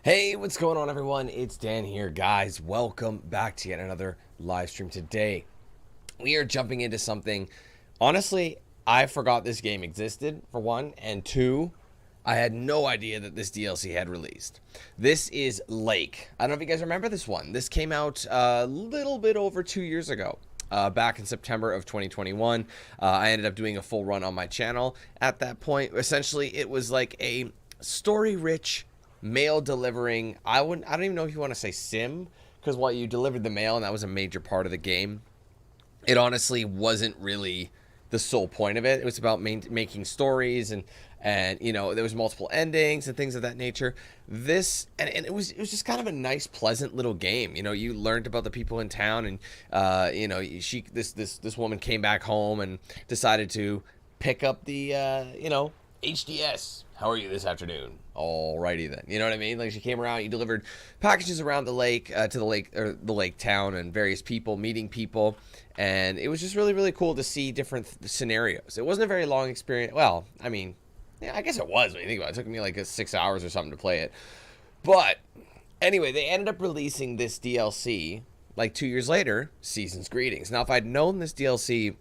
Hey, what's going on, everyone? It's Dan here, guys. Welcome back to yet another live stream. Today, we are jumping into something. Honestly, I forgot this game existed, for one, and two, I had no idea that this DLC had released. This is Lake. I don't know if you guys remember this one. This came out a little bit over 2 years ago. Back in September of 2021. I ended up doing a full run on my channel. At that point, essentially, it was like a story-rich mail delivering. I don't even know if you want to say sim, because while you delivered the mail and that was a major part of the game, it honestly wasn't really the sole point of it. It was about making stories, and you know, there was multiple endings and things of that nature. This and it was just kind of a nice, pleasant little game. You know, you learned about the people in town, and you know, this woman came back home and decided to pick up the you know, HDS. How are you this afternoon? Alrighty then. You know what I mean? Like, she came around, you delivered packages around the lake, to the lake, or the lake town, and various people, meeting people. And it was just really, really cool to see different scenarios. It wasn't a very long experience. Well, I mean, yeah, I guess it was when you think about it. It took me like 6 hours or something to play it. But anyway, they ended up releasing this DLC like 2 years later, Season's Greetings. Now, if I'd known this DLC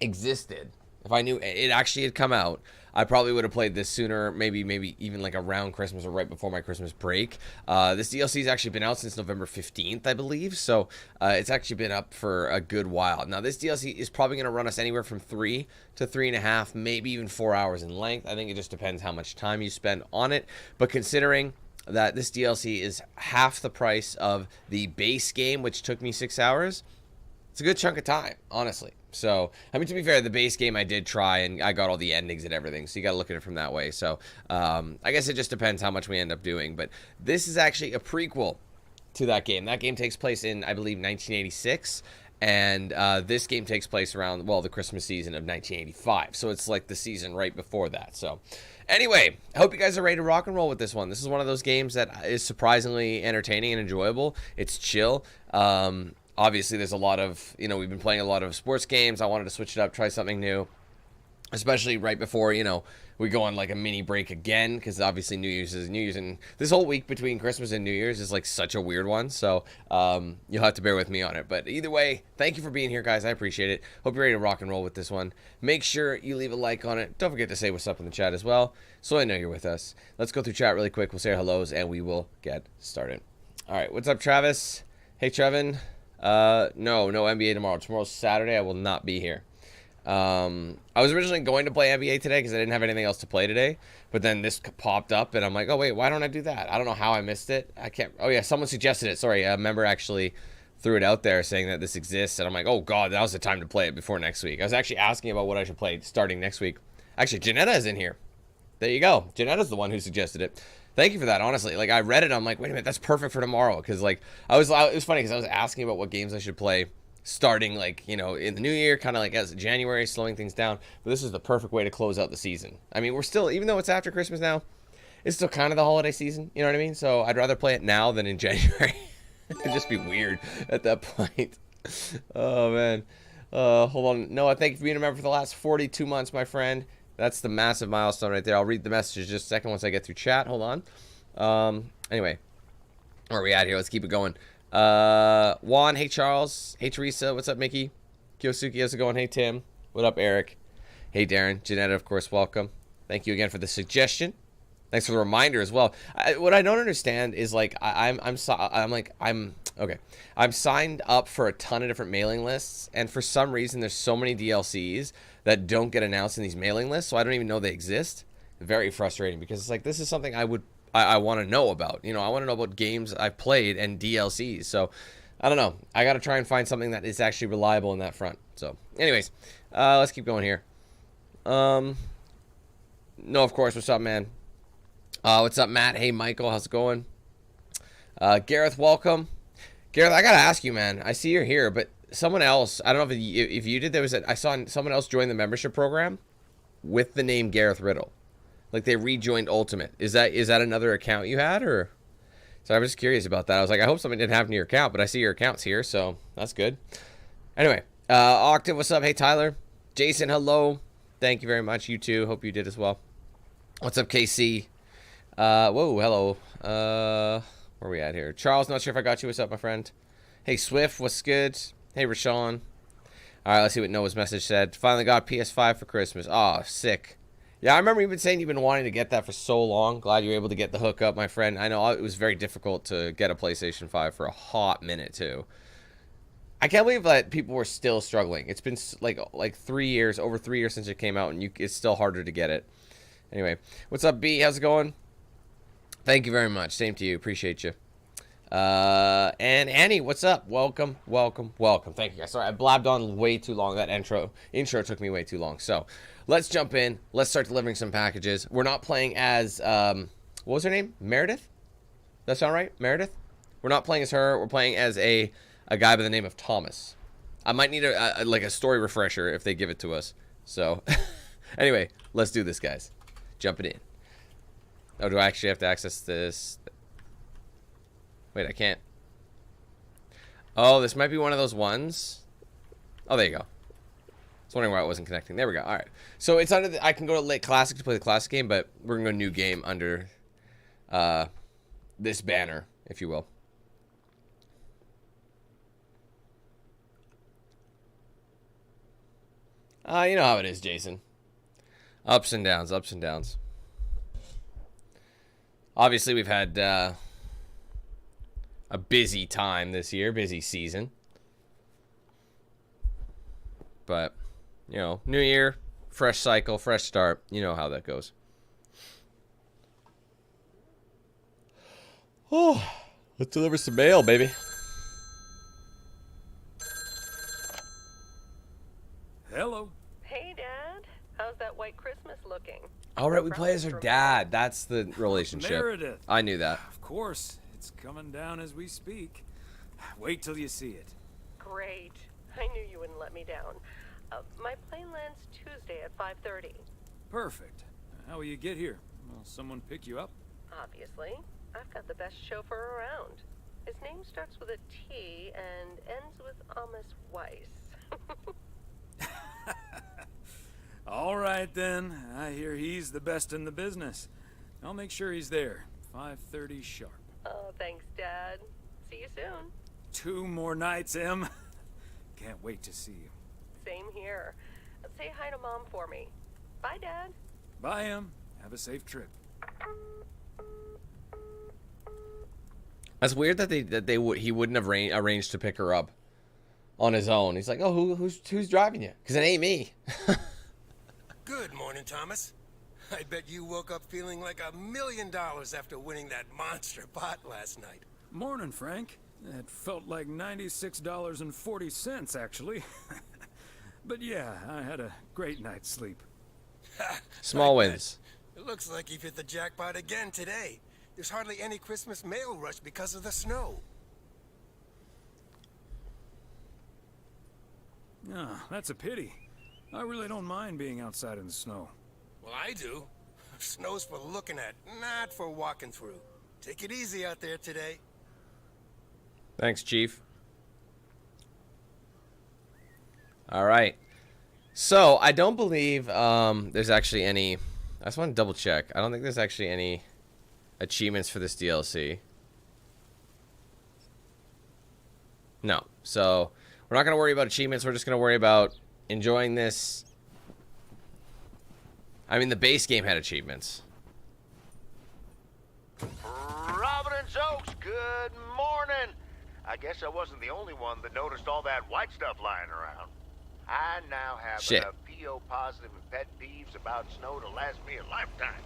existed, if I knew it actually had come out, I probably would have played this sooner, maybe even like around Christmas or right before my Christmas break. This DLC has actually been out since November 15th, I believe, so it's actually been up for a good while. Now, this DLC is probably going to run us anywhere from 3 to 3.5, maybe even 4 hours in length. I think it just depends how much time you spend on it, but considering that this DLC is half the price of the base game, which took me 6 hours, it's a good chunk of time, honestly. So, I mean, to be fair, the base game I did try, and I got all the endings and everything, so you got to look at it from that way. So, I guess it just depends how much we end up doing. But this is actually a prequel to that game. That game takes place in, I believe, 1986, and this game takes place around, well, the Christmas season of 1985. So it's like the season right before that. So, anyway, I hope you guys are ready to rock and roll with this one. This is one of those games that is surprisingly entertaining and enjoyable. It's chill. Obviously, there's a lot of, you know, we've been playing a lot of sports games. I wanted to switch it up, try something new, especially right before, you know, we go on like a mini break again, because obviously New Year's is New Year's, and this whole week between Christmas and New Year's is like such a weird one. So you'll have to bear with me on it. But either way, thank you for being here, guys. I appreciate it. Hope you're ready to rock and roll with this one. Make sure you leave a like on it. Don't forget to say what's up in the chat as well, so I know you're with us. Let's go through chat really quick. We'll say our hellos, and we will get started. All right, what's up, Travis? Hey, Trevin. No NBA tomorrow. Tomorrow's Saturday. I will not be here. I was originally going to play NBA today because I didn't have anything else to play today, but then this popped up and I'm like, oh wait, why don't I do that? I don't know how I missed it. I can't. Oh yeah, someone suggested it. Sorry, a member actually threw it out there saying that this exists, and I'm like, oh god, that was the time to play it before next week. I was actually asking about what I should play starting next week. Actually, Janetta is in here. There you go. Janetta's the one who suggested it. Thank you for that, honestly. Like, I read it, I'm like, wait a minute, that's perfect for tomorrow. Because, like, it was funny because I was asking about what games I should play starting, like, you know, in the new year, kind of like as January, slowing things down. But this is the perfect way to close out the season. I mean, we're still, even though it's after Christmas now, it's still kind of the holiday season. You know what I mean? So I'd rather play it now than in January. It'd just be weird at that point. Oh, man. Hold on. Noah, thank you for being a member for the last 42 months, my friend. That's the massive milestone right there. I'll read the messages just a second once I get through chat. Hold on. Anyway, where are we at here? Let's keep it going. Juan, hey Charles. Hey Teresa, what's up, Mickey? Kyosuke, how's it going? Hey Tim. What up, Eric? Hey Darren. Janetta, of course, welcome. Thank you again for the suggestion. Thanks for the reminder as well. What I don't understand is, like, I'm signed up for a ton of different mailing lists, and for some reason there's so many DLCs that don't get announced in these mailing lists, so I don't even know they exist. Very frustrating, because it's like, this is something I want to know about. You know, I want to know about games I've played and DLCs. So I don't know. I got to try and find something that is actually reliable in that front. So anyways, let's keep going here. No, of course. What's up, man? What's up, Matt? Hey, Michael. How's it going? Gareth, welcome. Gareth, I got to ask you, man. I see you're here, but someone else, I don't know if you did, I saw someone else join the membership program with the name Gareth Riddle. Like, they rejoined Ultimate. Is that another account you had, or? So I'm just curious about that. I was like, I hope something didn't happen to your account, but I see your account's here, so that's good. Anyway, Octave, what's up? Hey, Tyler. Jason, hello. Thank you very much. You too. Hope you did as well. What's up, KC? Whoa, hello. Where are we at here? Charles, not sure if I got you. What's up, my friend? Hey, Swift, what's good? Hey, Rashawn. All right, let's see what Noah's message said. Finally got PS5 for Christmas. Oh, sick. Yeah, I remember you've been saying you've been wanting to get that for so long. Glad you were able to get the hookup, my friend. I know it was very difficult to get a PlayStation 5 for a hot minute, too. I can't believe that people were still struggling. It's been like 3 years, over 3 years since it came out, and it's still harder to get it. Anyway, what's up, B? How's it going? Thank you very much. Same to you. Appreciate you. And Annie, what's up? Welcome, welcome, welcome. Thank you, guys. Sorry, I blabbed on way too long. That intro took me way too long. So let's jump in. Let's start delivering some packages. We're not playing as, what was her name? Meredith? That sound right? Meredith? We're not playing as her. We're playing as a guy by the name of Thomas. I might need like a story refresher if they give it to us. So anyway, let's do this, guys. Jumping in. Oh, do I actually have to access this? Wait, I can't. Oh, this might be one of those ones. Oh, there you go. I was wondering why it wasn't connecting. There we go. All right. So it's under I can go to late classic to play the classic game, but we're going to go new game under this banner, if you will. You know how it is, Jason. Ups and downs, ups and downs. Obviously, we've had a busy time this year, busy season. But, you know, new year, fresh cycle, fresh start. You know how that goes. Oh, let's deliver some mail, baby. Hello. Hey, Dad. How's that white Christmas looking? All right, we play as her dad. That's the relationship. Meredith. I knew that. Of course. It's coming down as we speak. Wait till you see it. Great. I knew you wouldn't let me down. My plane lands Tuesday at 5:30. Perfect. How will you get here? Will someone pick you up? Obviously. I've got the best chauffeur around. His name starts with a T and ends with Amos Weiss. All right, then. I hear he's the best in the business. I'll make sure he's there. 5:30 sharp. Oh, thanks, Dad. See you soon. 2 more nights, Em. Can't wait to see you. Same here. Say hi to Mom for me. Bye, Dad. Bye, Em. Have a safe trip. That's weird that he wouldn't have arranged to pick her up on his own. He's like, oh, who's driving you? Because it ain't me. Good morning, Thomas. I bet you woke up feeling like $1 million after winning that monster pot last night. Morning, Frank. It felt like $96.40, actually. But yeah, I had a great night's sleep. Small wins. It looks like you've hit the jackpot again today. There's hardly any Christmas mail rush because of the snow. Ah, that's a pity. I really don't mind being outside in the snow. Well, I do. Snow's for looking at, not for walking through. Take it easy out there today. Thanks, Chief. All right. So, I don't believe there's actually any... I just want to double check. I don't think there's actually any achievements for this DLC. No. So, we're not going to worry about achievements. We're just going to worry about enjoying this. I mean, the base game had achievements. Providence Oaks, good morning. I guess I wasn't the only one that noticed all that white stuff lying around. I now have enough PO positive and pet peeves about snow to last me a lifetime.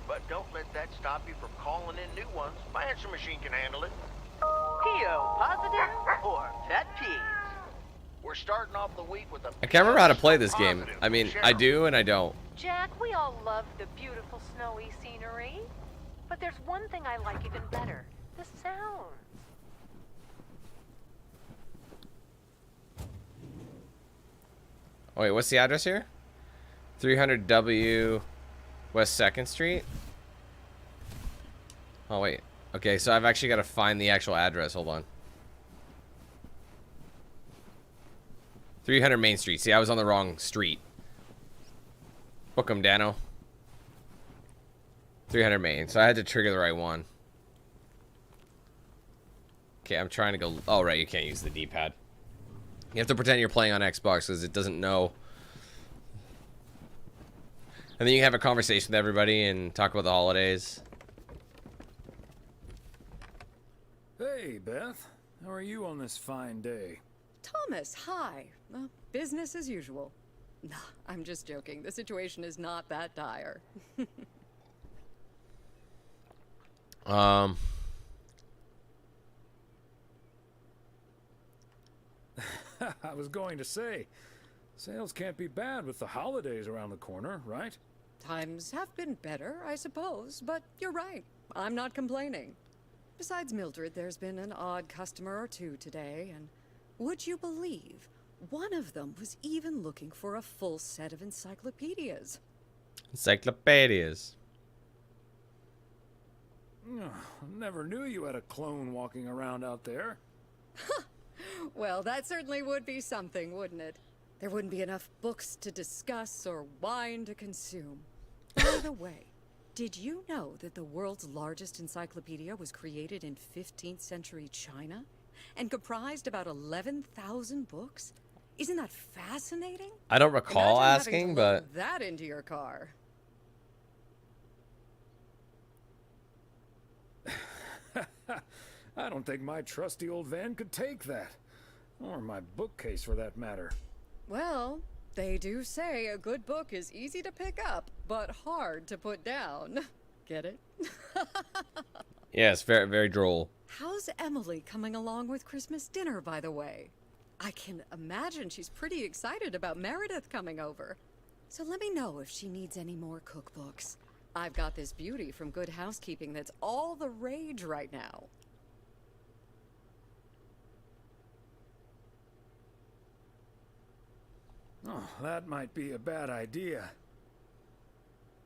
But don't let that stop you from calling in new ones. My answer machine can handle it. P.O. positive or pet peeves? We're starting off the week with a... I can't remember how to play this game. I mean, I do and I don't. Jack, we all love the beautiful snowy scenery. But there's one thing I like even better. The sounds. Oh, wait, what's the address here? 300W West 2nd Street? Oh, wait. Okay, so I've actually got to find the actual address. Hold on. 300 Main Street. See, I was on the wrong street. Book 'em, Dano. 300 main. So I had to trigger the right one. Okay, I'm trying to go... Oh, right, you can't use the D-pad. You have to pretend you're playing on Xbox because it doesn't know. And then you have a conversation with everybody and talk about the holidays. Hey, Beth. How are you on this fine day? Thomas, hi. Business as usual. Nah, I'm just joking. The situation is not that dire. I was going to say, sales can't be bad with the holidays around the corner, right? Times have been better, I suppose, but you're right. I'm not complaining. Besides Mildred, there's been an odd customer or two today, and would you believe one of them was even looking for a full set of encyclopedias? Encyclopedias. Never knew you had a clone walking around out there. Well, that certainly would be something, wouldn't it? There wouldn't be enough books to discuss or wine to consume. By the way, did you know that the world's largest encyclopedia was created in 15th century China and comprised about 11,000 books? Isn't that fascinating? I don't recall Imagine asking, having to but... load that into your car. I don't think my trusty old van could take that. Or my bookcase, for that matter. Well, they do say a good book is easy to pick up, but hard to put down. Get it? Yes, very, very droll. How's Emily coming along with Christmas dinner, by the way? I can imagine she's pretty excited about Meredith coming over. So let me know if she needs any more cookbooks. I've got this beauty from Good Housekeeping that's all the rage right now. Oh, that might be a bad idea.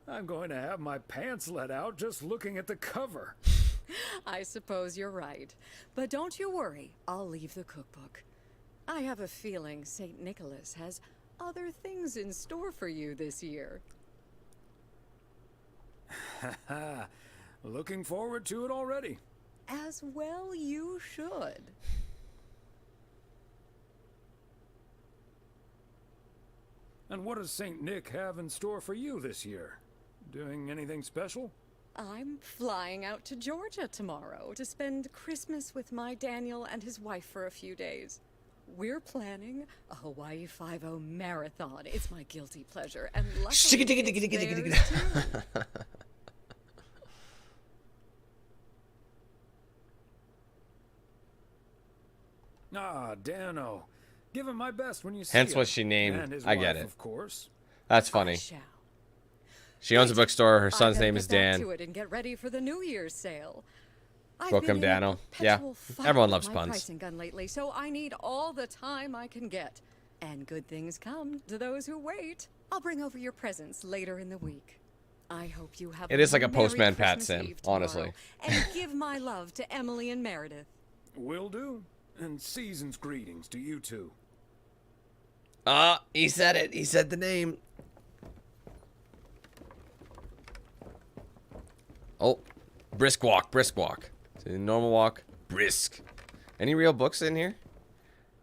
I'm going to have my pants let out just looking at the cover. I suppose you're right. But don't you worry, I'll leave the cookbook. I have a feeling St. Nicholas has other things in store for you this year. Haha, looking forward to it already. As well you should. And what does St. Nick have in store for you this year? Doing anything special? I'm flying out to Georgia tomorrow to spend Christmas with my Daniel and his wife for a few days. We're planning a Hawaii 5-0 marathon. It's my guilty pleasure, and luckily it's theirs too. Ah, Dano. Give him my best when you see Hence him. what she named. And his I get wife, it. of course. That's I funny. shall. She owns a bookstore. Her I son's better name get is back Dan. to it and get ready for the New Year's sale. I've Welcome, been in a Dano. Yeah, perpetual fight everyone with loves my puns. pricing gun lately, so I need all the time I can get. And good things come to those who wait. I'll bring over your presents later in the week. I hope you have It is like a Merry Postman Pat Christmas sim, Eve tomorrow, honestly. And give my love to Emily and Meredith. Will do. And season's greetings to you two. He said it. He said the name. Oh, brisk walk, brisk walk. So normal walk, brisk. Any real books in here?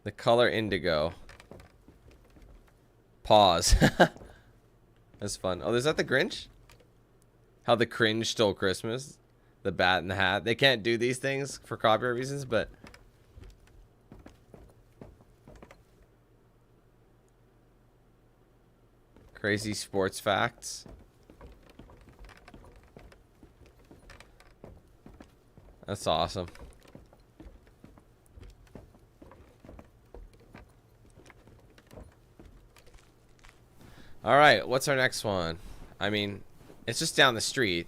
The color indigo. Pause. That's fun. Oh, is that the Grinch? How the cringe stole Christmas. The Bat in the Hat. They can't do these things for copyright reasons, but... Crazy sports facts. That's awesome. All right, what's our next one? I mean, it's just down the street.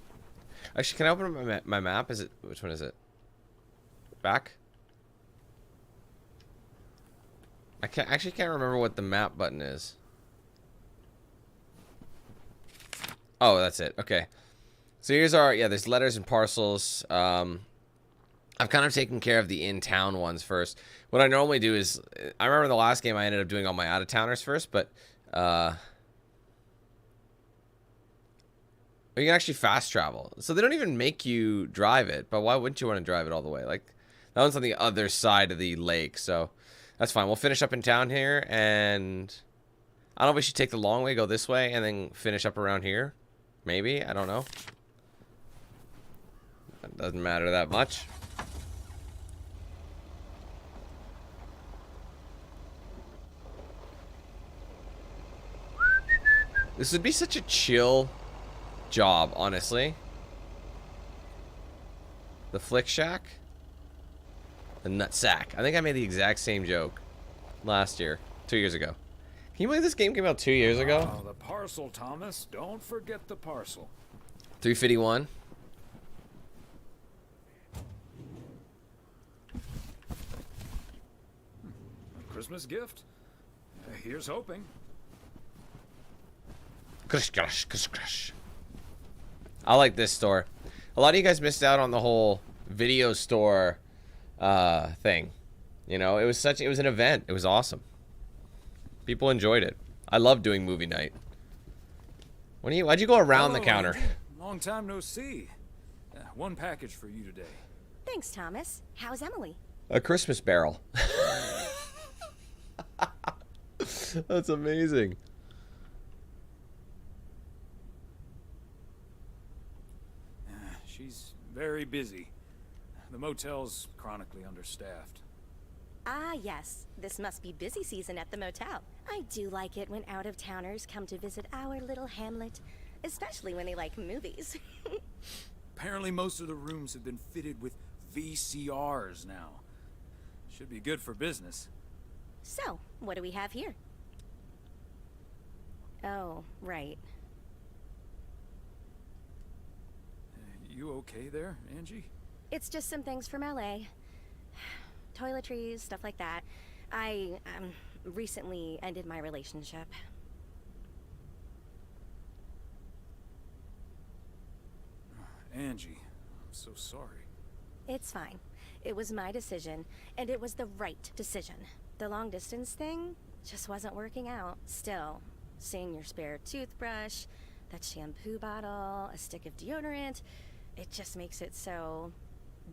Actually, can I open up my map? Is it, which one is it? Back? I actually can't remember what the map button is. Oh, that's it. Okay. So here's our, yeah, there's letters and parcels. I've kind of taken care of the in-town ones first. What I normally do is, I remember in the last game I ended up doing all my out-of-towners first, but Or you can actually fast travel. So they don't even make you drive it, but why wouldn't you want to drive it all the way? Like, that one's on the other side of the lake, so that's fine. We'll finish up in town here, and I don't know if we should take the long way, go this way, and then finish up around here. Maybe, I don't know. That doesn't matter that much. This would be such a chill job, honestly. The Flick Shack. The Nutsack. I think I made the exact same joke last year, 2 years ago. Can you believe this game came out 2 years ago? Oh, the parcel, Thomas. Don't forget the parcel. 351. Christmas gift? Here's hoping. Crush, crush, crush, crush. I like this store. A lot of you guys missed out on the whole video store thing. You know, it was an event. It was awesome. People enjoyed it. I love doing movie night. Why'd you go around the counter? Angie, long time no see. One package for you today. Thanks, Thomas. How's Emily? A Christmas barrel. That's amazing. She's very busy. The motel's chronically understaffed. Ah, yes. This must be busy season at the motel. I do like it when out-of-towners come to visit our little hamlet, especially when they like movies. Apparently most of the rooms have been fitted with VCRs now. Should be good for business. So, what do we have here? Oh, right. You okay there, Angie? It's just some things from LA. Toiletries, stuff like that. I, recently ended my relationship. Angie, I'm so sorry. It's fine. It was my decision, and it was the right decision. The long-distance thing just wasn't working out. Still, seeing your spare toothbrush, that shampoo bottle, a stick of deodorant, it just makes it so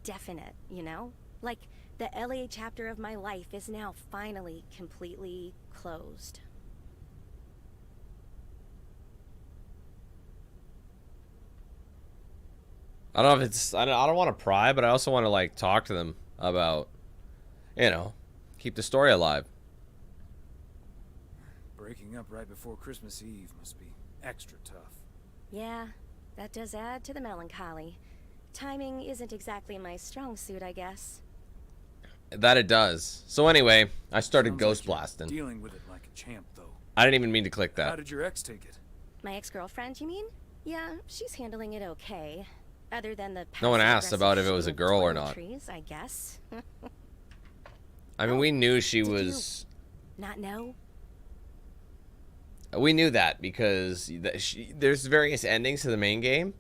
definite, you know? Like, the LA chapter of my life is now finally completely closed. I don't know if it's... I don't want to pry, but I also want to, like, talk to them about, you know, keep the story alive. Breaking up right before Christmas Eve must be extra tough. Yeah, that does add to the melancholy. Timing isn't exactly my strong suit, I guess. That it does. So anyway, I started Sounds ghost like you're blasting. Dealing with it like a champ, though. I didn't even mean to click How that. did your ex take it? My ex-girlfriend, you mean? Yeah, she's handling it okay. Other than the No one asked passive-aggressive about if it was a shooting girl or of not. toiletries, I guess. I mean, we knew she Did was... Not know? We knew that because there's various endings to the main game,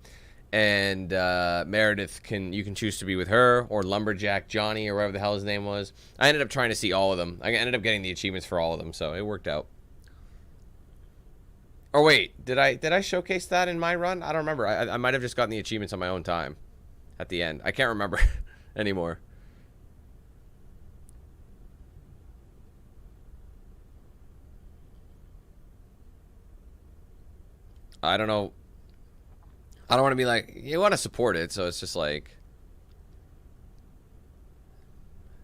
and Meredith you can choose to be with her or Lumberjack Johnny or whatever the hell his name was. I ended up trying to see all of them. I ended up getting the achievements for all of them, so it worked out. Or wait, did I showcase that in my run? I don't remember. I might have just gotten the achievements on my own time at the end. I can't remember anymore. I don't know. I don't want to be like, you want to support it, so it's just like,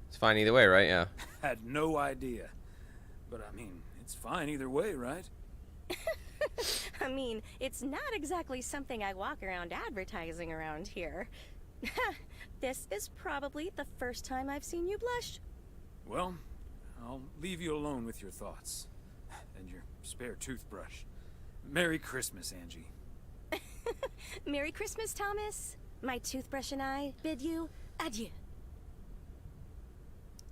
it's fine either way, right? Yeah. Had no idea. But I mean, it's fine either way, right? I mean, it's not exactly something I walk around advertising around here. This is probably the first time I've seen you blush. Well, I'll leave you alone with your thoughts. And your spare toothbrush. Merry Christmas, Angie. Merry Christmas, Thomas. My toothbrush and I bid you adieu.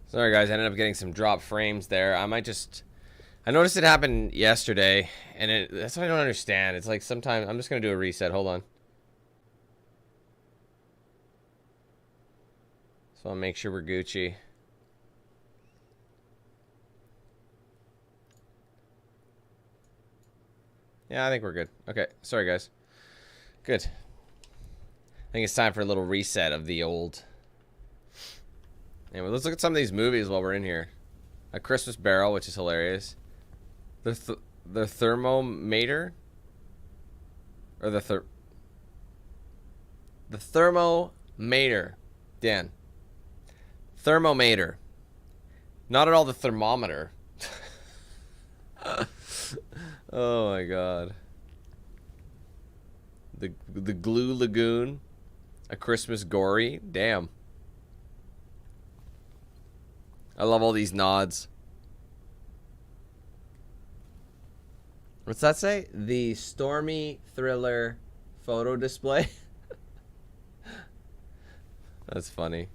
Sorry, guys. I ended up getting some drop frames there. I noticed it happened yesterday, and that's what I don't understand. It's like sometimes... I'm just going to do a reset. Hold on. So I'll make sure we're Gucci. Yeah, I think we're good. Okay, sorry guys. Good. I think it's time for a little reset of the old. Anyway, let's look at some of these movies while we're in here. A Christmas Barrel, which is hilarious. The Thermometer? Or the Thermometer. Dan. Thermometer. Not at all the thermometer. Oh my god. The Glue Lagoon. A Christmas Gory. Damn. I love all these nods. What's that say? The Stormy Thriller photo display. That's funny.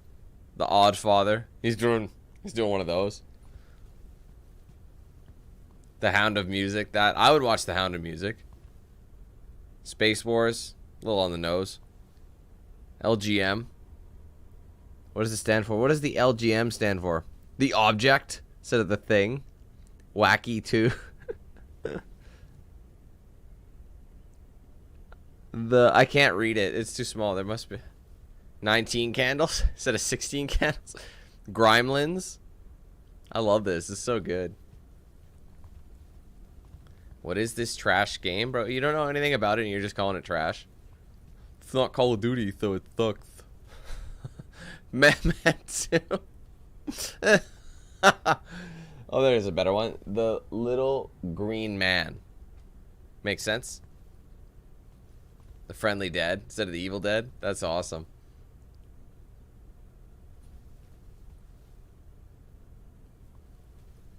The Odd Father. He's doing one of those. The Hound of Music. That I would watch The Hound of Music. Space Wars. A little on the nose. LGM. What does it stand for? What does the LGM stand for? The Object instead of the Thing. Wacky 2. I can't read it. It's too small. There must be 19 candles instead of 16 candles. Gremlins. I love this. It's so good. What is this trash game, bro? You don't know anything about it and you're just calling it trash. It's not Call of Duty, so it sucks. Man 2. Oh, there's a better one. The Little Green Man. Makes sense? The Friendly Dead instead of the Evil Dead. That's awesome.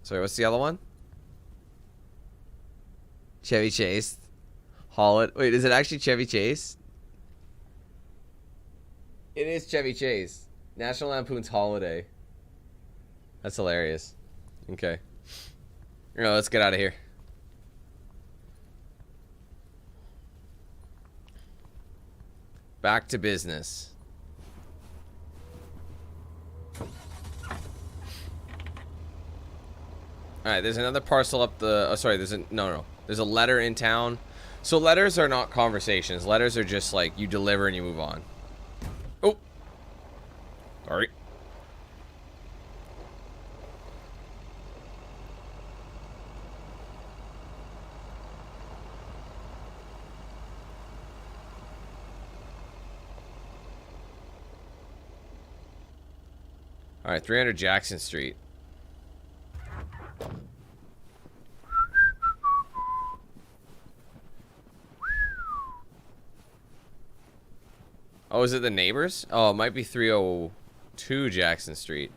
Sorry, what's the other one? Chevy Chase. Wait, is it actually Chevy Chase? It is Chevy Chase. National Lampoon's Holiday. That's hilarious. Okay. Let's get out of here. Back to business. Alright, there's another parcel up the... Oh, sorry, no. There's a letter in town. So letters are not conversations. Letters are just like, you deliver and you move on. Oh. Sorry. Alright, 300 Jackson Street. Oh, is it the neighbors? Oh, it might be 302 Jackson Street.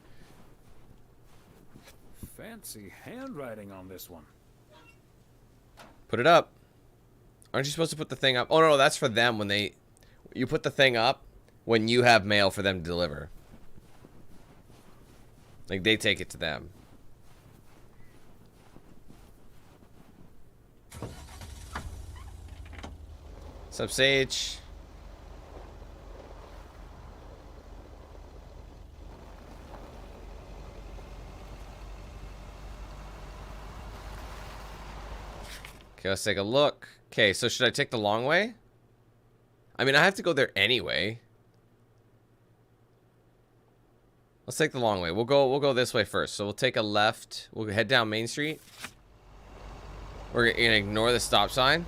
Fancy handwriting on this one. Put it up. Aren't you supposed to put the thing up? Oh, no, that's for them when they... You put the thing up when you have mail for them to deliver. Like, they take it to them. What's up, Sage? Okay, let's take a look. Okay, so should I take the long way? I mean, I have to go there anyway. Let's take the long way. We'll go this way first. So we'll take a left. We'll head down Main Street. We're gonna ignore the stop sign.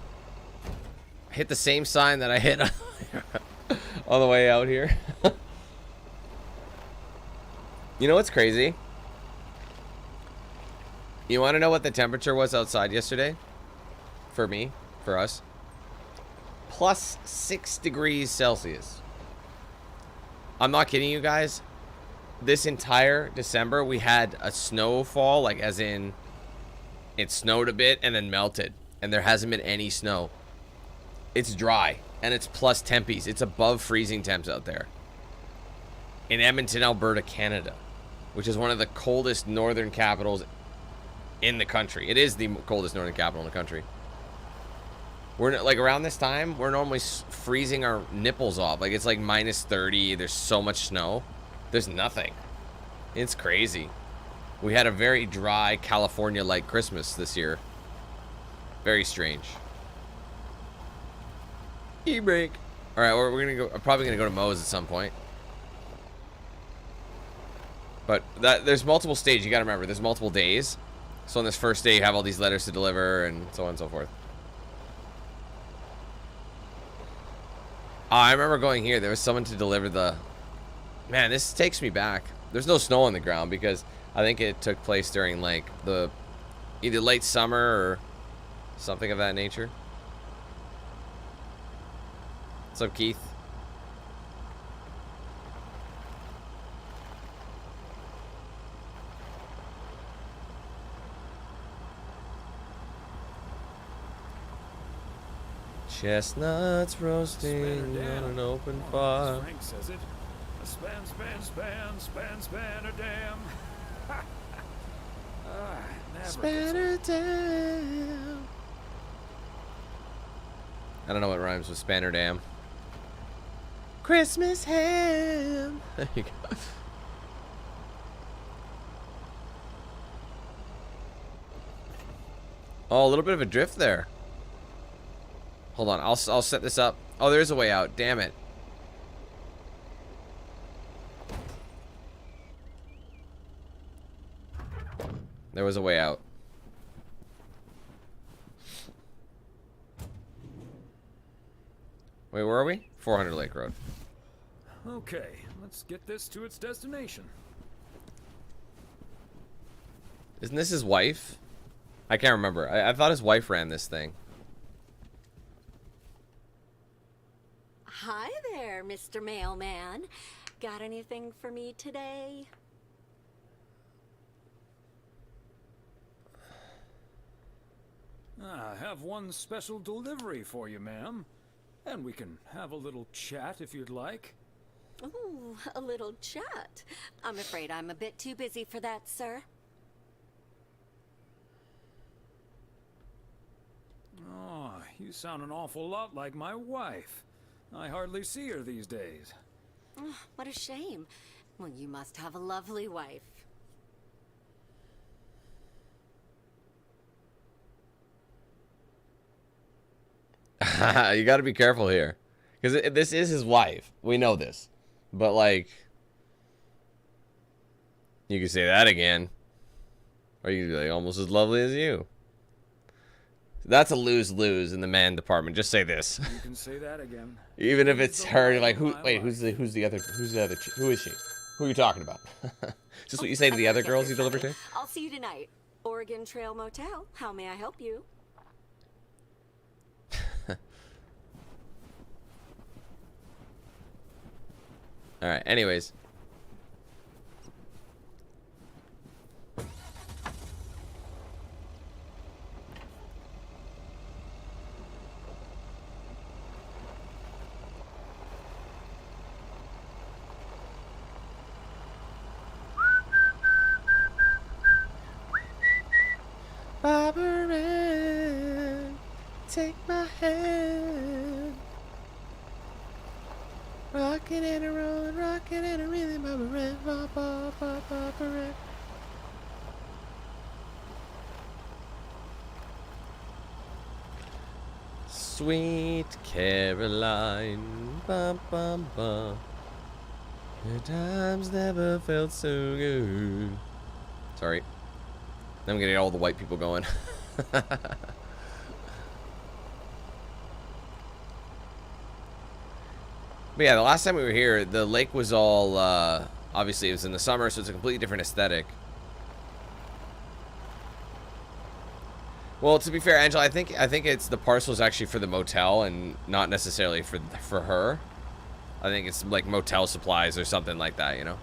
Hit the same sign that I hit on the way out here. You know what's crazy? You want to know what the temperature was outside yesterday? For me, for us. Plus 6 degrees Celsius. I'm not kidding you guys. This entire December, we had a snowfall, like as in it snowed a bit and then melted. And there hasn't been any snow. It's dry and it's plus tempies. It's above freezing temps out there. In Edmonton, Alberta, Canada. Which is one of the coldest northern capitals in the country. It is the coldest northern capital in the country. We're like around this time, we're normally freezing our nipples off. Like it's like minus 30. There's so much snow. There's nothing. It's crazy. We had a very dry California-like Christmas this year. Very strange. E-brake. All right, we're gonna go. I'm probably gonna go to Moe's at some point. But there's multiple stages. You gotta remember, there's multiple days. So on this first day, you have all these letters to deliver and so on and so forth. I remember going here. There was someone to deliver the... Man, this takes me back. There's no snow on the ground because I think it took place during, like, the... either late summer or something of that nature. What's up, Keith? Chestnuts roasting on an open fire. Frank says it. A span a dam. Spanner dam. I don't know what rhymes with Spanner Dam. Christmas ham. There you go. Oh, a little bit of a drift there. Hold on, I'll set this up. Oh, there's a way out. Damn it. There was a way out. Wait, where are we? 400 Lake Road. Okay, let's get this to its destination. Isn't this his wife? I can't remember. I thought his wife ran this thing. Hi there, Mr. Mailman. Got anything for me today? I have one special delivery for you, ma'am. And we can have a little chat if you'd like. Ooh, a little chat. I'm afraid I'm a bit too busy for that, sir. Oh, you sound an awful lot like my wife. I hardly see her these days. Oh, what a shame. Well, you must have a lovely wife. You got to be careful here, because this is his wife. We know this, but like, you can say that again, or you can be like almost as lovely as you. That's a lose-lose in the man department. Just say this. You can say that again. Even if it's her, like who? Wait, who's the other? Who's the other? Who is she? Who are you talking about? Is this what you say to the other girls you deliver to? I'll see you tonight. Oregon Trail Motel. How may I help you? All right. Anyways. Barbara, take my hand. Rockin' and a rollin', rockin' and a reelin', Barbara. Sweet Caroline, bum bum bum. Your times never felt so good. Sorry. I'm gonna get all the white people going. But yeah, the last time we were here, the lake was all, obviously it was in the summer, so it's a completely different aesthetic. Well, to be fair, Angela, I think it's the parcel is actually for the motel and not necessarily for her. I think it's like motel supplies or something like that, you know?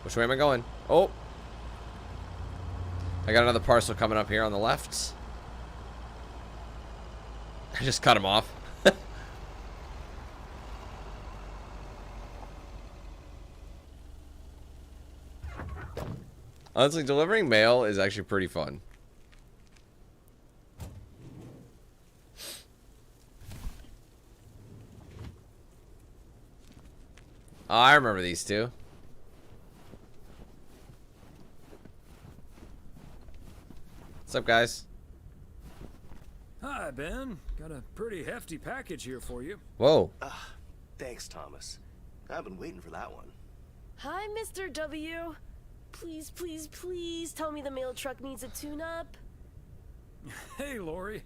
Which way am I going? Oh! I got another parcel coming up here on the left. I just cut him off. Honestly, delivering mail is actually pretty fun. Oh, I remember these two. What's up, guys? Hi, Ben. Got a pretty hefty package here for you. Whoa. Thanks, Thomas. I've been waiting for that one. Hi, Mr. W. Please, please, please tell me the mail truck needs a tune-up. Hey, Lori.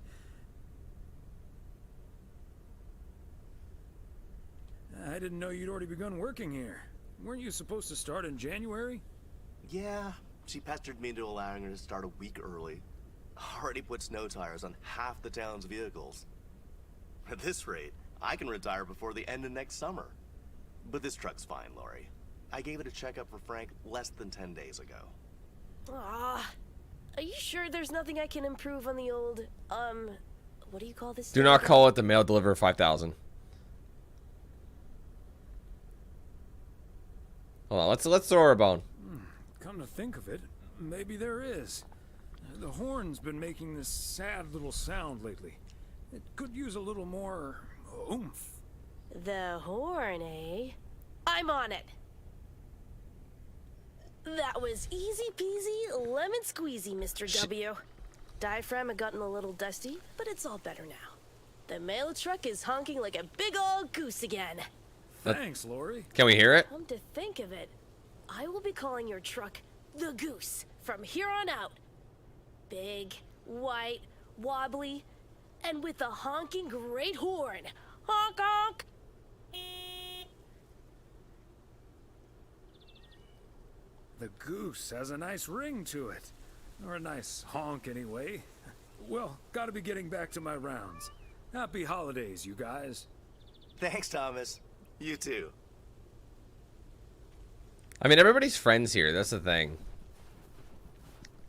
I didn't know you'd already begun working here. Weren't you supposed to start in January? Yeah, she pestered me into allowing her to start a week early. Already put snow tires on half the town's vehicles. At this rate, I can retire before the end of next summer. But this truck's fine, Lori. I gave it a checkup for Frank less than 10 days ago. Are you sure there's nothing I can improve on the old, what do you call this? Do not call it the mail deliverer 5000. Hold on, let's throw her a bone. Come to think of it, maybe there is. The horn's been making this sad little sound lately. It could use a little more oomph. The horn, eh? I'm on it. That was easy peasy, lemon squeezy, Mr. W. Diaphragm had gotten a little dusty, but it's all better now. The mail truck is honking like a big old goose again. Thanks, Lori. Can we hear it? Come to think of it, I will be calling your truck the Goose from here on out. Big, white, wobbly, and with a honking great horn. Honk honk! The Goose has a nice ring to it. Or a nice honk, anyway. Well, gotta be getting back to my rounds. Happy holidays, you guys. Thanks, Thomas. You too. I mean, everybody's friends here. That's the thing.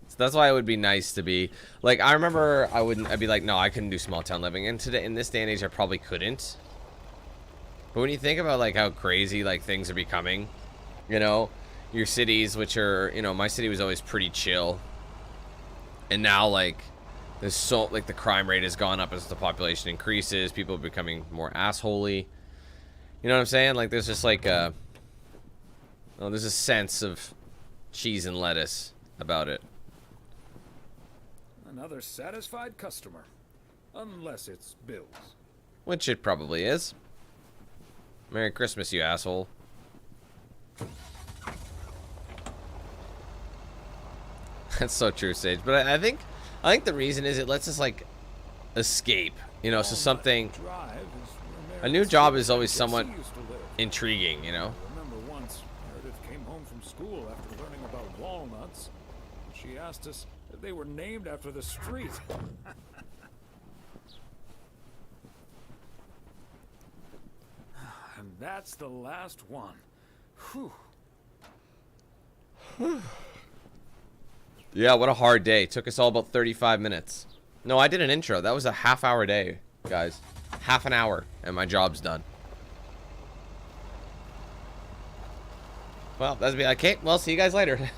So that's why it would be nice to be like. I remember I'd be like, no, I couldn't do small town living. And today, in this day and age, I probably couldn't. But when you think about like how crazy like things are becoming, you know, your cities, which are, you know, my city was always pretty chill, and now like there's so like the crime rate has gone up as the population increases. People are becoming more assholey. You know what I'm saying? Like there's just like there's a sense of cheese and lettuce about it. Another satisfied customer. Unless it's Bill's. Which it probably is. Merry Christmas, you asshole. That's so true, Sage. But I think the reason is it lets us like escape. You know, so something. A new job is always somewhat intriguing, you know. I remember once Meredith came home from school after learning about walnuts. She asked us if they were named after the street. And that's the last one. Whew. Yeah, what a hard day. Took us all about 35 minutes. No, I did an intro. That was a half-hour day, guys. Half an hour, and my job's done. Well, that's me. Okay, well, see you guys later.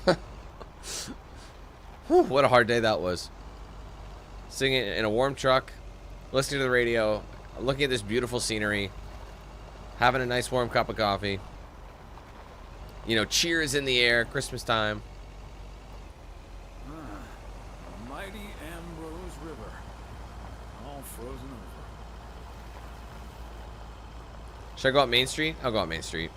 Whew, what a hard day that was. Sitting in a warm truck, listening to the radio, looking at this beautiful scenery, having a nice warm cup of coffee. You know, cheers in the air, Christmas time. Mighty Ambrose River. All frozen over. Should I go up Main Street? I'll go up Main Street.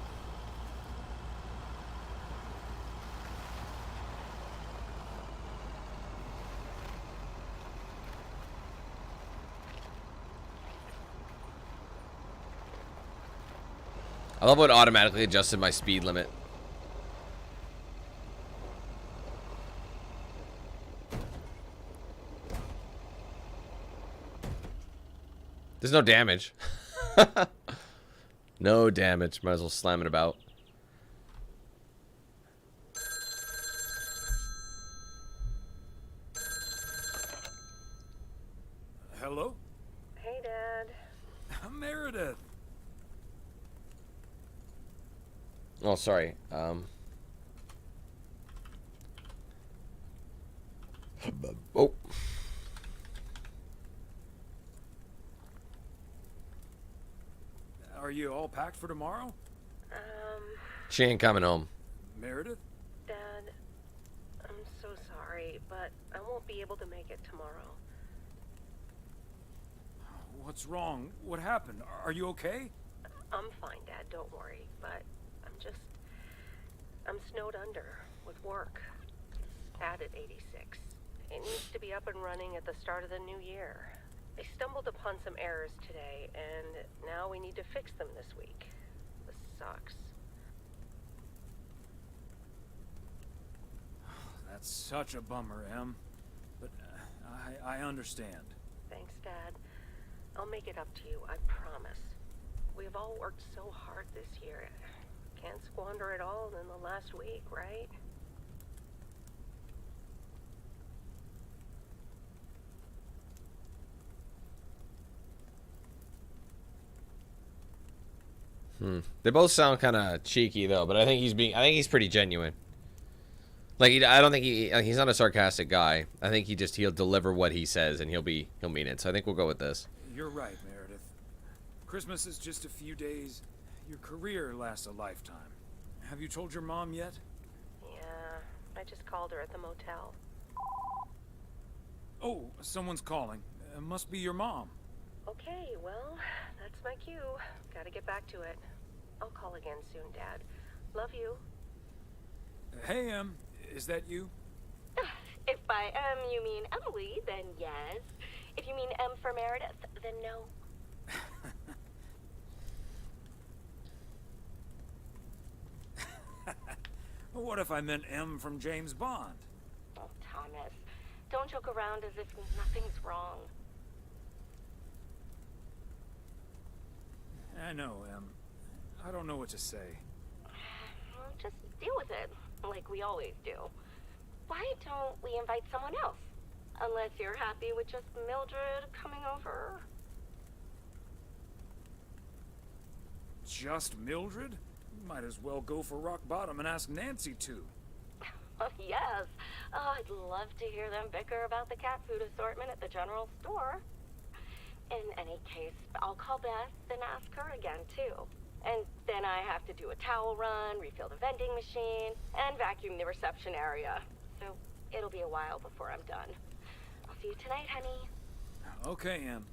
I love how it automatically adjusted my speed limit. There's no damage. No damage. Might as well slam it about. Hello? Hey, Dad. Meredith. Oh, sorry. Oh. Are you all packed for tomorrow? She ain't coming home. Meredith? Dad, I'm so sorry, but I won't be able to make it tomorrow. What's wrong? What happened? Are you okay? I'm fine, Dad, don't worry. But I'm snowed under with work. Dad at 86. It needs to be up and running at the start of the new year. I stumbled upon some errors today, and now we need to fix them this week. This sucks. That's such a bummer, Em. But I understand. Thanks, Dad. I'll make it up to you, I promise. We have all worked so hard this year. Can't squander it all in the last week, right? They both sound kind of cheeky though, but I think he's pretty genuine. Like I don't think he's not a sarcastic guy. I think he'll deliver what he says and he'll mean it. So I think we'll go with this. You're right, Meredith. Christmas is just a few days. Your career lasts a lifetime. Have you told your mom yet? Yeah, I just called her at the motel. Oh, someone's calling. It must be your mom. Okay, well, that's my cue. Gotta get back to it. I'll call again soon, Dad. Love you. Hey, Em. Is that you? If by M you mean Emily, then yes. If you mean M for Meredith, then no. What if I meant M from James Bond? Oh, Thomas, don't joke around as if nothing's wrong. I know, Em. I don't know what to say. Well, just deal with it, like we always do. Why don't we invite someone else? Unless you're happy with just Mildred coming over. Just Mildred? Might as well go for rock bottom and ask Nancy to. Oh, yes. Oh, I'd love to hear them bicker about the cat food assortment at the general store. In any case, I'll call Beth and ask her again, too. And then I have to do a towel run, refill the vending machine, and vacuum the reception area. So it'll be a while before I'm done. I'll see you tonight, honey. Okay, Em.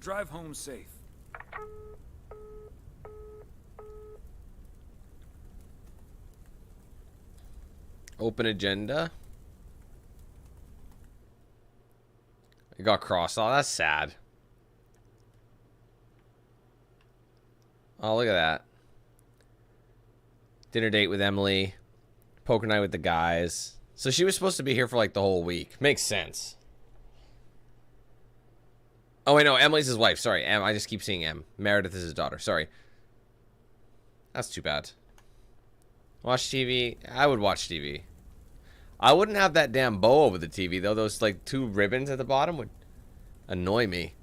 Drive home safe. Open agenda. It got crossed. Oh, that's sad. Oh, look at that. Dinner date with Emily. Poker night with the guys. So she was supposed to be here for like the whole week. Makes sense. Oh, wait, no. Emily's his wife. Sorry. I just keep seeing M. Meredith is his daughter. Sorry. That's too bad. Watch TV. I would watch TV. I wouldn't have that damn bow over the TV, though. Those, like, 2 ribbons at the bottom would annoy me.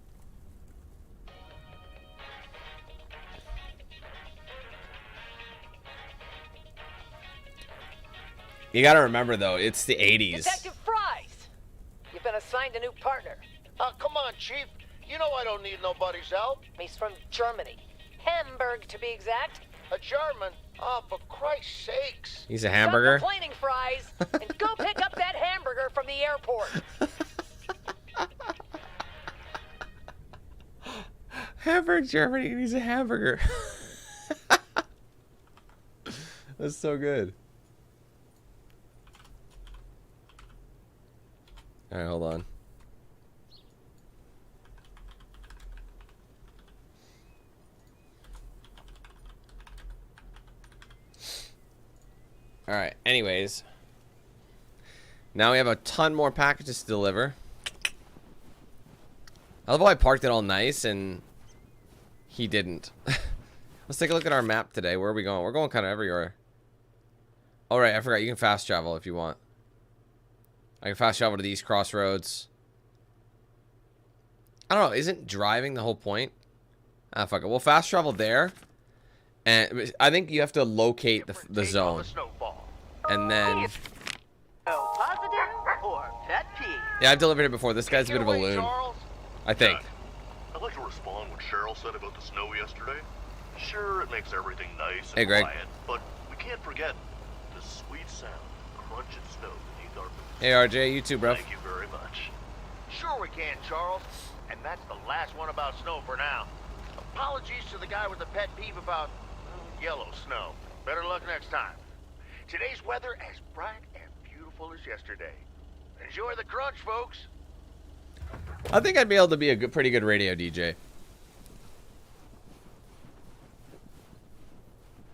You gotta remember, though, it's the 80s. Detective Fries! You've been assigned a new partner. Come on, Chief. You know I don't need nobody's help. He's from Germany. Hamburg, to be exact. A German? Oh, for Christ's sakes. He's a hamburger? Stop complaining, Fries, and go pick up that hamburger from the airport. Hamburg, Germany, he's a hamburger. That's so good. Alright, hold on. Alright, anyways. Now we have a ton more packages to deliver. I love how I parked it all nice and he didn't. Let's take a look at our map today. Where are we going? We're going kind of everywhere. Oh, right, I forgot. You can fast travel if you want. I can fast travel to these crossroads. I don't know. Isn't driving the whole point? Ah, fuck it. We'll fast travel there. And I think you have to locate the zone. And then... Oh, positive or pet peeve? Yeah, I've delivered it before. This guy's a bit of a loon. I think. I'd like to respond what Cheryl said about the snow yesterday. Sure, it makes everything nice and Hey, Greg. quiet, but we can't forget the sweet sound of crunching snow beneath our boots. Hey, RJ, you too, bro. Thank you very much. Sure we can, Charles. And that's the last one about snow for now. Apologies to the guy with the pet peeve about yellow snow. Better luck next time. Today's weather as bright and beautiful as yesterday. Enjoy the crunch, folks. I think I'd be able to be a pretty good radio DJ.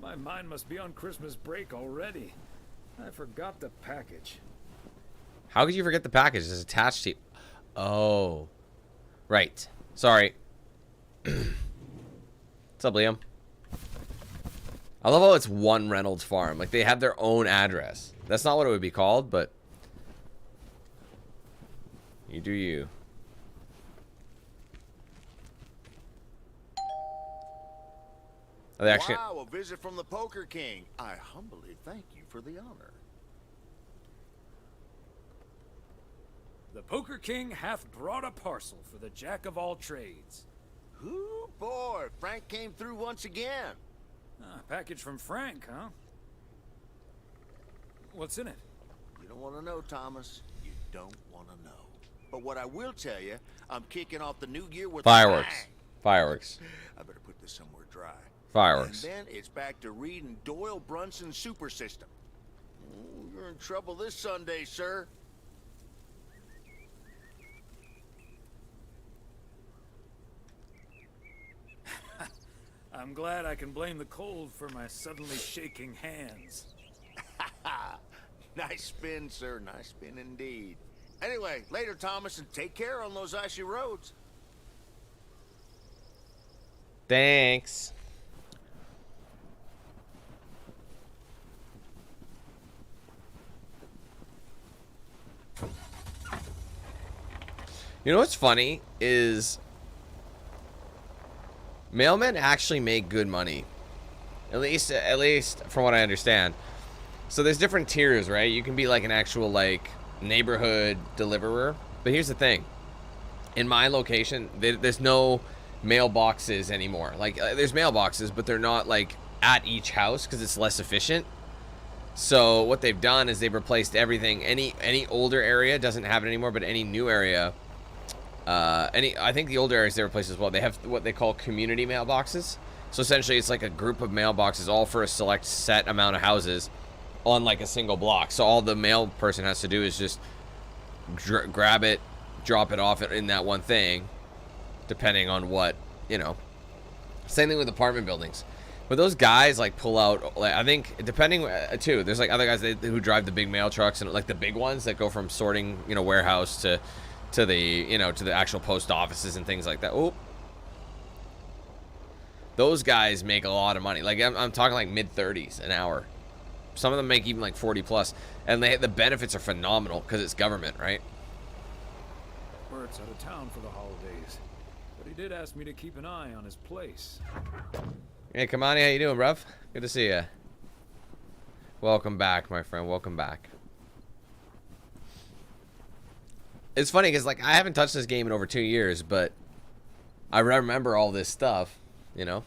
My mind must be on Christmas break already. I forgot the package. How could you forget the package? It's attached to you. Oh. Right. Sorry. What's up, Liam? I love how it's one Reynolds Farm. Like, they have their own address. That's not what it would be called, but... You do you. Are they actually... Wow, a visit from the Poker King. I humbly thank you for the honor. The Poker King hath brought a parcel for the jack of all trades. Ooh, boy, Frank came through once again. Package from Frank, huh? What's in it? You don't want to know, Thomas. You don't want to know. But what I will tell you, I'm kicking off the new year with Fireworks. a bang. Fireworks. I better put this somewhere dry. Fireworks. And then it's back to reading Doyle Brunson's Super System. Ooh, you're in trouble this Sunday, sir. I'm glad I can blame the cold for my suddenly shaking hands. Nice spin, sir. Nice spin indeed. Anyway, later, Thomas, and take care on those icy roads. Thanks. You know what's funny is mailmen actually make good money. At least from what I understand. So there's different tiers, right? You can be like an actual like neighborhood deliverer. But here's the thing. In my location, there's no mailboxes anymore. Like there's mailboxes, but they're not like at each house because it's less efficient. So what they've done is they've replaced everything. Any older area doesn't have it anymore, but any new area, I think the older areas they replaced as well. They have what they call community mailboxes. So essentially, it's like a group of mailboxes, all for a select set amount of houses, on like a single block. So all the mail person has to do is just grab it, drop it off in that one thing, depending on what, you know. Same thing with apartment buildings. But those guys like pull out, like, I think depending too, there's like other guys who drive the big mail trucks and like the big ones that go from sorting, you know, warehouse to the, you know, to the actual post offices and things like that. Oh, those guys make a lot of money. Like I'm talking like mid-30s an hour. Some of them make even like 40 plus, and the benefits are phenomenal because it's government, right? Bert's out of town for the holidays, but he did ask me to keep an eye on his place. Hey, Kamani, how you doing, bruv? Good to see you. Welcome back, my friend. Welcome back. It's funny because like I haven't touched this game in over 2 years, but I remember all this stuff, you know.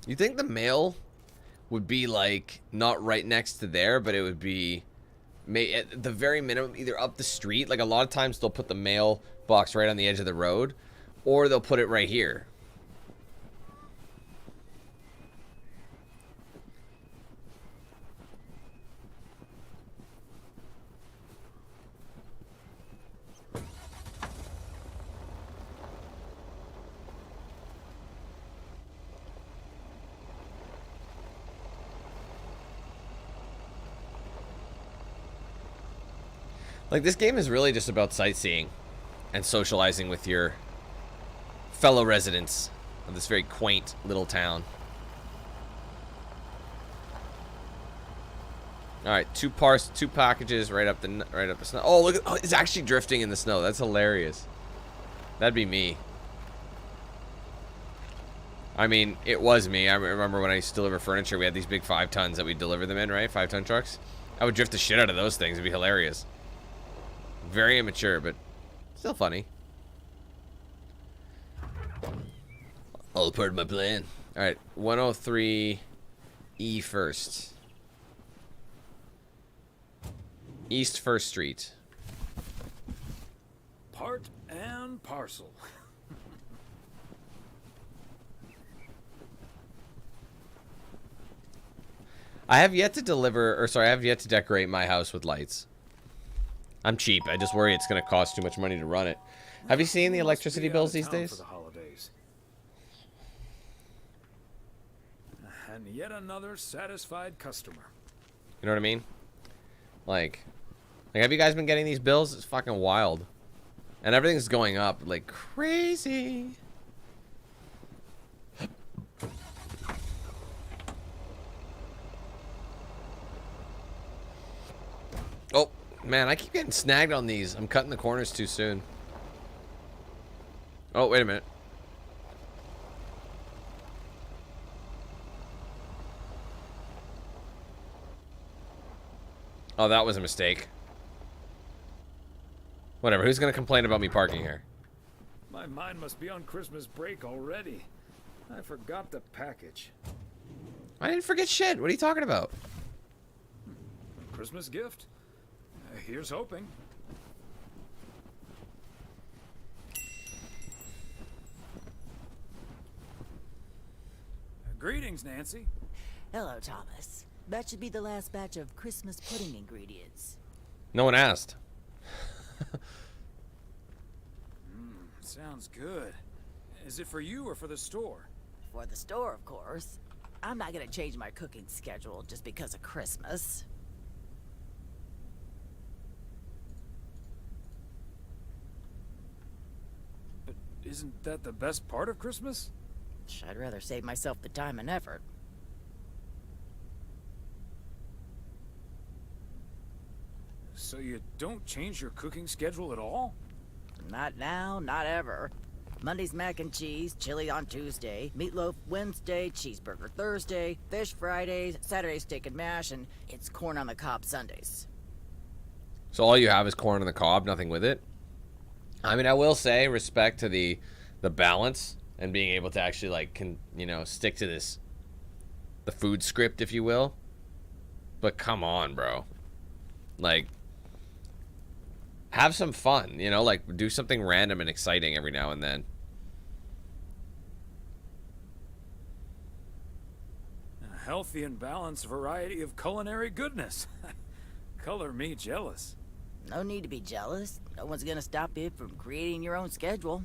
You think the mail would be like not right next to there, but it would be at the very minimum either up the street. Like a lot of times they'll put the mail box right on the edge of the road, or they'll put it right here. Like, this game is really just about sightseeing and socializing with your fellow residents of this very quaint little town. All right, two packages right up the snow. Oh, look! Oh, it's actually drifting in the snow. That's hilarious. That'd be me. I mean, it was me. I remember when I used to deliver furniture, we had these big 5 tons that we'd deliver them in, right? 5-ton trucks. I would drift the shit out of those things. It'd be hilarious. Very immature, but still funny. All part of my plan. All right, 103E first. East 1st Street. Part and parcel. I have yet to I have yet to decorate my house with lights. I'm cheap. I just worry it's going to cost too much money to run it. Have you seen the electricity bills these days? For the holidays. And yet another satisfied customer. You know what I mean? Like, have you guys been getting these bills? It's fucking wild. And everything's going up like crazy. Oh, man, I keep getting snagged on these. I'm cutting the corners too soon. Oh, wait a minute. Oh, that was a mistake. Whatever, who's gonna complain about me parking here? My mind must be on Christmas break already. I forgot the package. I didn't forget shit. What are you talking about? Christmas gift? Here's hoping. Greetings, Nancy. Hello, Thomas. That should be the last batch of Christmas pudding ingredients. No one asked. Sounds good. Is it for you or for the store? For the store, of course. I'm not gonna change my cooking schedule just because of Christmas. But isn't that the best part of Christmas? I'd rather save myself the time and effort. So you don't change your cooking schedule at all? Not now, not ever. Monday's mac and cheese, chili on Tuesday, meatloaf Wednesday, cheeseburger Thursday, fish Fridays, Saturday steak and mash, and it's corn on the cob Sundays. So all you have is corn on the cob, nothing with it? I mean, I will say respect to the balance and being able to actually, like, stick to the food script, if you will. But come on, bro. Like, have some fun, like, do something random and exciting every now and then. A healthy and balanced variety of culinary goodness. Color me jealous. No need to be jealous. No one's gonna stop you from creating your own schedule.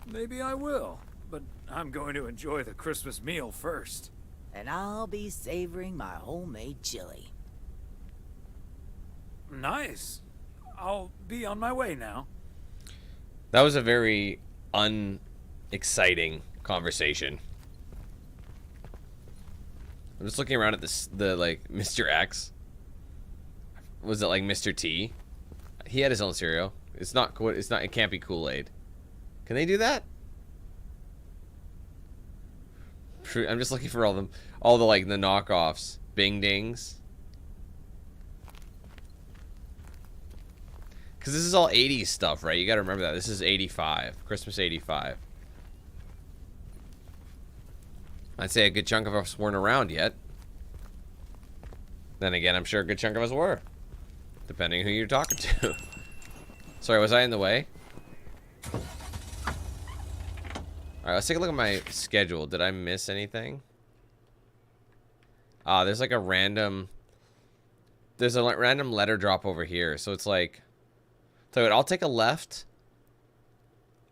Maybe I will, but I'm going to enjoy the Christmas meal first. And I'll be savoring my homemade chili. Nice. I'll be on my way now. That was a very unexciting conversation. I'm just looking around at the Mr. X. Was it like Mr. T? He had his own cereal. It can't be Kool-Aid. Can they do that? I'm just looking for all the knockoffs. Bing Dings. Because this is all 80s stuff, right? You got to remember that. This is 85. Christmas 85. I'd say a good chunk of us weren't around yet. Then again, I'm sure a good chunk of us were. Depending who you're talking to. Sorry, was I in the way? Alright, let's take a look at my schedule. Did I miss anything? There's like a random... There's a random letter drop over here. So it's like... So I'll take a left.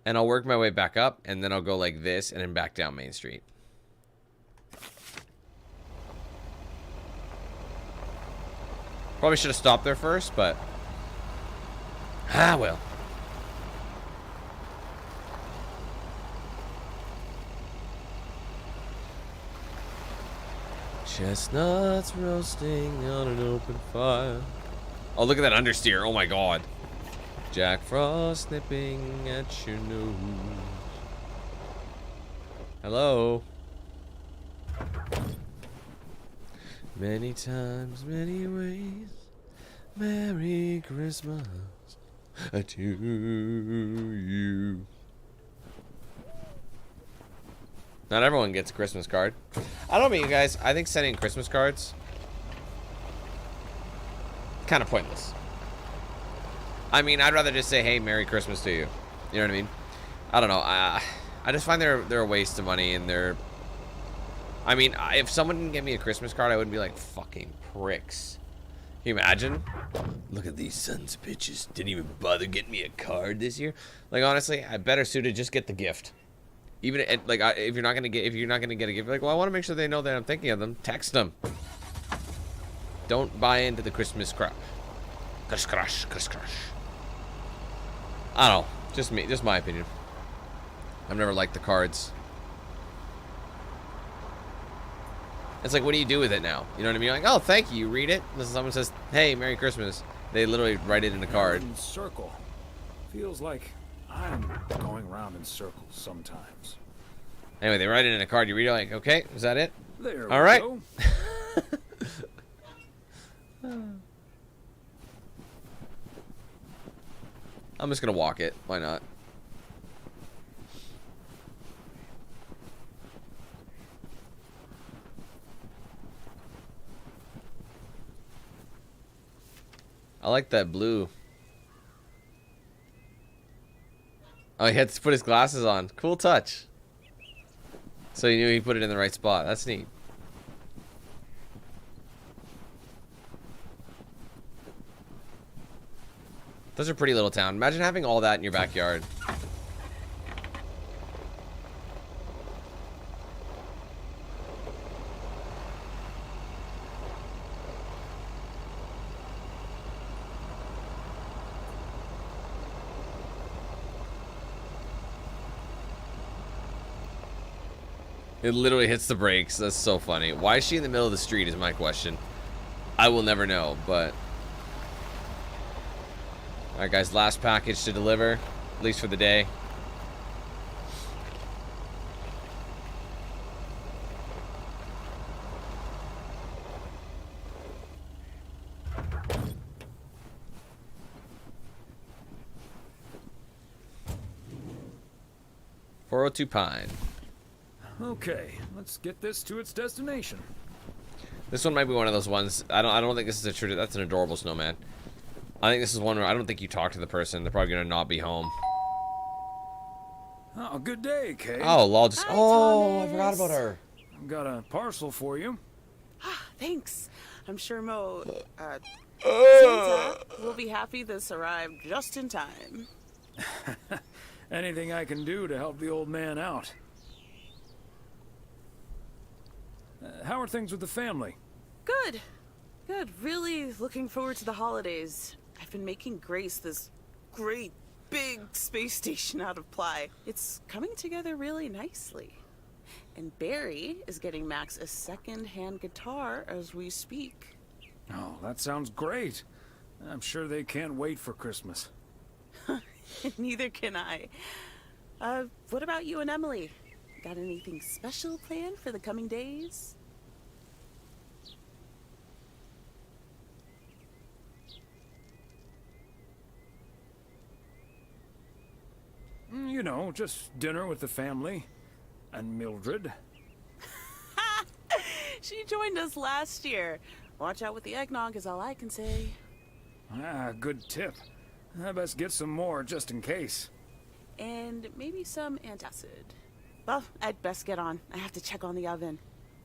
And I'll work my way back up. And then I'll go like this. And then back down Main Street. Probably should have stopped there first, but... well. Chestnuts roasting on an open fire. Oh, look at that understeer. Oh my god. Jack Frost nipping at your nose. Hello. Many times, many ways. Merry Christmas to you. Not everyone gets a Christmas card. I don't know about you guys. I think sending Christmas cards kind of pointless. I mean, I'd rather just say, "Hey, Merry Christmas" to you. You know what I mean? I don't know. I just find they're a waste of money, and they're. I mean, if someone didn't give me a Christmas card, I wouldn't be like, "Fucking pricks." Can you imagine? Look at these sons of bitches. Didn't even bother getting me a card this year. Like, honestly, I better suited just get the gift. Even like if you're not gonna get a gift, like, well, I want to make sure they know that I'm thinking of them. Text them. Don't buy into the Christmas crap. Crush, crush, crush, crush. I don't know. Just me. Just my opinion. I've never liked the cards. It's like, what do you do with it now? You know what I mean? You're like, oh, thank you. You read it. And someone says, hey, Merry Christmas. They literally write it in a card. Circle. Feels like I'm going around in circles sometimes. Anyway, they write it in a card. You read it like, okay, is that it? There All right. Go. I'm just going to walk it. Why not? I like that blue. Oh, he had to put his glasses on. Cool touch. So he knew he put it in the right spot. That's neat. That's a pretty little town. Imagine having all that in your backyard. It literally hits the brakes. That's so funny. Why is she in the middle of the street is my question. I will never know, but... Alright, guys. Last package to deliver. At least for the day. .402 Pine. Okay, let's get this to its destination. This one might be one of those ones. I don't think this is a true. That's an adorable snowman. I think this is one where I don't think you talk to the person. They're probably gonna not be home. Oh, good day, Kay. Oh, lol. Just Hi, oh, Thomas. I forgot about her. I've got a parcel for you. Thanks. I'm sure Santa will be happy this arrived just in time. Anything I can do to help the old man out. How are things with the family? Good. Good. Really looking forward to the holidays. I've been making Grace this great big space station out of ply. It's coming together really nicely. And Barry is getting Max a second-hand guitar as we speak. Oh, that sounds great. I'm sure they can't wait for Christmas. Neither can I. What about you and Emily? Got anything special planned for the coming days? You know, just dinner with the family. And Mildred. She joined us last year. Watch out with the eggnog is all I can say. Ah, good tip. I best get some more just in case. And maybe some antacid. Well, I'd best get on. I have to check on the oven.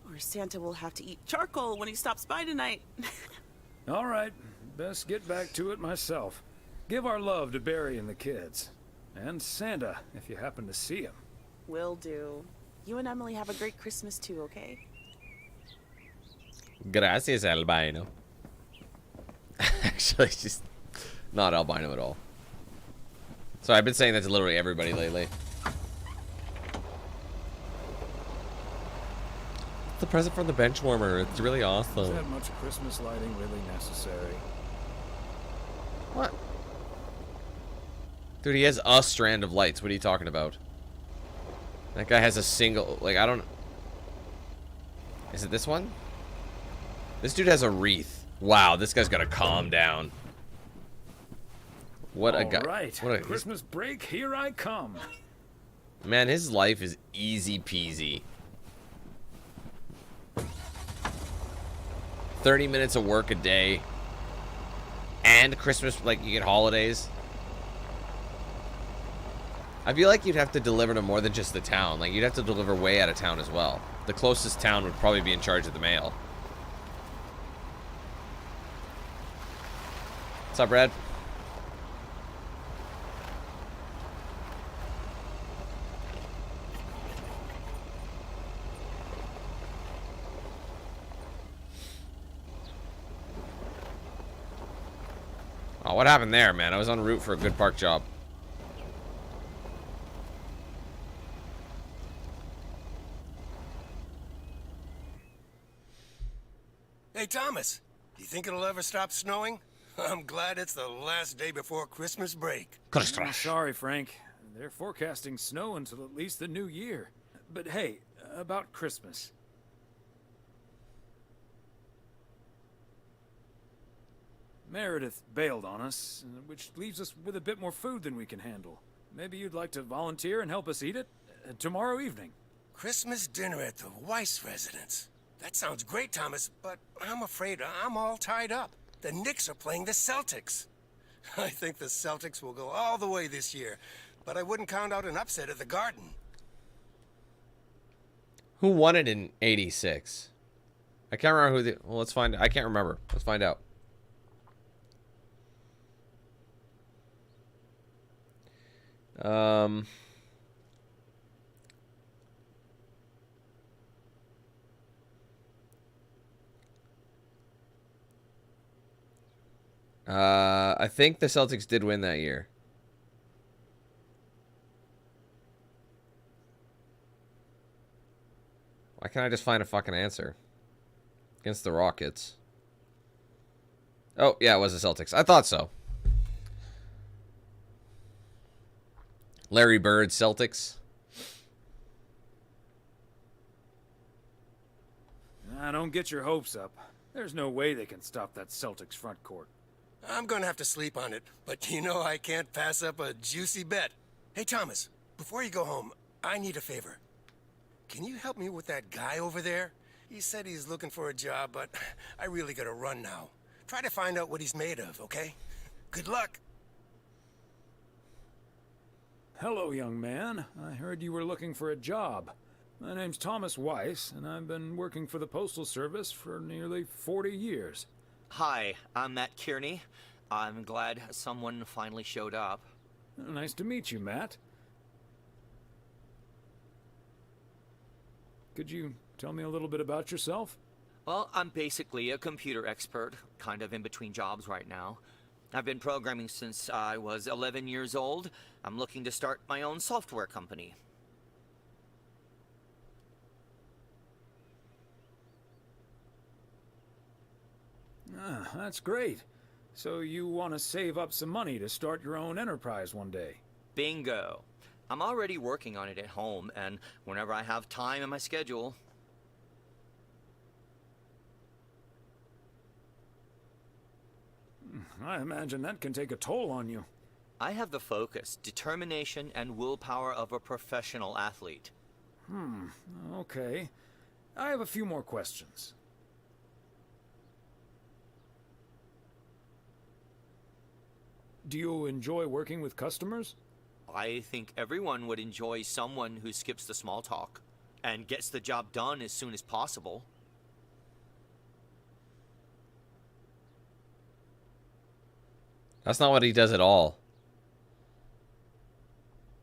Or Santa will have to eat charcoal when he stops by tonight. All right, best get back to it myself. Give our love to Barry and the kids. And Santa, if you happen to see him. Will do. You and Emily have a great Christmas too, okay? Gracias, albino. Actually, she's not albino at all. So I've been saying that to literally everybody lately. The present from the bench warmer. It's really awesome. Is that much Christmas lighting really necessary? What? Dude, he has a strand of lights. What are you talking about? That guy has a single... Like, I don't... Is it this one? This dude has a wreath. Wow, this guy's gotta calm down. What a guy. All right, What a, Christmas break, here I come. man, his life is easy peasy. 30 minutes of work a day. And Christmas, like, you get holidays. I feel like you'd have to deliver to more than just the town. Like, you'd have to deliver way out of town as well. The closest town would probably be in charge of the mail. What's up, Brad? Oh, what happened there, man? I was en route for a good park job. Hey, Thomas, do you think it'll ever stop snowing? I'm glad it's the last day before Christmas break. I'm sorry, Frank. They're forecasting snow until at least the new year. But hey, about Christmas. Meredith bailed on us, which leaves us with a bit more food than we can handle. Maybe you'd like to volunteer and help us eat it tomorrow evening. Christmas dinner at the Weiss residence. That sounds great, Thomas, but I'm afraid I'm all tied up. The Knicks are playing the Celtics. I think the Celtics will go all the way this year, but I wouldn't count out an upset at the Garden. Who won it in '86? I can't remember who the... Well, let's find... I can't remember. Let's find out. I think the Celtics did win that year. Why can't I just find a fucking answer? Against the Rockets. Oh, yeah, it was the Celtics. I thought so. Larry Bird, Celtics. Don't get your hopes up. There's no way they can stop that Celtics front court. I'm gonna have to sleep on it, but you know I can't pass up a juicy bet. Hey, Thomas, before you go home, I need a favor. Can you help me with that guy over there? He said he's looking for a job, but I really gotta run now. Try to find out what he's made of, okay? Good luck. Hello, young man. I heard you were looking for a job. My name's Thomas Weiss, and I've been working for the Postal Service for nearly 40 years. Hi, I'm Matt Kearney. I'm glad someone finally showed up. Nice to meet you, Matt. Could you tell me a little bit about yourself? Well, I'm basically a computer expert, kind of in between jobs right now. I've been programming since I was 11 years old. I'm looking to start my own software company. Ah, that's great. So you want to save up some money to start your own enterprise one day? Bingo. I'm already working on it at home, and whenever I have time in my schedule. I imagine that can take a toll on you. I have the focus, determination, and willpower of a professional athlete. Okay. I have a few more questions. Do you enjoy working with customers? I think everyone would enjoy someone who skips the small talk and gets the job done as soon as possible. That's not what he does at all.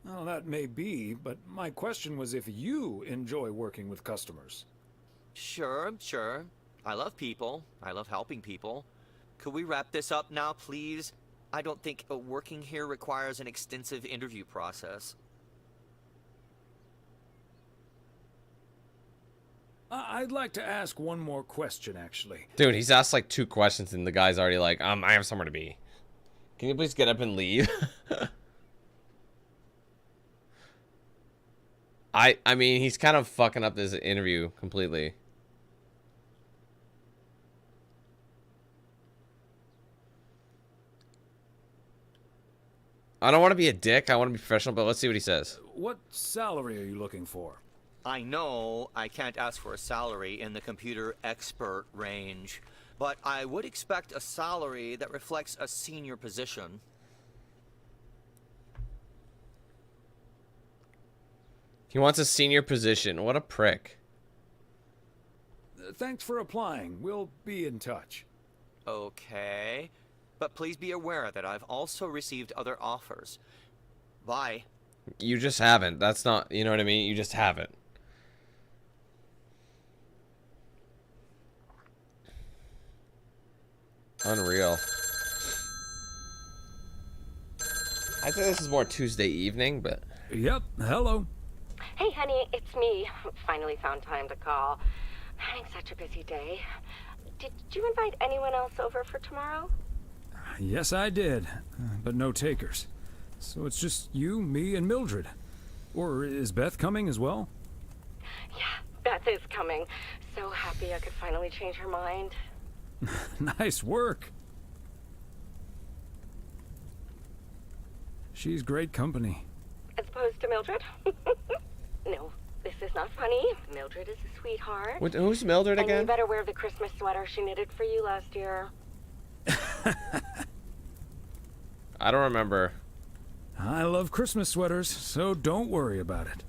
Well, that may be, but my question was if you enjoy working with customers. Sure. I love people. I love helping people. Could we wrap this up now, please? I don't think working here requires an extensive interview process. I'd like to ask one more question, actually. Dude, he's asked like 2 questions and the guy's already like, I have somewhere to be. Can you please get up and leave? I mean, he's kind of fucking up this interview completely. I don't want to be a dick. I want to be professional, but let's see what he says. What salary are you looking for? I know I can't ask for a salary in the computer expert range, but I would expect a salary that reflects a senior position. He wants a senior position. What a prick. Thanks for applying. We'll be in touch. Okay, but please be aware that I've also received other offers. Bye. You just haven't. That's not, you know what I mean? You just haven't. Unreal. I'd say this is more Tuesday evening, but... Yep, hello. Hey, honey, it's me. Finally found time to call. Having such a busy day. Did you invite anyone else over for tomorrow? Yes, I did, but no takers. So it's just you, me, and Mildred. Or is Beth coming as well? Yeah, Beth is coming. So happy I could finally change her mind. Nice work. She's great company. As opposed to Mildred? No, this is not funny. Mildred is a sweetheart. Who's Mildred again? And you better wear the Christmas sweater she knitted for you last year. I don't remember. I love Christmas sweaters, so don't worry about it.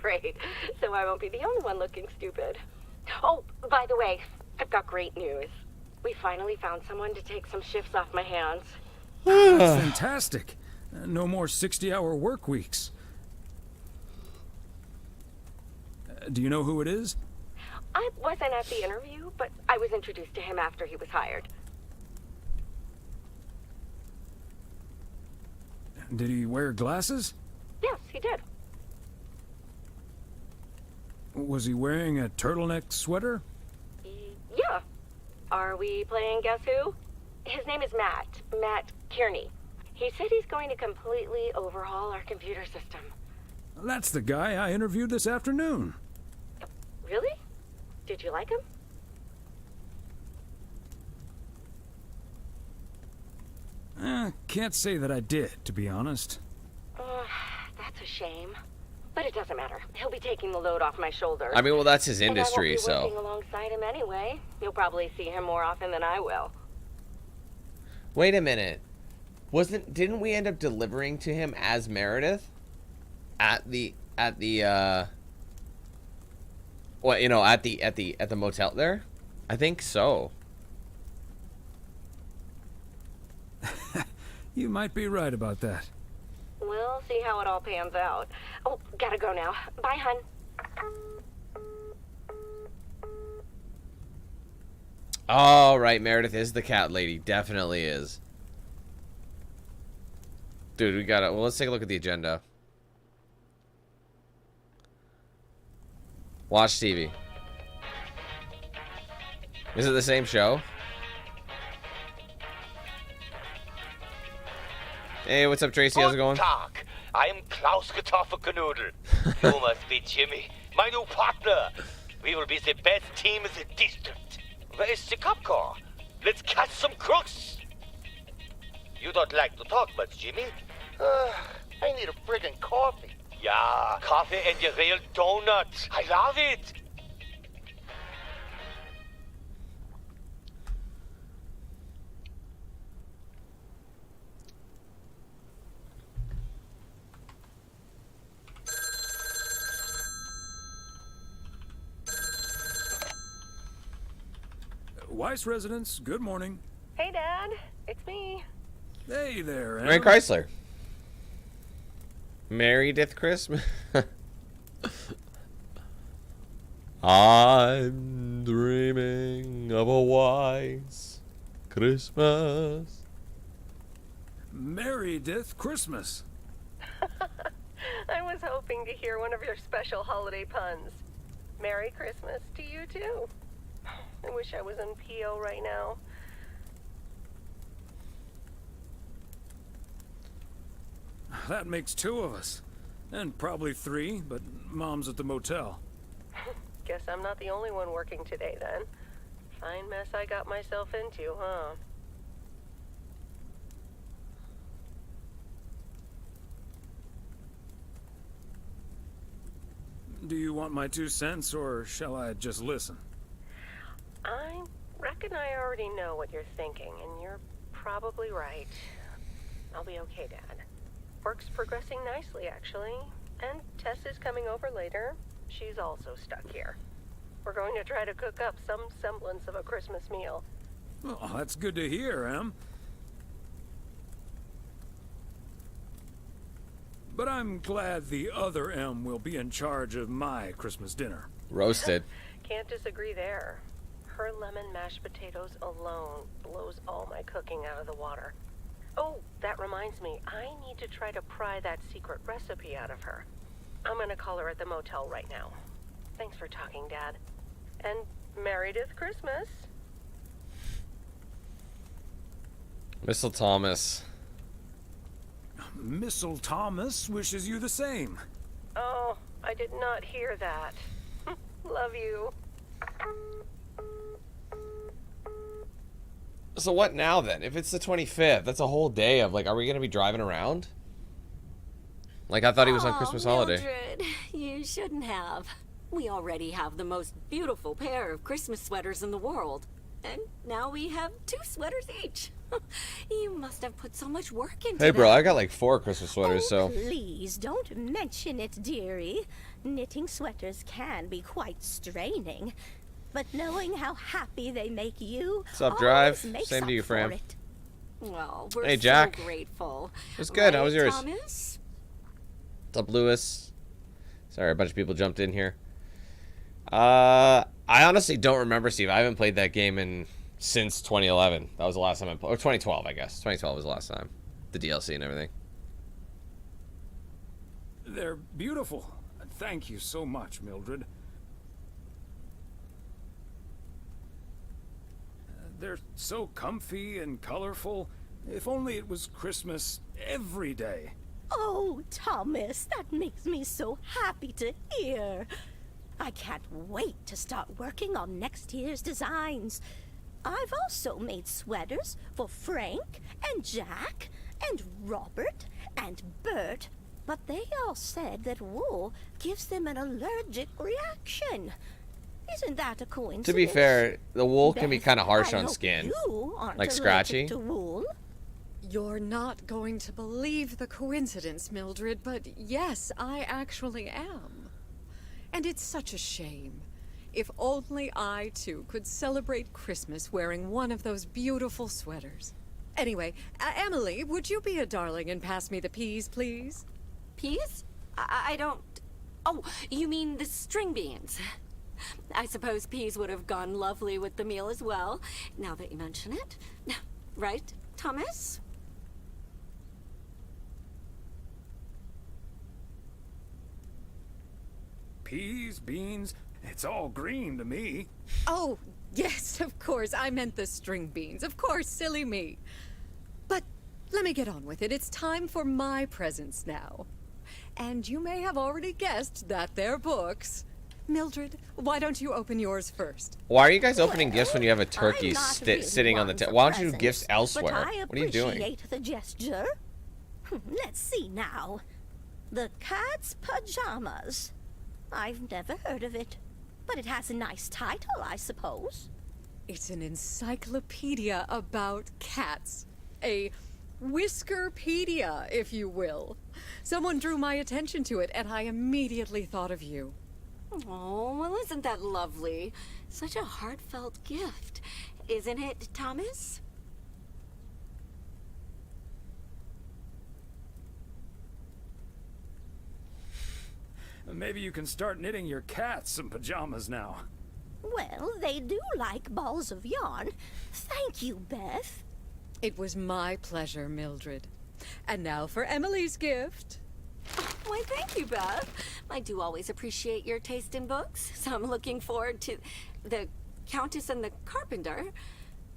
Great. So I won't be the only one looking stupid. Oh, by the way, I've got great news. We finally found someone to take some shifts off my hands. That's fantastic. No more 60-hour work weeks. Do you know who it is? I wasn't at the interview, but I was introduced to him after he was hired. Did he wear glasses? Yes, he did. Was he wearing a turtleneck sweater? Yeah. Are we playing Guess Who? His name is Matt. Matt Kearney. He said he's going to completely overhaul our computer system. That's the guy I interviewed this afternoon. Really? Did you like him? Can't say that I did, to be honest. That's a shame. But it doesn't matter. He'll be taking the load off my shoulders. I mean, well, that's his industry, and I won't be so... working alongside him anyway. You'll probably see him more often than I will. Wait a minute. Didn't we end up delivering to him as Meredith? At the motel there? I think so. You might be right about that. We'll see how it all pans out. Oh, gotta go now. Bye, hun. Oh, right. Meredith is the cat lady. Definitely is. Dude, we gotta... Well, let's take a look at the agenda. Watch TV. Is it the same show? Hey, what's up, Tracy? How's it going? Tag. I am Klaus Kartoffelknoodle. You must be Jimmy, my new partner. We will be the best team in the district. Where is the cop car? Let's catch some crooks. You don't like to talk much, Jimmy. I need a friggin' coffee. Yeah, coffee and your real donut. I love it. Weiss residence, good morning. Hey, Dad. It's me. Hey there, Anna. Mary Chrysler. Meredith Christmas. I'm dreaming of a Weiss Christmas. Meredith Christmas. I was hoping to hear one of your special holiday puns. Merry Christmas to you, too. I wish I was in PO right now. That makes two of us. And probably three, but Mom's at the motel. Guess I'm not the only one working today, then. Fine mess I got myself into, huh? Do you want my 2 cents, or shall I just listen? I reckon I already know what you're thinking, and you're probably right. I'll be okay, Dad. Work's progressing nicely, actually. And Tess is coming over later. She's also stuck here. We're going to try to cook up some semblance of a Christmas meal. Oh, that's good to hear, Em. But I'm glad the other M will be in charge of my Christmas dinner. Roasted. Can't disagree there. Her lemon mashed potatoes alone blows all my cooking out of the water. Oh, that reminds me, I need to try to pry that secret recipe out of her. I'm gonna call her at the motel right now. Thanks for talking, Dad. And Meredith Christmas. Missile Thomas. Missile Thomas wishes you the same. Oh, I did not hear that. Love you. So what now then? If it's the 25th, that's a whole day of like, are we gonna be driving around? Like I thought he was on Christmas holiday. Mildred, you shouldn't have. We already have the most beautiful pair of Christmas sweaters in the world. And now we have 2 sweaters each. You must have put so much work into Hey bro, them. I got like 4 Christmas sweaters, so. Please don't mention it, dearie. Knitting sweaters can be quite straining. But knowing how happy they make you. What's up, Drive? always makes Same to you, up for Fram. it. Well, we're Hey, Jack. so grateful. It was good. How Right, was yours? Thomas? What's up, Lewis? Sorry, a bunch of people jumped in here. I honestly don't remember, Steve. I haven't played that game since 2011. That was the last time I played. Or 2012, I guess. 2012 was the last time. The DLC and everything. They're beautiful. Thank you so much, Mildred. They're so comfy and colorful. If only it was Christmas every day. Oh, Thomas, that makes me so happy to hear. I can't wait to start working on next year's designs. I've also made sweaters for Frank and Jack and Robert and Bert, but they all said that wool gives them an allergic reaction. Isn't that a coincidence? To be fair, the wool can be Beth, kind of harsh I on hope skin. you aren't Like allergic scratchy. to wool. You're not going to believe the coincidence, Mildred, but yes, I actually am. And it's such a shame. If only I, too, could celebrate Christmas wearing one of those beautiful sweaters. Anyway, Emily, would you be a darling and pass me the peas, please? Peas? I don't... Oh, you mean the string beans. I suppose peas would have gone lovely with the meal as well, now that you mention it. Right, Thomas? Peas, beans, it's all green to me. Oh, yes, of course. I meant the string beans. Of course, silly me. But let me get on with it. It's time for my presents now. And you may have already guessed that they're books. Mildred, why don't you open yours first? Why are you guys opening gifts when you have a turkey I'm not really sitting on the one table? for Why don't you do presents, gifts elsewhere? But I What are you doing? appreciate the gesture. Let's see now. The Cat's Pajamas. I've never heard of it, but it has a nice title, I suppose. It's an encyclopedia about cats. A Whiskerpedia, if you will. Someone drew my attention to it, and I immediately thought of you. Oh, well, isn't that lovely? Such a heartfelt gift. Isn't it, Thomas? Maybe you can start knitting your cats some pajamas now. Well, they do like balls of yarn. Thank you, Beth. It was my pleasure, Mildred. And now for Emily's gift. Why, thank you, Beth. I do always appreciate your taste in books, so I'm looking forward to The Countess and the Carpenter.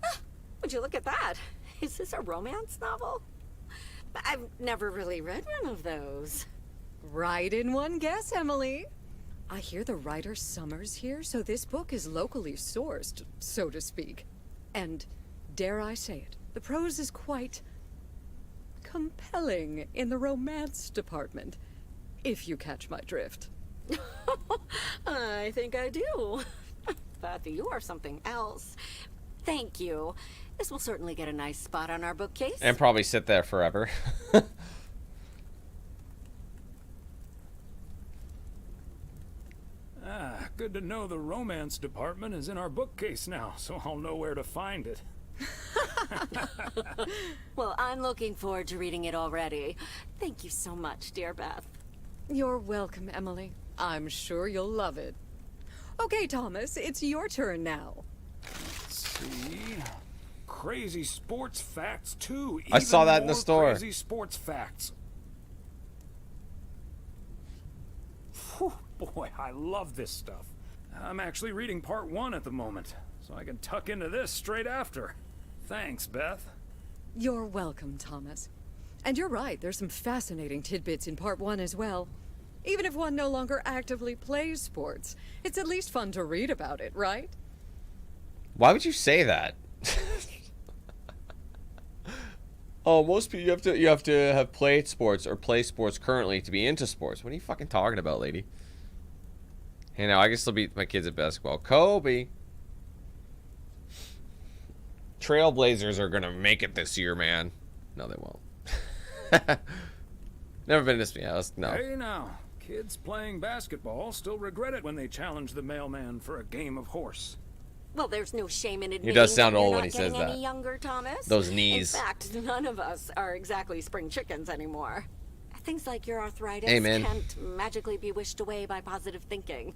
Ah, would you look at that? Is this a romance novel? I've never really read one of those. Right in one guess, Emily. I hear the writer Summer's here, so this book is locally sourced, so to speak. And, dare I say it, the prose is quite compelling in the romance department, if you catch my drift. I think I do. Beth, you are something else. Thank you. This will certainly get a nice spot on our bookcase. And probably sit there forever. Good to know the romance department is in our bookcase now, so I'll know where to find it. Well, I'm looking forward to reading it already. Thank you so much, dear Beth. You're welcome, Emily. I'm sure you'll love it. Okay, Thomas, it's your turn now. Let's see. Crazy sports facts, too. I saw Even that in the more store. Crazy sports facts. Whew, boy, I love this stuff. I'm actually reading part 1 at the moment, so I can tuck into this straight after. Thanks, Beth. You're welcome, Thomas. And you're right, there's some fascinating tidbits in part 1 as well. Even if one no longer actively plays sports, it's at least fun to read about it, right? Why would you say that? Oh, most people you have to have played sports or play sports currently to be into sports. What are you fucking talking about, lady? Hey, now I can still beat my kids at basketball. Kobe. Trailblazers are gonna make it this year, man. No, they won't. Never been this. Yeah, no. Hey now, kids playing basketball still regret it when they challenge the mailman for a game of horse. Well, there's no shame in admitting He does sound that you're old not when he says getting that. any younger, Thomas. Those knees. In fact, none of us are exactly spring chickens anymore. Things like your arthritis Amen. can't magically be wished away by positive thinking.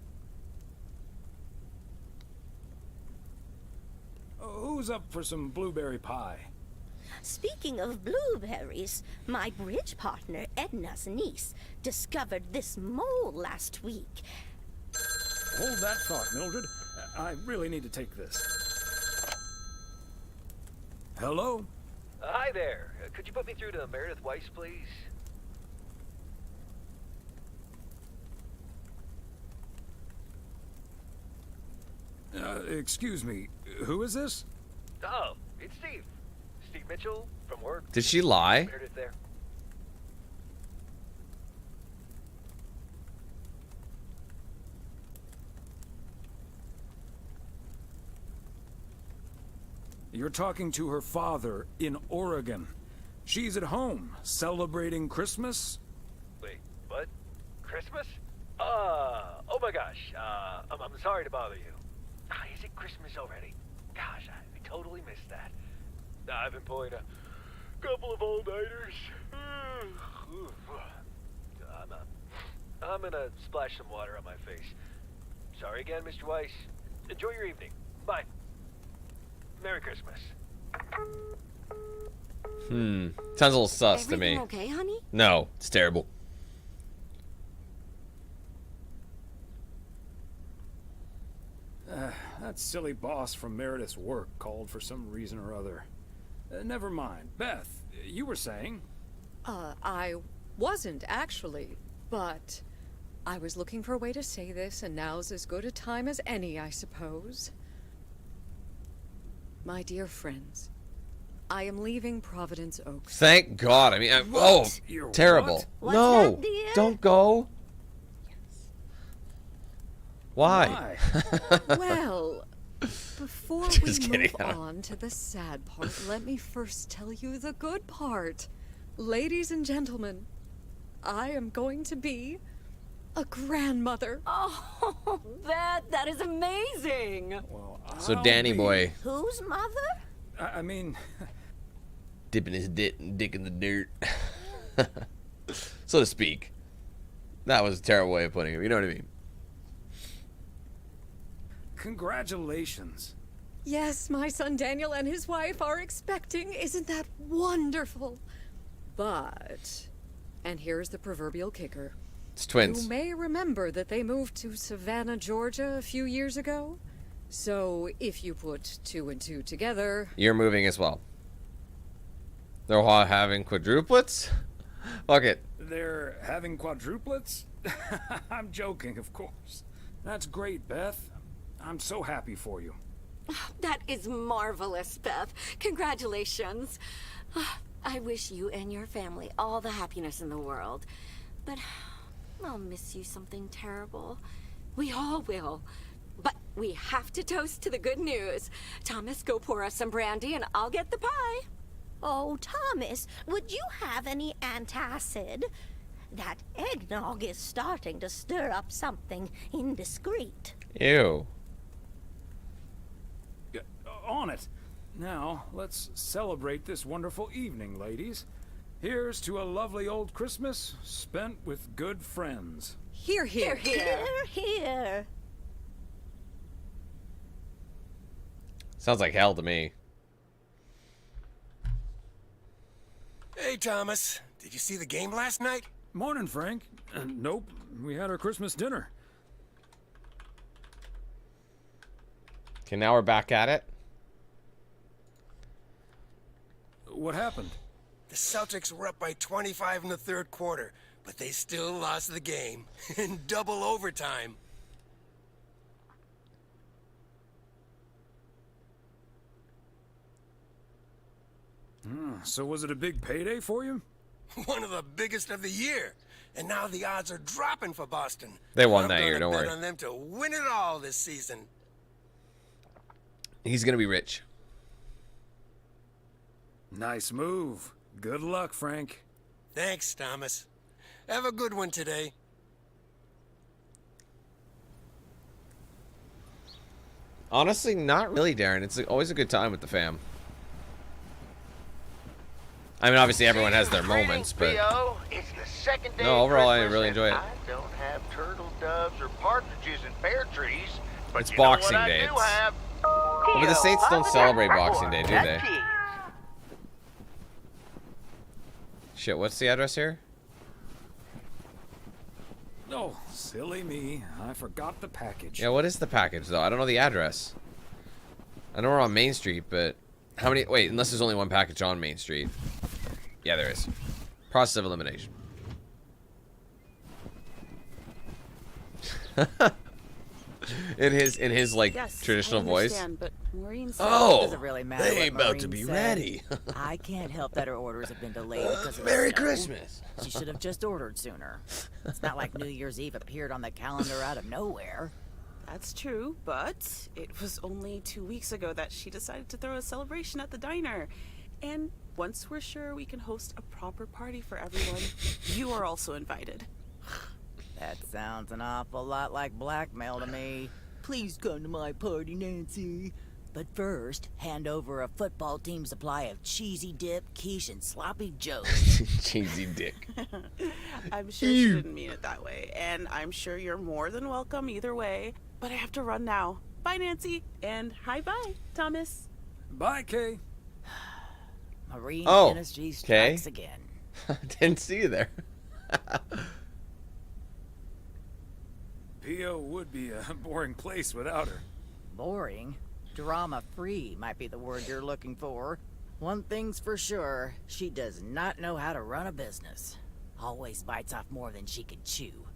Who's up for some blueberry pie? Speaking of blueberries, my bridge partner Edna's niece discovered this mole last week. Hold that thought, Mildred. I really need to take this. Hello? Hi there. Could you put me through to Meredith Weiss, please? Excuse me. Who is this? Oh, it's Steve. Steve Mitchell from work. Did she lie? Meredith there. You're talking to her father in Oregon. She's at home, celebrating Christmas. Wait, what? Christmas? Oh my gosh. I'm sorry to bother you. Is it Christmas already? Gosh, I totally missed that. I've been pulling a couple of all-nighters. I'm gonna splash some water on my face. Sorry again, Mr. Weiss. Enjoy your evening. Bye. Merry Christmas. Sounds a little sus to me. Everything okay, honey? No, it's terrible. That silly boss from Meredith's work called for some reason or other. Never mind. Beth, you were saying? I wasn't actually, but I was looking for a way to say this, and now's as good a time as any, I suppose. My dear friends, I am leaving Providence Oaks. Thank God. I mean, oh, You're terrible. what? No, What's that, dear? don't go. Why? Well, before we Just kidding. move on to the sad part, let me first tell you the good part. Ladies and gentlemen, I am going to be a grandmother. Oh, Beth, that is amazing. So Danny boy Whose mother? I mean... dipping his dick in the dirt, so to speak. That was a terrible way of putting it. You know what I mean? Congratulations. Yes, my son Daniel and his wife are expecting. Isn't that wonderful? But, and here's the proverbial kicker. It's twins. You may remember that they moved to Savannah, Georgia a few years ago. So if you put 2 and 2 together... You're moving as well. They're all having quadruplets? Fuck it. They're having quadruplets? I'm joking, of course. That's great, Beth. I'm so happy for you. That is marvelous, Beth. Congratulations. I wish you and your family all the happiness in the world. But I'll miss you something terrible. We all will. But we have to toast to the good news. Thomas, go pour us some brandy and I'll get the pie. Oh, Thomas, would you have any antacid? That eggnog is starting to stir up something indiscreet. Ew. On it. Now, let's celebrate this wonderful evening, ladies. Here's to a lovely old Christmas spent with good friends. Hear, hear. Hear, hear. Sounds like hell to me. Hey, Thomas. Did you see the game last night? Morning, Frank. Nope. We had our Christmas dinner. Okay, now we're back at it. What happened? The Celtics were up by 25 in the third quarter, but they still lost the game in double overtime. So was it a big payday for you? One of the biggest of the year. And now the odds are dropping for Boston. They won that year, don't I'm worry. bet on them to win it all this season. He's gonna be rich. Nice move. Good luck, Frank. Thanks, Thomas. Have a good one today. Honestly, not really, Darren. It's always a good time with the fam. I mean, obviously everyone has their moments, but it's the second day no, overall I Christmas, really enjoy it. I don't have turtle doves or partridges in pear trees, but It's you know Boxing what Day. I do have? But the States don't celebrate Boxing Day, do they? Shit, what's the address here? Oh, silly me. I forgot the package. Yeah, what is the package, though? I don't know the address. I know we're on Main Street, but how many... Wait, unless there's only one package on Main Street. Yeah, there is. Process of elimination. in his like yes, traditional I voice. But Maureen said Oh, It doesn't really matter they what ain't about Maureen to be said. ready. I can't help that her orders have been delayed because of the Merry snow. Christmas. She should have just ordered sooner. It's not like New Year's Eve appeared on the calendar out of nowhere. That's true, but it was only 2 weeks ago that she decided to throw a celebration at the diner. And once we're sure we can host a proper party for everyone, you are also invited. That sounds an awful lot like blackmail to me. Please come to my party, Nancy. But first, hand over a football team supply of cheesy dip, quiche, and sloppy joes. Cheesy dick. I'm sure she didn't mean it that way, and I'm sure you're more than welcome either way. But I have to run now. Bye, Nancy, and hi-bye, Thomas. Bye, Kay. Marine Oh, Ministry okay. strikes again. Didn't see you there. P.O. would be a boring place without her. Boring? Drama-free might be the word you're looking for. One thing's for sure, she does not know how to run a business. Always bites off more than she can chew.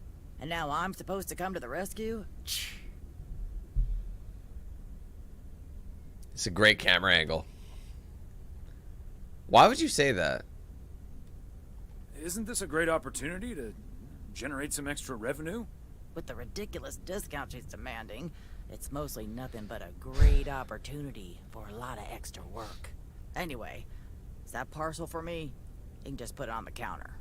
And now I'm supposed to come to the rescue? It's a great camera angle. Why would you say that? Isn't this a great opportunity to generate some extra revenue? With the ridiculous discount she's demanding, it's mostly nothing but a great opportunity for a lot of extra work. Anyway, is that parcel for me? You can just put it on the counter.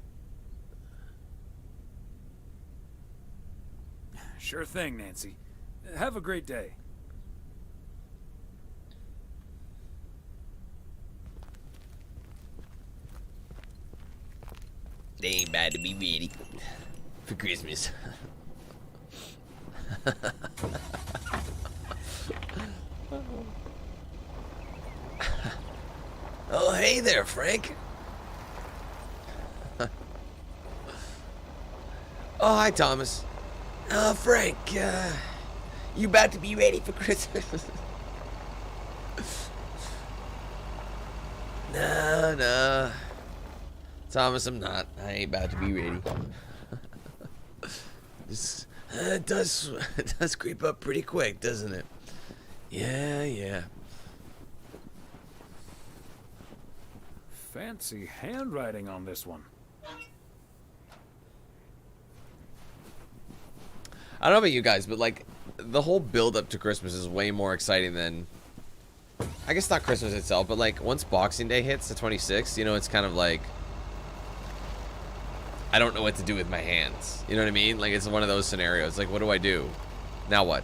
Sure thing, Nancy. Have a great day. They ain't bad to be ready for Christmas. Oh, hey there, Frank. Oh, hi, Thomas. Frank, you about to be ready for Christmas? No. Thomas, I'm not. I ain't about to be ready. This, it does creep up pretty quick, doesn't it? Yeah. Fancy handwriting on this one. I don't know about you guys, but like the whole build up to Christmas is way more exciting than, I guess not Christmas itself, but like once Boxing Day hits the 26th, you know, it's kind of like I don't know what to do with my hands. You know what I mean? Like it's one of those scenarios. Like what do I do? Now what?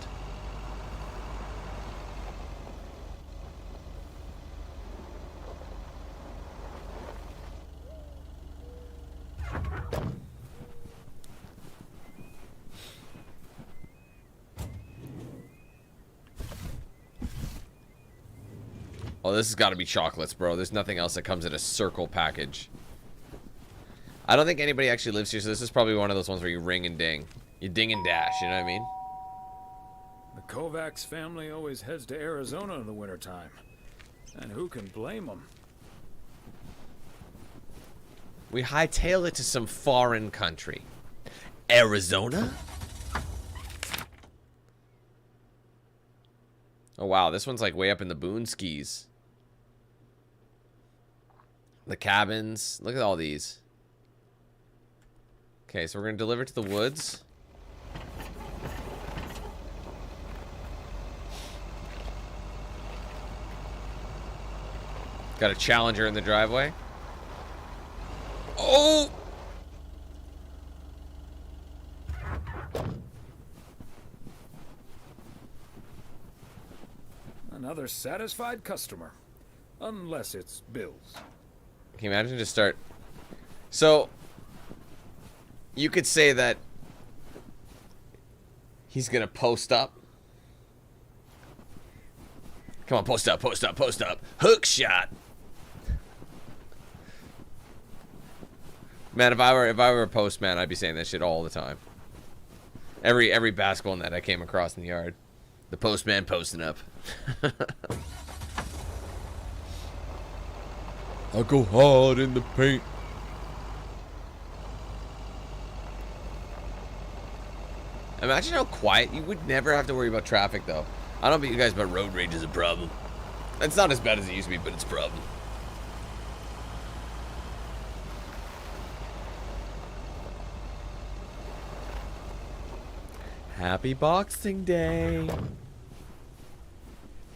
Oh, this has got to be chocolates, bro. There's nothing else that comes in a circle package. I don't think anybody actually lives here, so this is probably one of those ones where you ring and ding. You ding and dash, you know what I mean? The Kovacs family always heads to Arizona in the wintertime. And who can blame them? We hightail it to some foreign country. Arizona? Oh, wow. This one's like way up in the boonskis. The cabins. Look at all these. Okay, so we're going to deliver to the woods. Got a Challenger in the driveway. Oh! Another satisfied customer. Unless it's Bill's. Can you imagine just start... So, you could say that he's going to post up. Come on, post up, post up, post up. Hook shot. Man, if I were a postman, I'd be saying that shit all the time. Every basketball net I came across in the yard. The postman posting up. I'll go hard in the paint. Imagine how quiet. You would never have to worry about traffic, though. I don't know about you guys, but road rage is a problem. It's not as bad as it used to be, but it's a problem. Happy Boxing Day.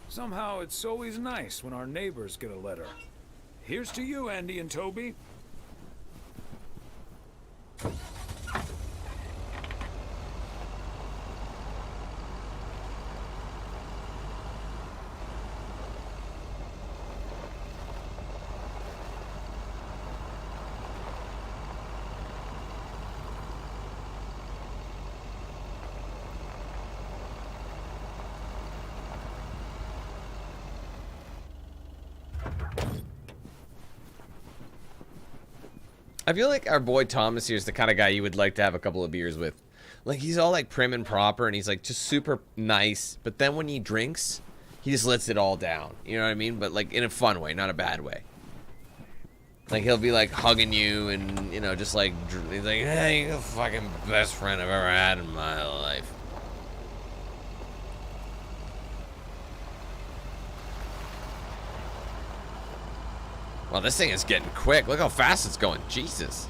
Somehow it's always nice when our neighbors get a letter. Here's to you, Andy and Toby. I feel like our boy Thomas here is the kind of guy you would like to have a couple of beers with. Like, he's all, like, prim and proper, and he's, like, just super nice. But then when he drinks, he just lets it all down. You know what I mean? But, like, in a fun way, not a bad way. Like, he'll be, like, hugging you and, you know, just, like, he's like, hey, you're the fucking best friend I've ever had in my life. Well, this thing is getting quick. Look how fast it's going. Jesus.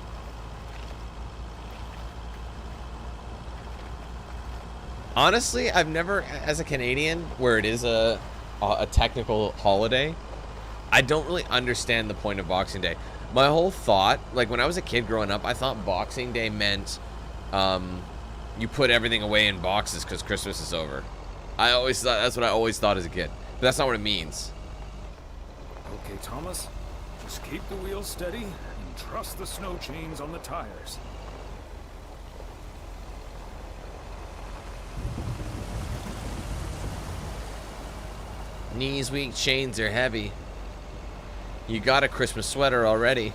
Honestly, I've never, as a Canadian, where it is a technical holiday, I don't really understand the point of Boxing Day. My whole thought, like when I was a kid growing up, I thought Boxing Day meant you put everything away in boxes because Christmas is over. I always thought, that's what I always thought as a kid. But that's not what it means. Okay, Thomas. Just keep the wheels steady and trust the snow chains on the tires. Knees weak, chains are heavy. You got a Christmas sweater already.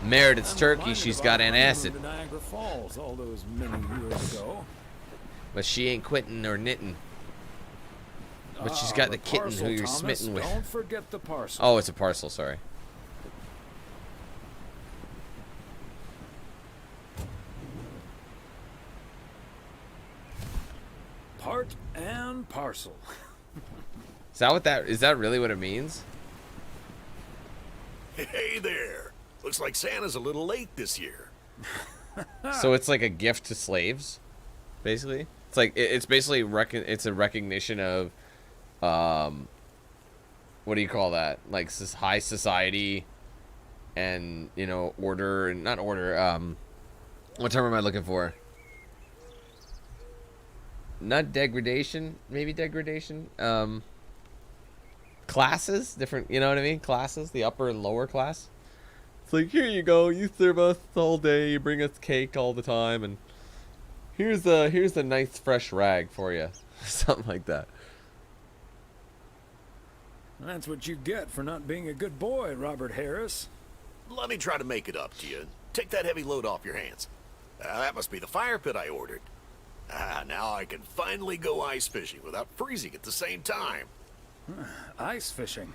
Meredith's turkey, she's got antacid. Niagara Falls all those many years ago. But she ain't quitting or knitting. But she's got the kitten parcel, who you're Thomas. smitten with. Don't forget the parcel. Oh, it's a parcel, sorry. Part and parcel. Is that what that is? That really what it means? Hey there. Looks like Santa's a little late this year. So it's like a gift to slaves, basically. It's like it's basically it's a recognition of, what do you call that? Like high society, and you know, order and not order. What term am I looking for? Not degradation, maybe degradation. Classes, different. You know what I mean? Classes, the upper and lower class. It's like, here you go, you serve us all day, you bring us cake all the time, and here's a nice fresh rag for you. Something like that. That's what you get for not being a good boy, Robert Harris. Let me try to make it up to you. Take that heavy load off your hands. That must be the fire pit I ordered. Now I can finally go ice fishing without freezing at the same time. Ice fishing?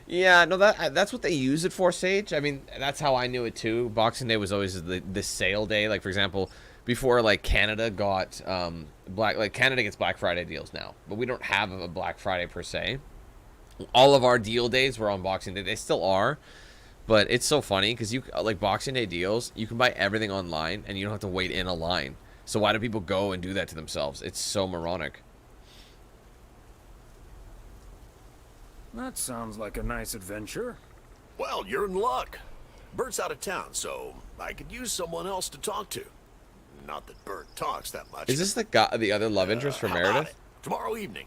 Yeah, no, that's what they use it for, Sage. I mean, that's how I knew it too. Boxing Day was always the sale day. Like, for example, before like Canada got Canada gets Black Friday deals now, but we don't have a Black Friday per se. All of our deal days were on Boxing Day. They still are, but it's so funny because you like Boxing Day deals. You can buy everything online and you don't have to wait in a line. So why do people go and do that to themselves? It's so moronic. That sounds like a nice adventure. Well, you're in luck. Bert's out of town, so I could use someone else to talk to. Not that Bert talks that much. Is this the other love interest for Meredith? Tomorrow evening.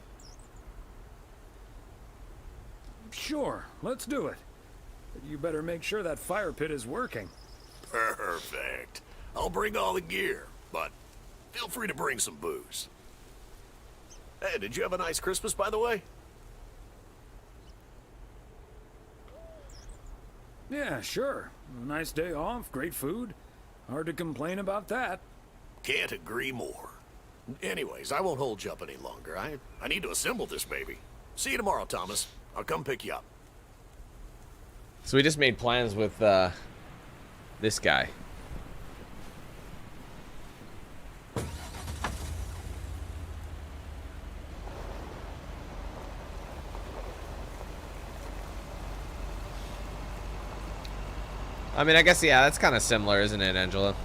Sure, let's do it. But you better make sure that fire pit is working. Perfect. I'll bring all the gear, but feel free to bring some booze. Hey, did you have a nice Christmas, by the way? Yeah, sure. A nice day off, great food. Hard to complain about that. Can't agree more. Anyways, I won't hold you up any longer. I need to assemble this baby. See you tomorrow, Thomas. I'll come pick you up. So we just made plans with this guy. I mean, I guess, yeah, that's kind of similar, isn't it, Angela?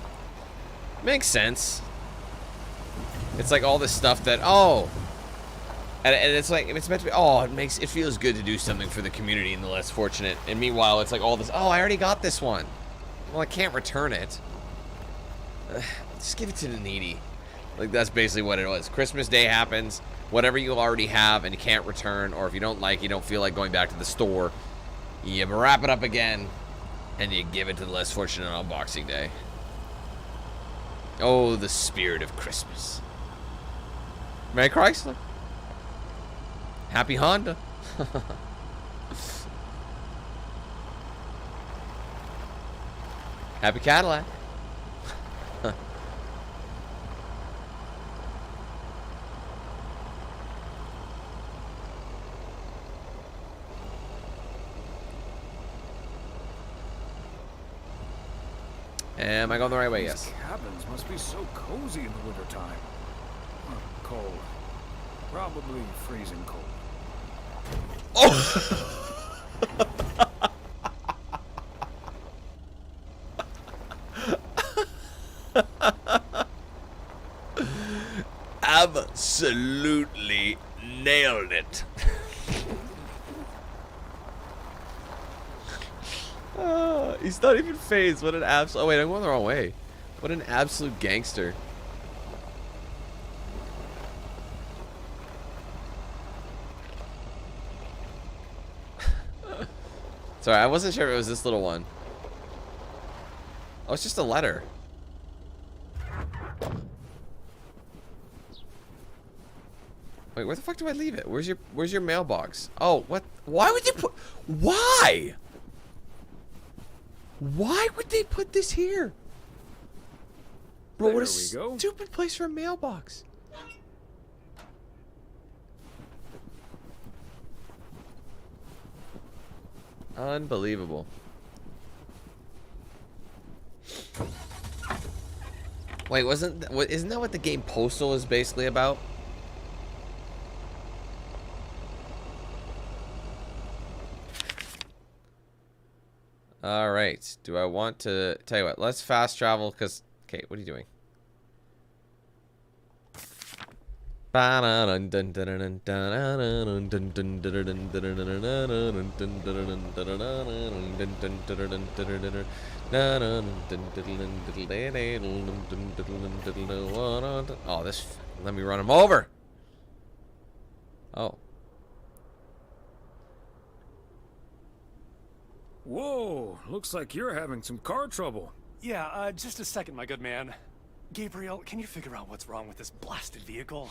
Makes sense. It's like all this stuff that, oh, and it's like, it's meant to be, oh, it feels good to do something for the community and the less fortunate. And meanwhile, it's like all this, oh, I already got this one. Well, I can't return it. Just give it to the needy. Like, that's basically what it was. Christmas Day happens, whatever you already have and you can't return, or if you don't like, you don't feel like going back to the store, you wrap it up again. And you give it to the less fortunate on Boxing Day. Oh, the spirit of Christmas. Merry Chrysler. Happy Honda. Happy Cadillac. Am I going the right way? Yes. These cabins must be so cozy in the wintertime. Cold. Probably freezing cold. Oh! Absolutely nailed it. He's not even phased. What an absolute... Oh, wait, I'm going the wrong way. What an absolute gangster. Sorry, I wasn't sure if it was this little one. Oh, it's just a letter. Wait, where the fuck do I leave it? Where's your mailbox? Oh, what? Why would you put... Why? Why would they put this here? Bro, what a stupid place for a mailbox. Unbelievable. Wait, isn't that what the game Postal is basically about? All right. Do I want to tell you what? Let's fast travel because. Okay, what are you doing? Oh, this. Let me run him over. Oh. Whoa, looks like you're having some car trouble. Yeah, just a second, my good man. Gabriel, can you figure out what's wrong with this blasted vehicle?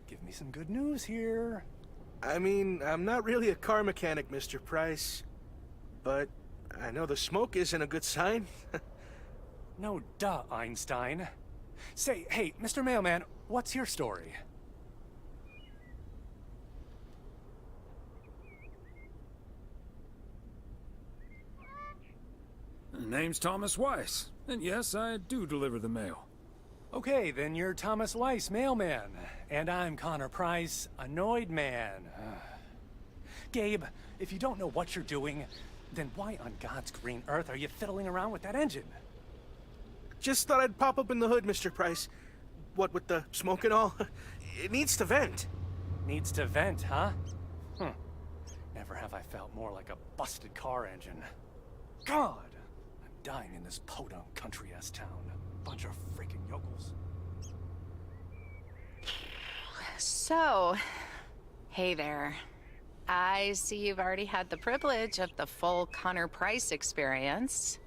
Give me some good news here. I mean, I'm not really a car mechanic, Mr. Price. But I know the smoke isn't a good sign. No duh, Einstein. Say, hey, Mr. Mailman, what's your story? Name's Thomas Weiss, and yes, I do deliver the mail. Okay, then you're Thomas Weiss, mailman. And I'm Connor Price, annoyed man. Gabe, if you don't know what you're doing, then why on God's green earth are you fiddling around with that engine? Just thought I'd pop up in the hood, Mr. Price. What with the smoke and all? It needs to vent. Needs to vent, huh? Never have I felt more like a busted car engine. God! I'm dying in this podunk country-ass town. Bunch of freaking yokels. So, hey there. I see you've already had the privilege of the full Connor Price experience.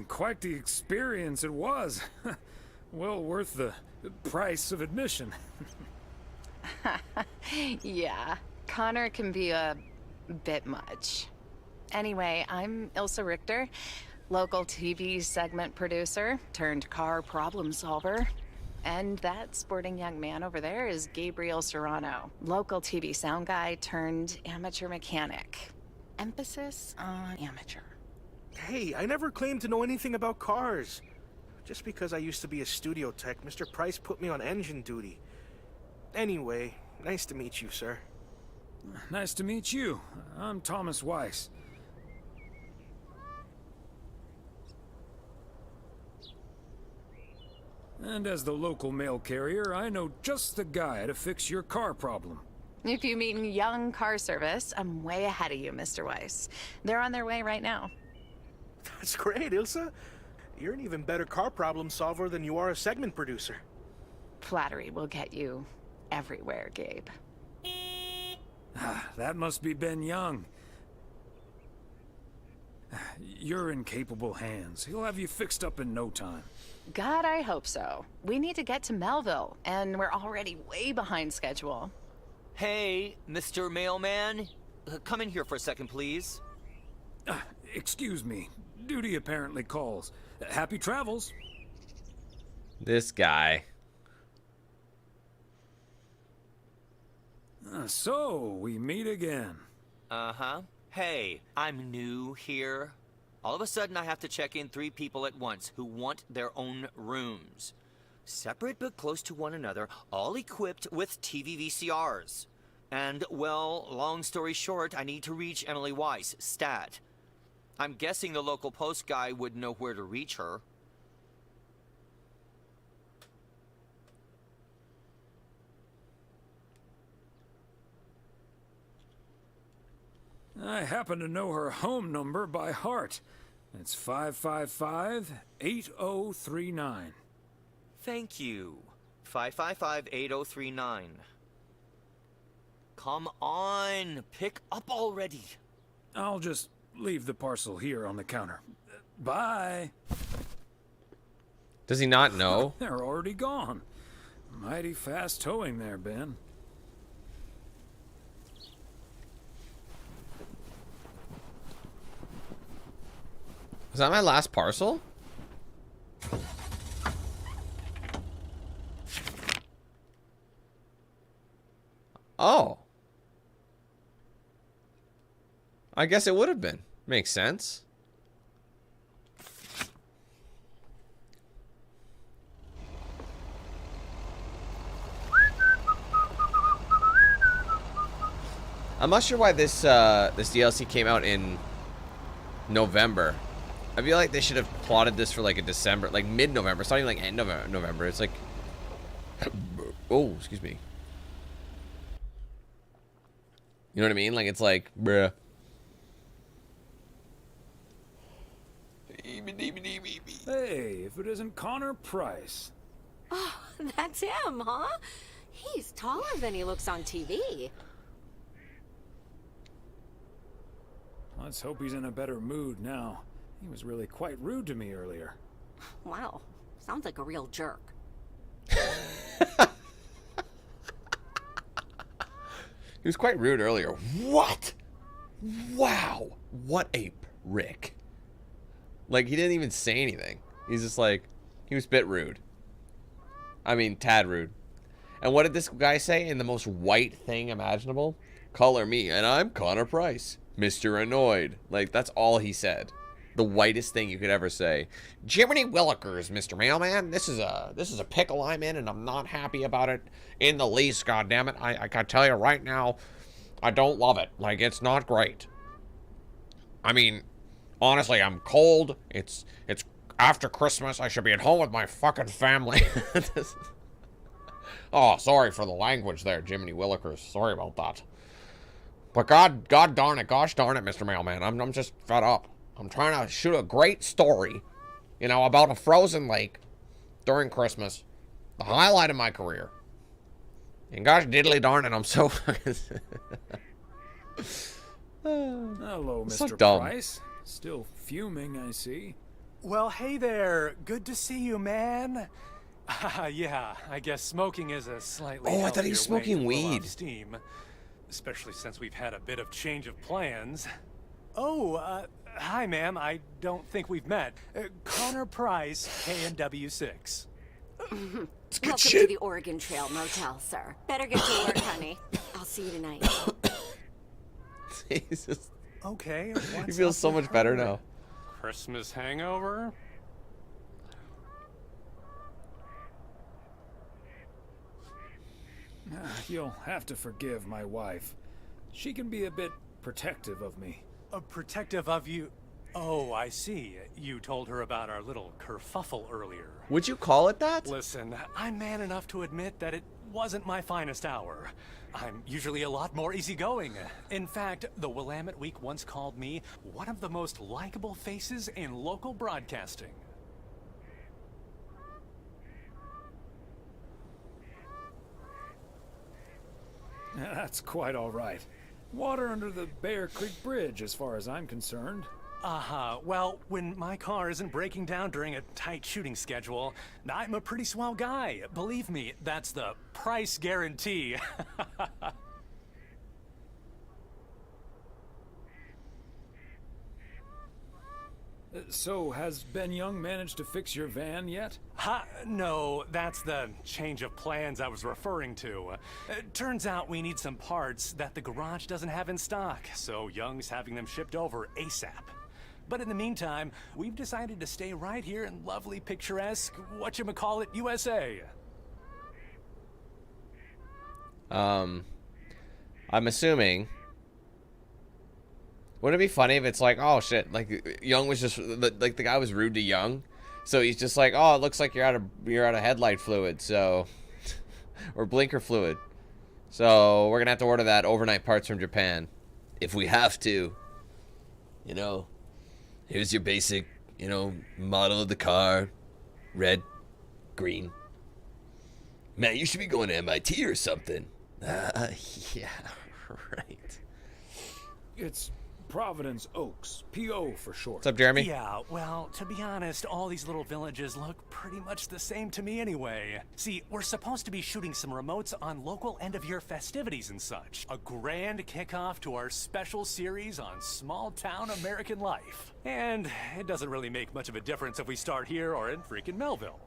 Quite the experience it was. Well worth the price of admission. Yeah, Connor can be a bit much. Anyway, I'm Ilsa Richter, local TV segment producer turned car problem solver. And that sporting young man over there is Gabriel Serrano, local TV sound guy turned amateur mechanic. Emphasis on amateur. Hey, I never claimed to know anything about cars. Just because I used to be a studio tech, Mr. Price put me on engine duty. Anyway, nice to meet you, sir. Nice to meet you. I'm Thomas Weiss. And as the local mail carrier, I know just the guy to fix your car problem. If you mean Young Car Service, I'm way ahead of you, Mr. Weiss. They're on their way right now. That's great, Ilsa. You're an even better car problem solver than you are a segment producer. Flattery will get you everywhere, Gabe. That must be Ben Young. You're in capable hands. He'll have you fixed up in no time. God, I hope so. We need to get to Melville, and we're already way behind schedule. Hey, Mr. Mailman. Come in here for a second, please. Excuse me. Duty apparently calls. Happy travels. This guy. So, we meet again. Uh-huh. Hey, I'm new here. All of a sudden, I have to check in 3 people at once who want their own rooms. Separate but close to one another, all equipped with TV VCRs. And, well, long story short, I need to reach Emily Weiss, stat. I'm guessing the local post guy would know where to reach her. I happen to know her home number by heart. It's 555-8039. Thank you. 555-8039. Come on, pick up already. I'll just leave the parcel here on the counter. Bye. Does he not know? They're already gone. Mighty fast towing there, Ben. Is that my last parcel? Oh. I guess it would have been. Makes sense. I'm not sure why this this DLC came out in November. I feel like they should have plotted this for like a December, like mid-November. It's not even like end November. It's like, oh, excuse me. You know what I mean? Like, it's like, bruh. Hey, if it isn't Connor Price. Oh, that's him, huh? He's taller than he looks on TV. Let's hope he's in a better mood now. He was really quite rude to me earlier. Wow, sounds like a real jerk. He was quite rude earlier. What? Wow. What a prick. Like, he didn't even say anything. He's just like, he was a bit rude. I mean, tad rude. And what did this guy say in the most white thing imaginable? Color me, and I'm Connor Price, Mr. Annoyed. Like, that's all he said. The whitest thing you could ever say. Jiminy Willikers, Mr. Mailman. This is a pickle I'm in, and I'm not happy about it in the least. Goddammit, I can tell you right now, I don't love it. Like, it's not great. I mean, honestly, I'm cold. It's after Christmas. I should be at home with my fucking family. Oh, sorry for the language there, Jiminy Willikers. Sorry about that. But God darn it, gosh darn it, Mr. Mailman. I'm just fed up. I'm trying to shoot a great story, you know, about a frozen lake during Christmas. The highlight of my career. And gosh diddly darn it, I'm so fucking... Hello, So Mr. dumb. Price. Still fuming, I see. Well, hey there. Good to see you, man. Yeah, I guess smoking is a slightly Oh, I thought he was healthier smoking way to blow weed. off steam, especially since we've had a bit of change of plans. Oh, hi, ma'am. I don't think we've met. Connor Price, KNW6. Welcome to the Oregon Trail Motel, sir. Better get to work, honey. I'll see you tonight. Jesus. Okay. He what's feels up so with much better her? now. Christmas hangover? You'll have to forgive my wife. She can be a bit protective of me. Protective of you? Oh, I see. You told her about our little kerfuffle earlier. Would you call it that? Listen, I'm man enough to admit that it wasn't my finest hour. I'm usually a lot more easygoing. In fact, the Willamette Week once called me one of the most likable faces in local broadcasting. That's quite all right. Water under the Bear Creek Bridge, as far as I'm concerned. Well, when my car isn't breaking down during a tight shooting schedule, I'm a pretty swell guy. Believe me, that's the price guarantee. So, has Ben Young managed to fix your van yet? No, that's the change of plans I was referring to. Turns out we need some parts that the garage doesn't have in stock, so Young's having them shipped over ASAP. But in the meantime, we've decided to stay right here in lovely, picturesque, whatchamacallit, USA. I'm assuming... Wouldn't it be funny if it's like, oh shit, like Young was just like the guy was rude to Young, so he's just like, oh, it looks like you're out of headlight fluid, so or blinker fluid, so we're gonna have to order that overnight parts from Japan, if we have to. You know, here's your basic, you know, model of the car, red, green. Man, you should be going to MIT or something. Yeah, right. It's Providence Oaks, PO for short. What's up, Jeremy? Yeah, well, to be honest, all these little villages look pretty much the same to me anyway. See, we're supposed to be shooting some remotes on local end-of-year festivities and such. A grand kickoff to our special series on small-town American life. And it doesn't really make much of a difference if we start here or in freaking Melville.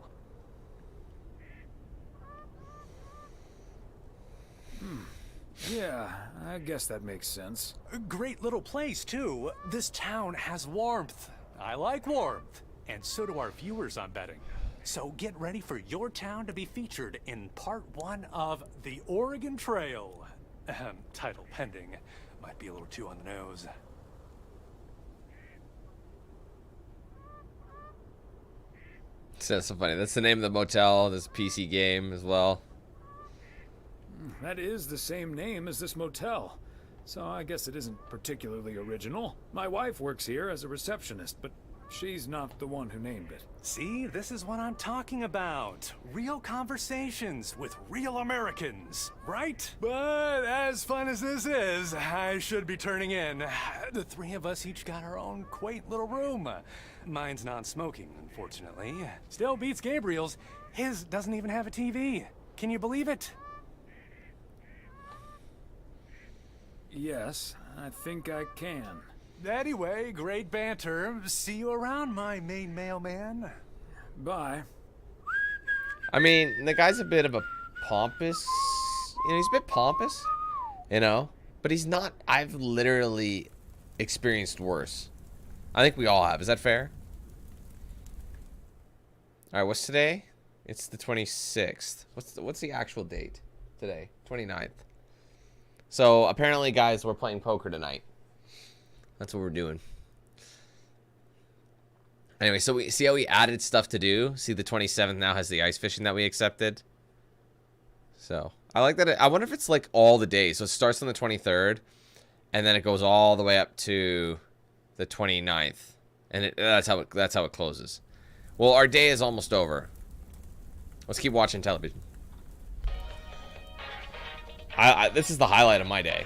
Yeah, I guess that makes sense. A great little place, too. This town has warmth. I like warmth. And so do our viewers, I'm betting. So get ready for your town to be featured in part 1 of The Oregon Trail. Title pending. Might be a little too on the nose. That's so funny. That's the name of the motel, this PC game as well. That is the same name as this motel. So I guess it isn't particularly original. My wife works here as a receptionist, but she's not the one who named it. See, this is what I'm talking about. Real conversations with real Americans, right? But as fun as this is, I should be turning in. The three of us each got our own quaint little room. Mine's non-smoking, unfortunately. Still beats Gabriel's. His doesn't even have a TV. Can you believe it? Yes, I think I can. Anyway, great banter. See you around, my main mailman. Bye. I mean, the guy's a bit of a pompous. You know, he's a bit pompous, you know, but he's not. I've literally experienced worse. I think we all have. Is that fair? All right, what's today? It's the 26th. What's the actual date today? 29th. So apparently, guys, we're playing poker tonight. That's what we're doing. Anyway, so we see how we added stuff to do. See, the 27th now has the ice fishing that we accepted. So I like that. I wonder if it's like all the days. So it starts on the 23rd, and then it goes all the way up to the 29th, and that's how it closes. Well, our day is almost over. Let's keep watching television. This is the highlight of my day.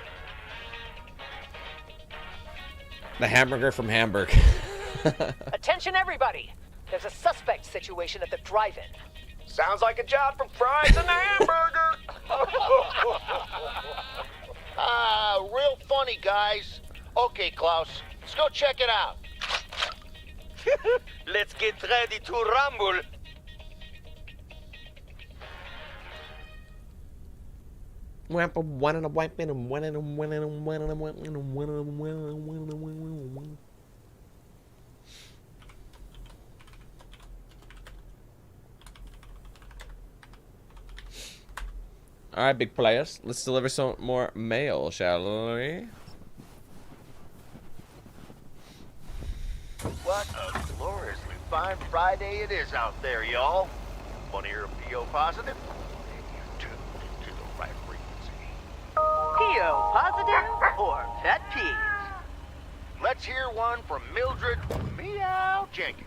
The hamburger from Hamburg. Attention, everybody! There's a suspect situation at the drive-in. Sounds like a job for fries and a hamburger. Real funny, guys. Okay, Klaus, let's go check it out. Let's get ready to rumble. All right, big players. Let's deliver some more mail, shall we? What a gloriously fine Friday it is out there, y'all. Want to hear a PO positive? Then you tuned into the right frequency. PO positive or pet peeve? Let's hear one from Mildred Meow Jenkins.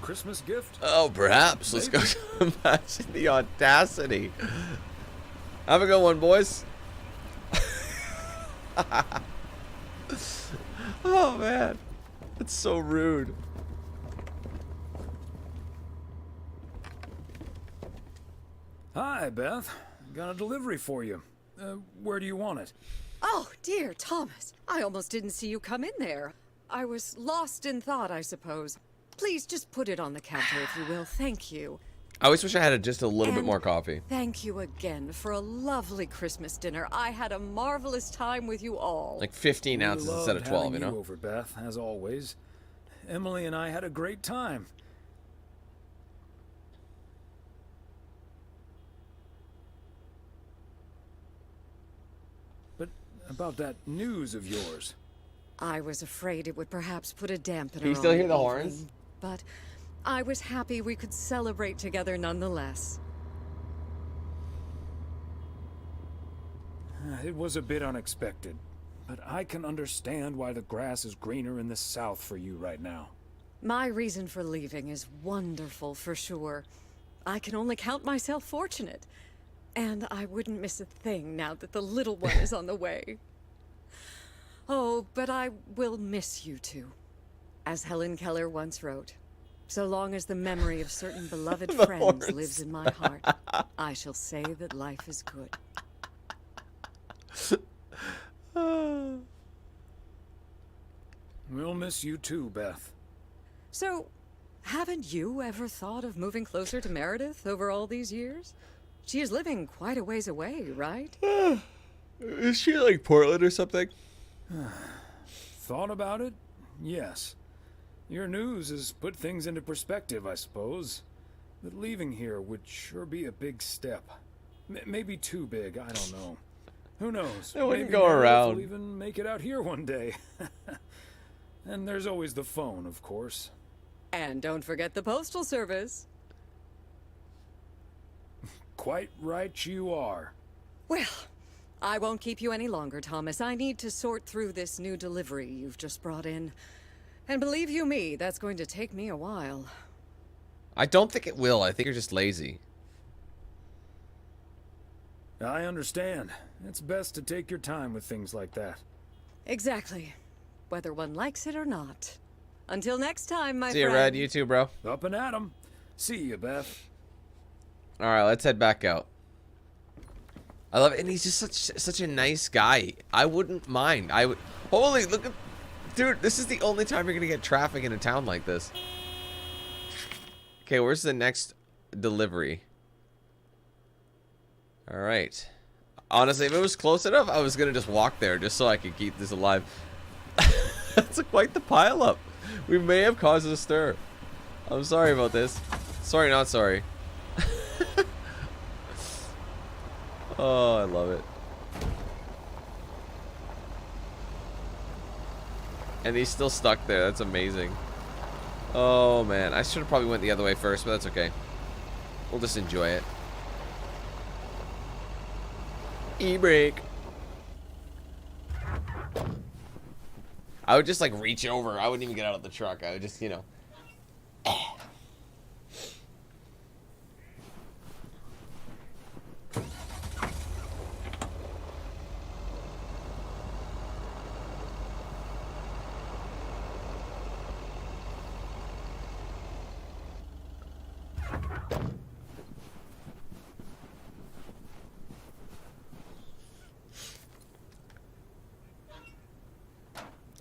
Christmas gift? Oh, perhaps. Let's go. Imagine the audacity. Have a good one, boys. Oh, man. That's so rude. Hi, Beth. Got a delivery for you. Where do you want it? Oh, dear Thomas. I almost didn't see you come in there. I was lost in thought, I suppose. Please just put it on the counter, if you will. Thank you. I always wish I had just a little bit more coffee. Thank you again for a lovely Christmas dinner. I had a marvelous time with you all. Like 15 ounces instead of 12, you know? You over, Beth, as always. Emily and I had a great time. But about that news of yours. I was afraid it would perhaps put a dampener on. Can you still hear the evening, horns? But I was happy we could celebrate together nonetheless. It was a bit unexpected, but I can understand why the grass is greener in the south for you right now. My reason for leaving is wonderful for sure. I can only count myself fortunate. And I wouldn't miss a thing now that the little one is on the way. Oh, but I will miss you two. As Helen Keller once wrote, so long as the memory of certain beloved friends lives in my heart, I shall say that life is good. We'll miss you too, Beth. So, haven't you ever thought of moving closer to Meredith over all these years? She is living quite a ways away, right? Is she like Portland or something? Thought about it? Yes. Your news has put things into perspective, I suppose. But leaving here would sure be a big step. Maybe too big, I don't know. Who knows? They wouldn't Maybe go Meredith around. will even make it out here one day. And there's always the phone, of course. And don't forget the postal service. Quite right you are. Well, I won't keep you any longer, Thomas. I need to sort through this new delivery you've just brought in. And believe you me, that's going to take me a while. I don't think it will. I think you're just lazy. I understand. It's best to take your time with things like that. Exactly. Whether one likes it or not. Until next time, my See you, friend. Red. You too, bro. Up and at 'em. See you, Beth. All right, let's head back out. I love it, and he's just such a nice guy. I wouldn't mind. I would. Holy, look at, dude. This is the only time you're gonna get traffic in a town like this. Okay, where's the next delivery? All right. Honestly, if it was close enough, I was gonna just walk there just so I could keep this alive. That's quite the pileup. We may have caused a stir. I'm sorry about this. Sorry, not sorry. Oh, I love it. And he's still stuck there. That's amazing. Oh, man. I should have probably went the other way first, but that's okay. We'll just enjoy it. E-brake. I would just, like, reach over. I wouldn't even get out of the truck. I would just, you know.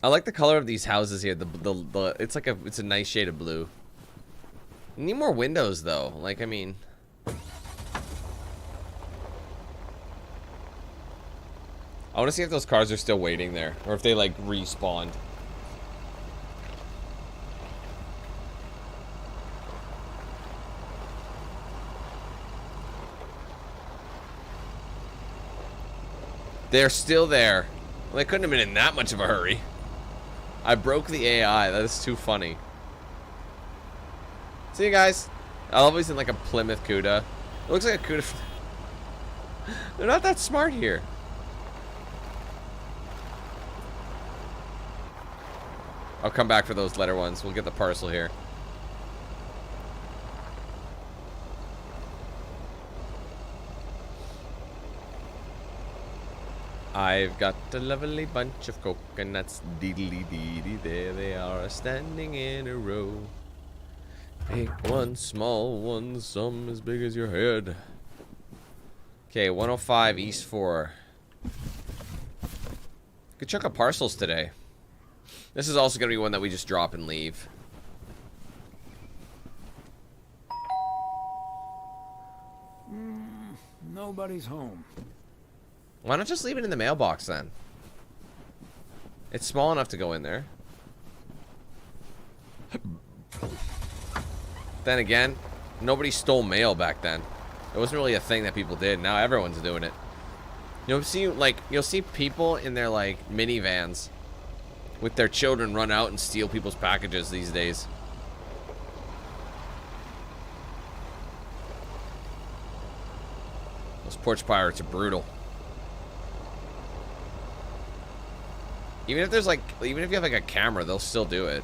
I like the color of these houses here. It's like it's a nice shade of blue. You need more windows though. Like, I mean, I want to see if those cars are still waiting there or if they like respawned. They're still there. Well, they couldn't have been in that much of a hurry. I broke the AI. That is too funny. See you guys. Always in like a Plymouth Cuda. It looks like a Cuda. They're not that smart here. I'll come back for those letter ones. We'll get the parcel here. I've got a lovely bunch of coconuts, deedly-dee-dee, there they are, standing in a row. Big one, small one, some as big as your head. Okay, 105 East 4. Good chunk of parcels today. This is also going to be one that we just drop and leave. Nobody's home. Why not just leave it in the mailbox then? It's small enough to go in there. Then again, nobody stole mail back then. It wasn't really a thing that people did. Now everyone's doing it. You'll see people in their like minivans with their children run out and steal people's packages these days. Those porch pirates are brutal. Even if you have like a camera, they'll still do it.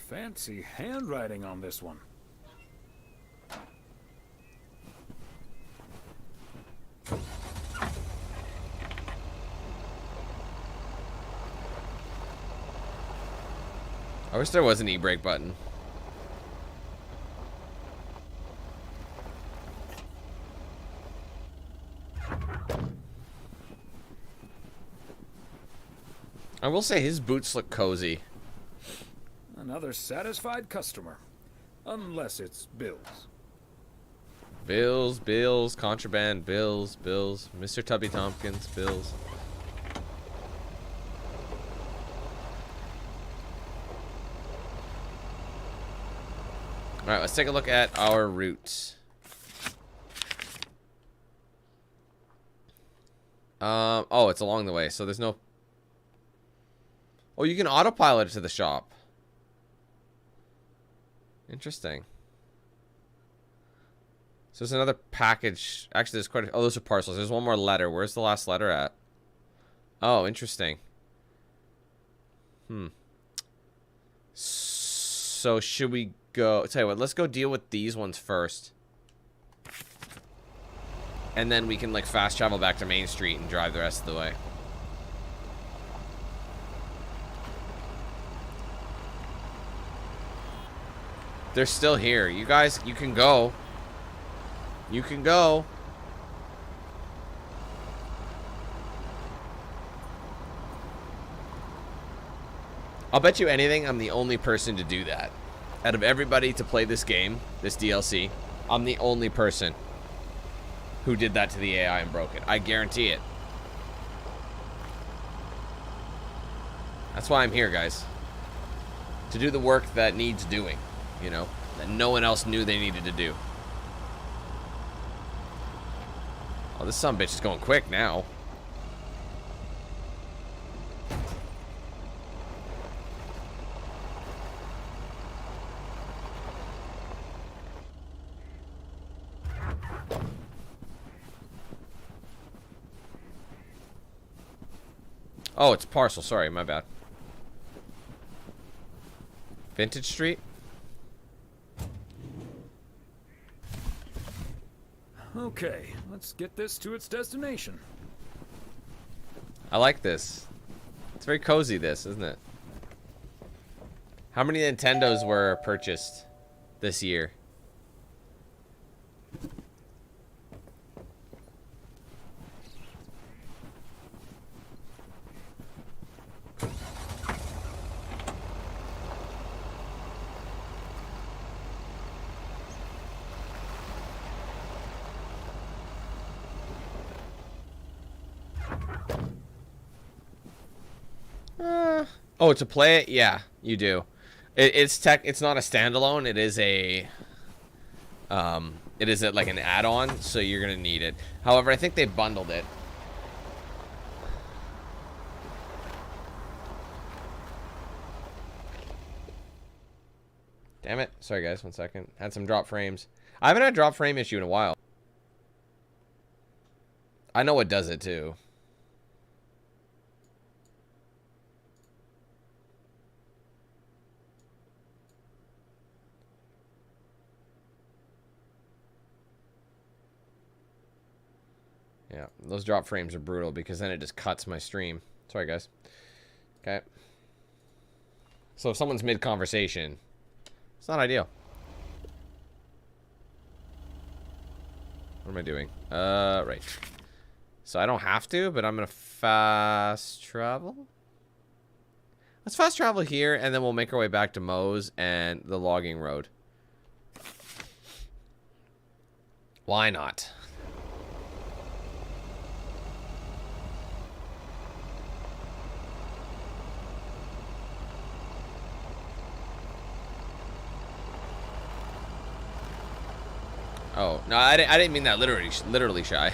Fancy handwriting on this one. I wish there was an e-brake button. I will say his boots look cozy. Another satisfied customer. Unless it's Bill's. Bills, contraband, Bills, Mr. Tubby Tompkins, Bills. Alright, let's take a look at our route. Oh, it's along the way, so there's no... Oh, you can autopilot it to the shop. Interesting. So there's another package. Actually, there's quite a... Oh, those are parcels. There's one more letter. Where's the last letter at? Oh, interesting. So should we go... Tell you what, let's go deal with these ones first. And then we can, like, fast travel back to Main Street and drive the rest of the way. They're still here. You guys, you can go. You can go. I'll bet you anything I'm the only person to do that. Out of everybody to play this game, this DLC, I'm the only person who did that to the AI and broke it. I guarantee it. That's why I'm here, guys. To do the work that needs doing, you know, that no one else knew they needed to do. Oh, this sumbitch is going quick now. Oh, it's parcel. Sorry, my bad. Vintage Street? Okay, let's get this to its destination. I like this. It's very cozy, this, isn't it? How many Nintendos were purchased this year? Oh, to play it? Yeah, you do. It's not a standalone. It is like an add-on, so you're gonna need it. However, I think they bundled it. Damn it. Sorry, guys. 1 second. Had some drop frames. I haven't had a drop frame issue in a while. I know what does it, too. Yeah, those drop frames are brutal because then it just cuts my stream. Sorry, guys. Okay. So if someone's mid-conversation, it's not ideal. What am I doing? Right. So I don't have to, but I'm going to fast travel. Let's fast travel here, and then we'll make our way back to Moe's and the logging road. Why not? Oh, no, I didn't mean that literally shy.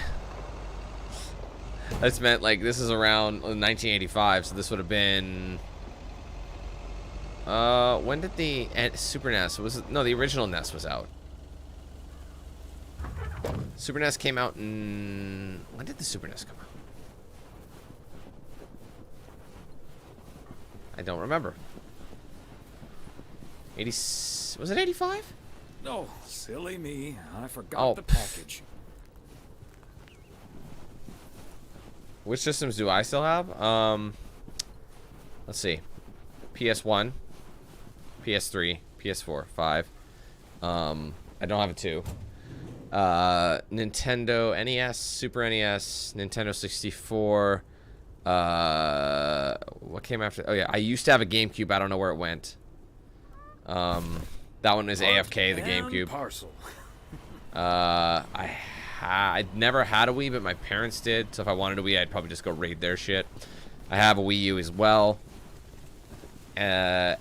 I just meant, like, this is around 1985, so this would have been... when did the Super NES... No, the original NES was out. Super NES came out in... When did the Super NES come out? I don't remember. 80... Was it 85? Oh, silly me. I forgot the package. Which systems do I still have? Let's see. PS1, PS3, PS4, 5. I don't have a 2. Nintendo NES, Super NES, Nintendo 64. What came after? Oh yeah, I used to have a GameCube. I don't know where it went. That one is AFK, the GameCube. Parcel. I'd never had a Wii, but my parents did. So if I wanted a Wii, I'd probably just go raid their shit. I have a Wii U as well. Xbox.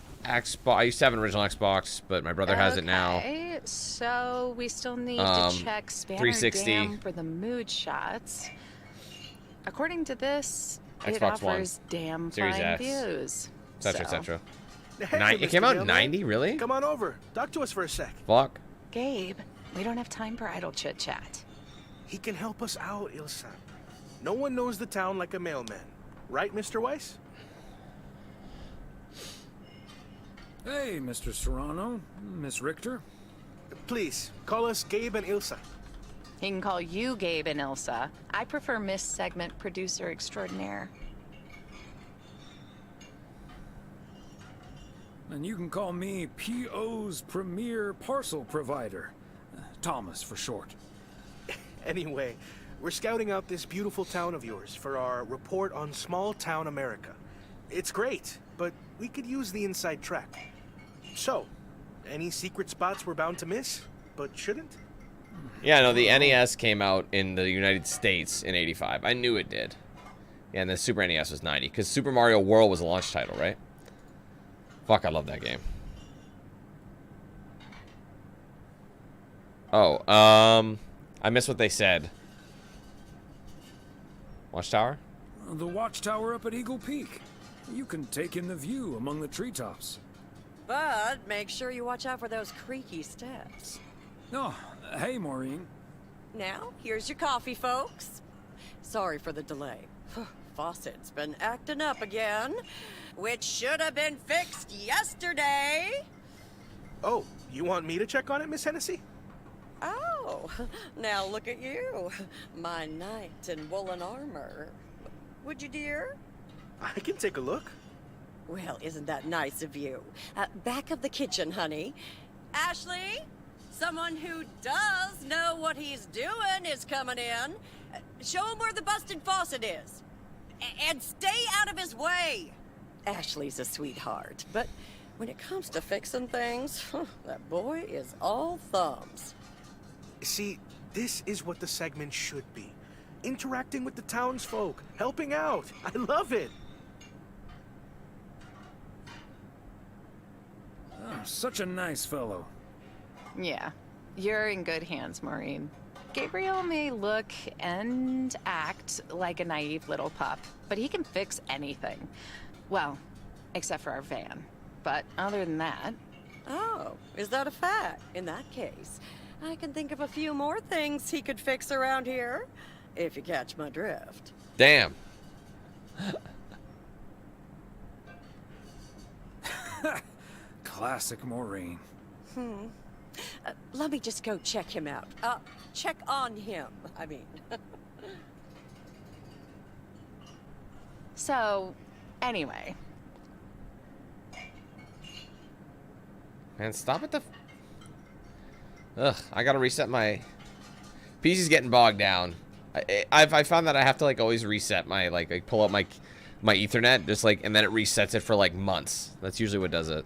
I used to have an original Xbox, but my brother has it now. Okay, so we still need to check Spanner 360 Dam for the mood shots. According to this, it Xbox One, offers damn Series fine S, views. etc., So- etc. Hey, It came Mr. out in Mailman. 90, really? Come on over. Talk to us for a sec. Fuck. Gabe, we don't have time for idle chit-chat. He can help us out, Ilsa. No one knows the town like a mailman. Right, Mr. Weiss? Hey, Mr. Serrano, Miss Richter. Please, call us Gabe and Ilsa. He can call you Gabe and Ilsa. I prefer Miss Segment Producer Extraordinaire. And you can call me PO's premier parcel provider. Thomas for short. Anyway, we're scouting out this beautiful town of yours for our report on small town America. It's great, but we could use the inside track. So, any secret spots we're bound to miss, but shouldn't? Yeah, no, the NES came out in the United States in 85. I knew it did. Yeah, and the Super NES was 90, because Super Mario World was a launch title, right? Fuck, I love that game. Oh, I missed what they said. Watchtower? The watchtower up at Eagle Peak. You can take in the view among the treetops. But make sure you watch out for those creaky steps. Oh, hey, Maureen. Now, here's your coffee, folks. Sorry for the delay. Faucet's been acting up again, which should have been fixed yesterday. Oh, you want me to check on it, Miss Hennessy? Oh, now look at you. My knight in woolen armor. Would you, dear? I can take a look. Well, isn't that nice of you? Back of the kitchen, honey. Ashley, someone who does know what he's doing is coming in. Show him where the busted faucet is. And stay out of his way. Ashley's a sweetheart, but when it comes to fixing things, that boy is all thumbs. See, this is what the segment should be. Interacting with the townsfolk, helping out. I love it. Oh, such a nice fellow. Yeah, you're in good hands, Maureen. Gabriel may look and act like a naive little pup, but he can fix anything. Well, except for our van. But other than that... Oh, is that a fact? In that case, I can think of a few more things he could fix around here, if you catch my drift. Damn. Classic Maureen. Let me just go check him out. Check on him, I mean. So, anyway. Man, stop at the... Ugh, I gotta reset my... PC's getting bogged down. I found that I have to, like, always reset my, like pull up my Ethernet, just, like, and then it resets it for, like, months. That's usually what does it.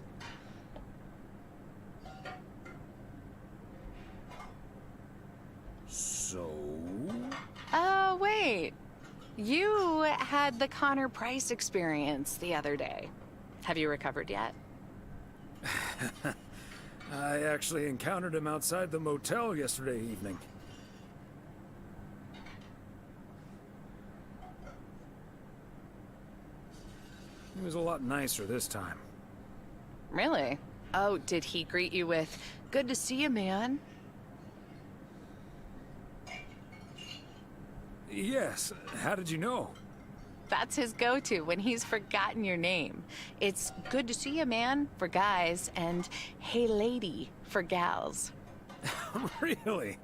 So... Oh, wait. You had the Connor Price experience the other day. Have you recovered yet? I actually encountered him outside the motel yesterday evening. He was a lot nicer this time. Really? Oh, did he greet you with, "Good to see you, man"? Yes. How did you know? That's his go-to when he's forgotten your name. It's "Good to see you, man" for guys and "Hey, lady" for gals. Really?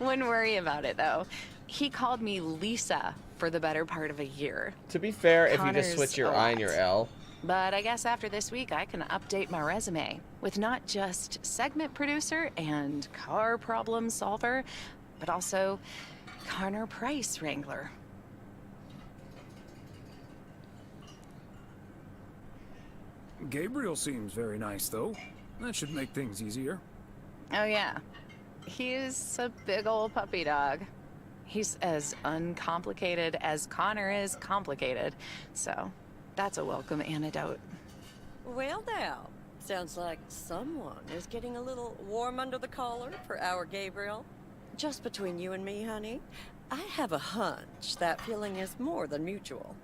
Wouldn't worry about it, though. He called me Lisa for the better part of a year. To be fair, if you just Connor's switch your a I and lot. your L... But I guess after this week, I can update my resume with not just segment producer and car problem solver, but also Connor Price wrangler. Gabriel seems very nice, though. That should make things easier. Oh, yeah. He's a big old puppy dog. He's as uncomplicated as Connor is complicated. So, that's a welcome antidote. Well, now, sounds like someone is getting a little warm under the collar for our Gabriel. Just between you and me, honey, I have a hunch that feeling is more than mutual.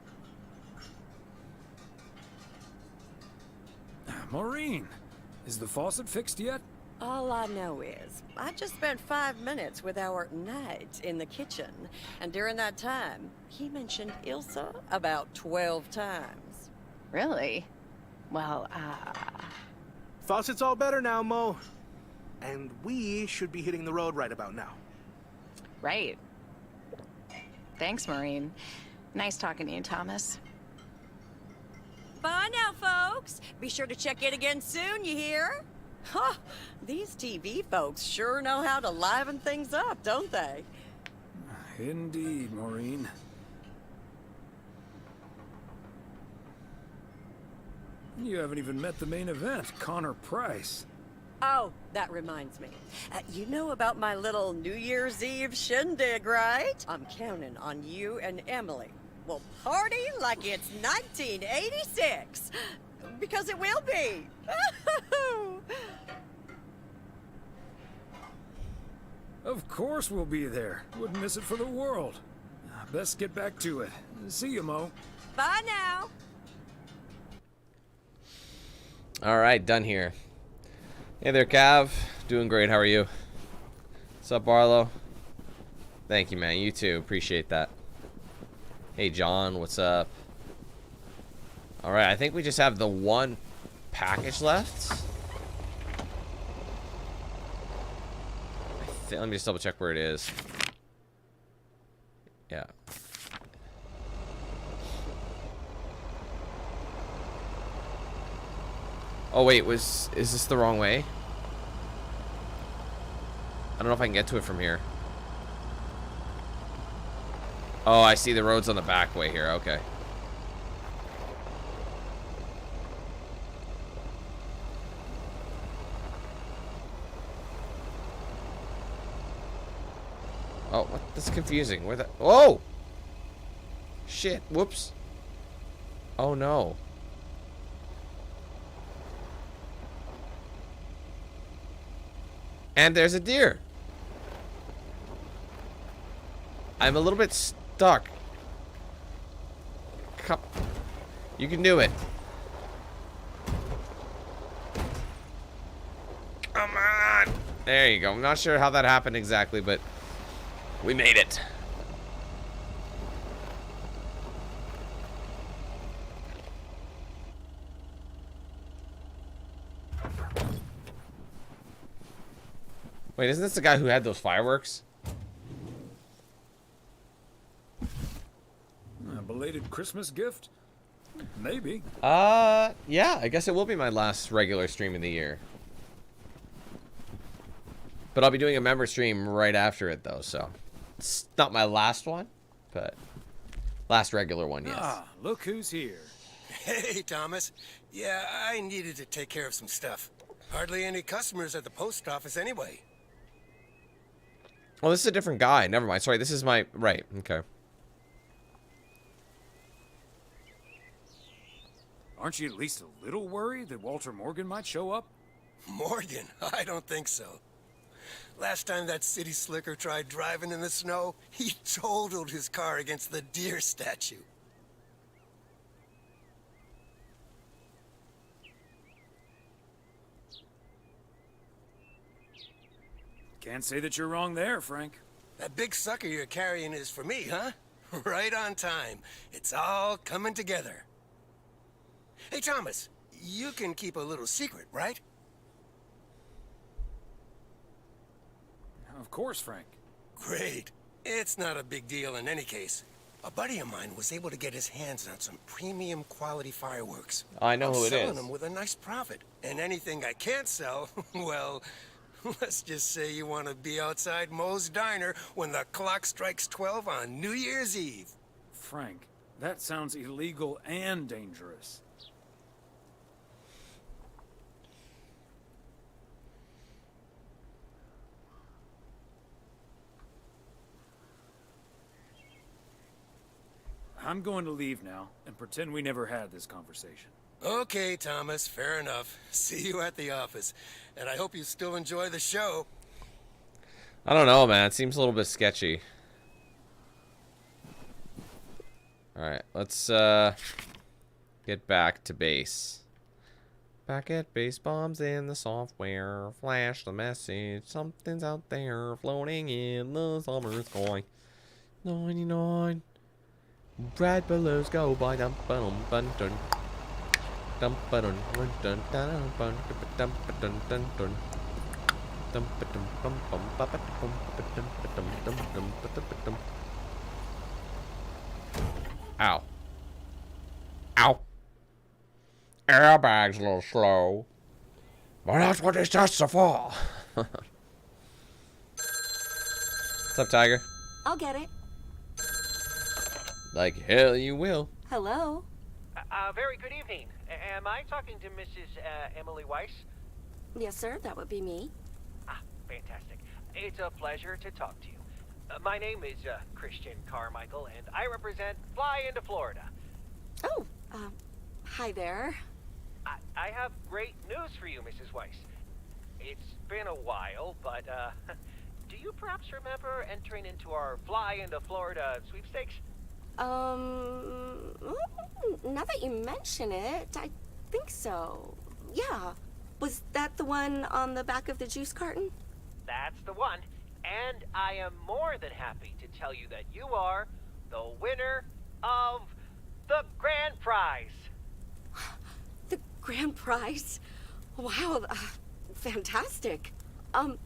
Maureen, is the faucet fixed yet? All I know is, I just spent 5 minutes with our knight in the kitchen, and during that time, he mentioned Ilsa about 12 times. Really? Well, Faucet's all better now, Mo. And we should be hitting the road right about now. Right. Thanks, Maureen. Nice talking to you, Thomas. Bye now, folks. Be sure to check in again soon, you hear? Huh, these TV folks sure know how to liven things up, don't they? Indeed, Maureen. You haven't even met the main event, Connor Price. Oh, that reminds me. You know about my little New Year's Eve shindig, right? I'm counting on you and Emily. We'll party like it's 1986. Because it will be. Of course we'll be there. Wouldn't miss it for the world. Best get back to it. See you, Mo. Bye now. All right, done here. Hey there, Cav. Doing great. How are you? What's up, Barlow? Thank you, man. You too. Appreciate that. Hey, John. What's up? All right, I think we just have the one package left. Let me just double check where it is. Yeah. Oh wait, is this the wrong way? I don't know if I can get to it from here. Oh, I see the road's on the back way here. Okay. Oh, what? That's confusing. Where the... Oh! Shit. Whoops. Oh, no. And there's a deer. I'm a little bit stuck. Come. You can do it. Come on. There you go. I'm not sure how that happened exactly, but we made it. Wait, isn't this the guy who had those fireworks? A belated Christmas gift? Maybe. Yeah, I guess it will be my last regular stream of the year. But I'll be doing a member stream right after it, though, so it's not my last one, but last regular one, yes. Ah, look who's here. Hey, Thomas. Yeah, I needed to take care of some stuff. Hardly any customers at the post office anyway. Oh, this is a different guy. Never mind. Sorry, this is my... Right, okay. Aren't you at least a little worried that Walter Morgan might show up? Morgan? I don't think so. Last time that city slicker tried driving in the snow, he totaled his car against the deer statue. Can't say that you're wrong there, Frank. That big sucker you're carrying is for me, huh? Right on time. It's all coming together. Hey, Thomas, you can keep a little secret, right? Of course, Frank. Great. It's not a big deal in any case. A buddy of mine was able to get his hands on some premium quality fireworks. I know who it selling is. them with a nice profit. And anything I can't sell, well, let's just say you want to be outside Moe's Diner when the clock strikes 12 on New Year's Eve. Frank, that sounds illegal and dangerous. I'm going to leave now and pretend we never had this conversation. Okay, Thomas, fair enough. See you at the office. And I hope you still enjoy the show. I don't know, man. It seems a little bit sketchy. Alright, let's get back to base. Back at base, bombs in the software. Flash the message. Something's out there floating in the summer sky. 99. Red balloons go by. Dum dum dum dum. Dum dum dum dum dum dum dum dum dum dum. Dum dum bum bum ba ba dum dum dum dum dum dum. Ow. Ow. Airbag's a little slow. But that's what it's just for. What's up, Tiger? I'll get it. Like hell you will. Hello? Very good evening. Am I talking to Mrs. Emily Weiss? Yes, sir, that would be me. Ah, fantastic. It's a pleasure to talk to you. My name is Christian Carmichael, and I represent Fly into Florida. Oh, hi there. I have great news for you, Mrs. Weiss. It's been a while, but do you perhaps remember entering into our Fly into Florida sweepstakes? Now that you mention it, I think so. Yeah. Was that the one on the back of the juice carton? That's the one. And I am more than happy to tell you that you are the winner of the grand prize. The grand prize? Wow, fantastic. I'm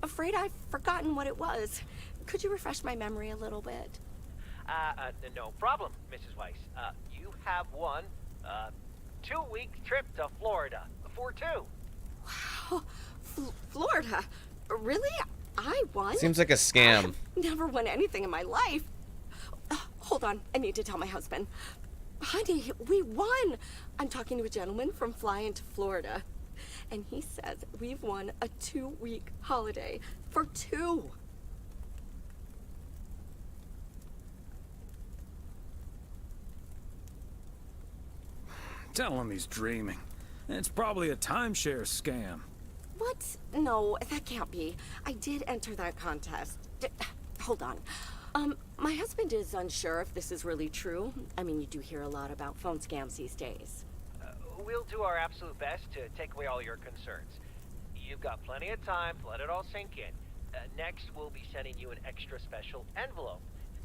afraid I've forgotten what it was. Could you refresh my memory a little bit? No problem, Mrs. Weiss. You have won a 2-week trip to Florida for 2. Wow, Florida? Really? I won? Seems like a scam. I've never won anything in my life. Hold on, I need to tell my husband. Honey, we won! I'm talking to a gentleman from Fly into Florida. And he says we've won a 2-week holiday for 2. Tell him he's dreaming. It's probably a timeshare scam. What? No, that can't be. I did enter that contest. Hold on. My husband is unsure if this is really true. I mean, you do hear a lot about phone scams these days. We'll do our absolute best to take away all your concerns. You've got plenty of time to let it all sink in. Next, we'll be sending you an extra special envelope.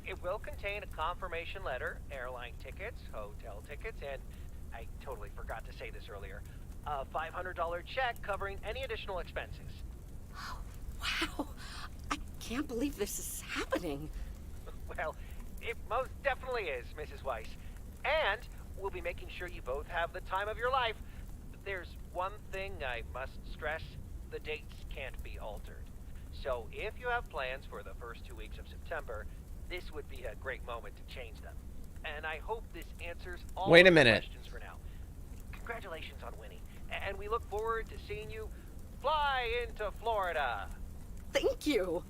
It will contain a confirmation letter, airline tickets, hotel tickets, and I totally forgot to say this earlier, a $500 check covering any additional expenses. Oh, wow. I can't believe this is happening. Well, it most definitely is, Mrs. Weiss. And we'll be making sure you both have the time of your life. There's one thing I must stress. The dates can't be altered. So if you have plans for the first 2 weeks of September, this would be a great moment to change them. And I hope this answers all Wait a of your minute. questions for now. Congratulations on winning. And we look forward to seeing you fly into Florida. Thank you.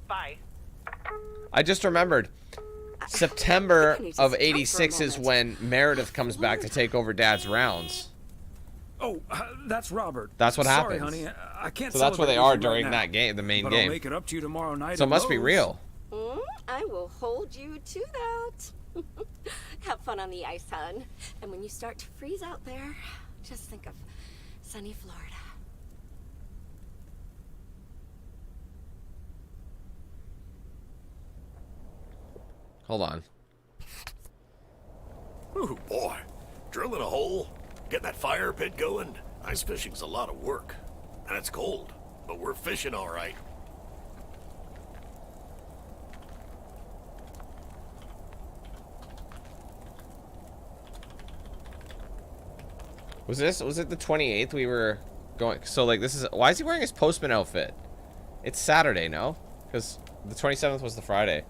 Bye. I just remembered. September I need to of stop for a '86 is moment. when Meredith comes back to take over Dad's rounds. Oh, that's Robert. That's what Sorry, happens. honey. I can't. So that's where they celebrate are with you right during now. that game, the main But game. I'll make it up to you tomorrow night. So it at must be Lowe's. real. I will hold you to that. Have fun on the ice, hon. And when you start to freeze out there, just think of sunny Florida. Hold on. Ooh, boy. Drilling a hole, getting that fire pit going. Ice fishing's a lot of work. And it's cold, but we're fishing all right. Was it the 28th we were going? So like this is, why is he wearing his postman outfit? It's Saturday, no? Because the 27th was the Friday.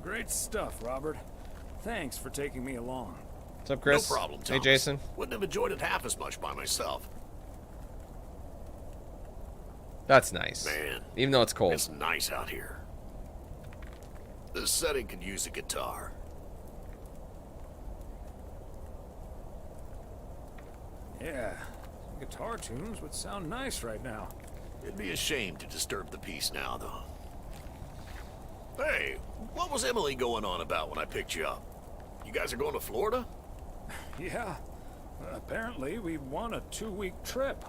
Great stuff, Robert. Thanks for taking me along. What's up, Chris? No problem, Hey, Thomas. Jason. Wouldn't have enjoyed it half as much by myself. That's nice. Man, even though it's cold. It's nice out here. This setting could use a guitar. Yeah, guitar tunes would sound nice right now. It'd be a shame to disturb the peace now, though. Hey, what was Emily going on about when I picked you up? You guys are going to Florida? Yeah, apparently we won a 2-week trip.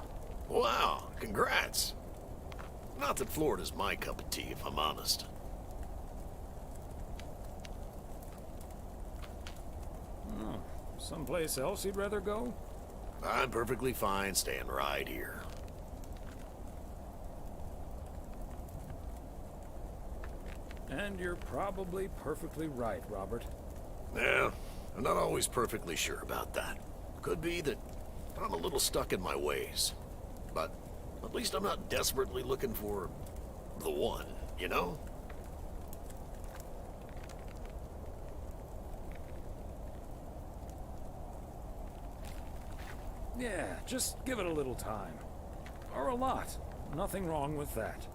Wow, congrats. Not that Florida's my cup of tea, if I'm honest. Oh, someplace else you'd rather go? I'm perfectly fine staying right here. And you're probably perfectly right, Robert. Yeah, I'm not always perfectly sure about that. Could be that I'm a little stuck in my ways. But at least I'm not desperately looking for the one, you know? Yeah, just give it a little time. Or a lot. Nothing wrong with that.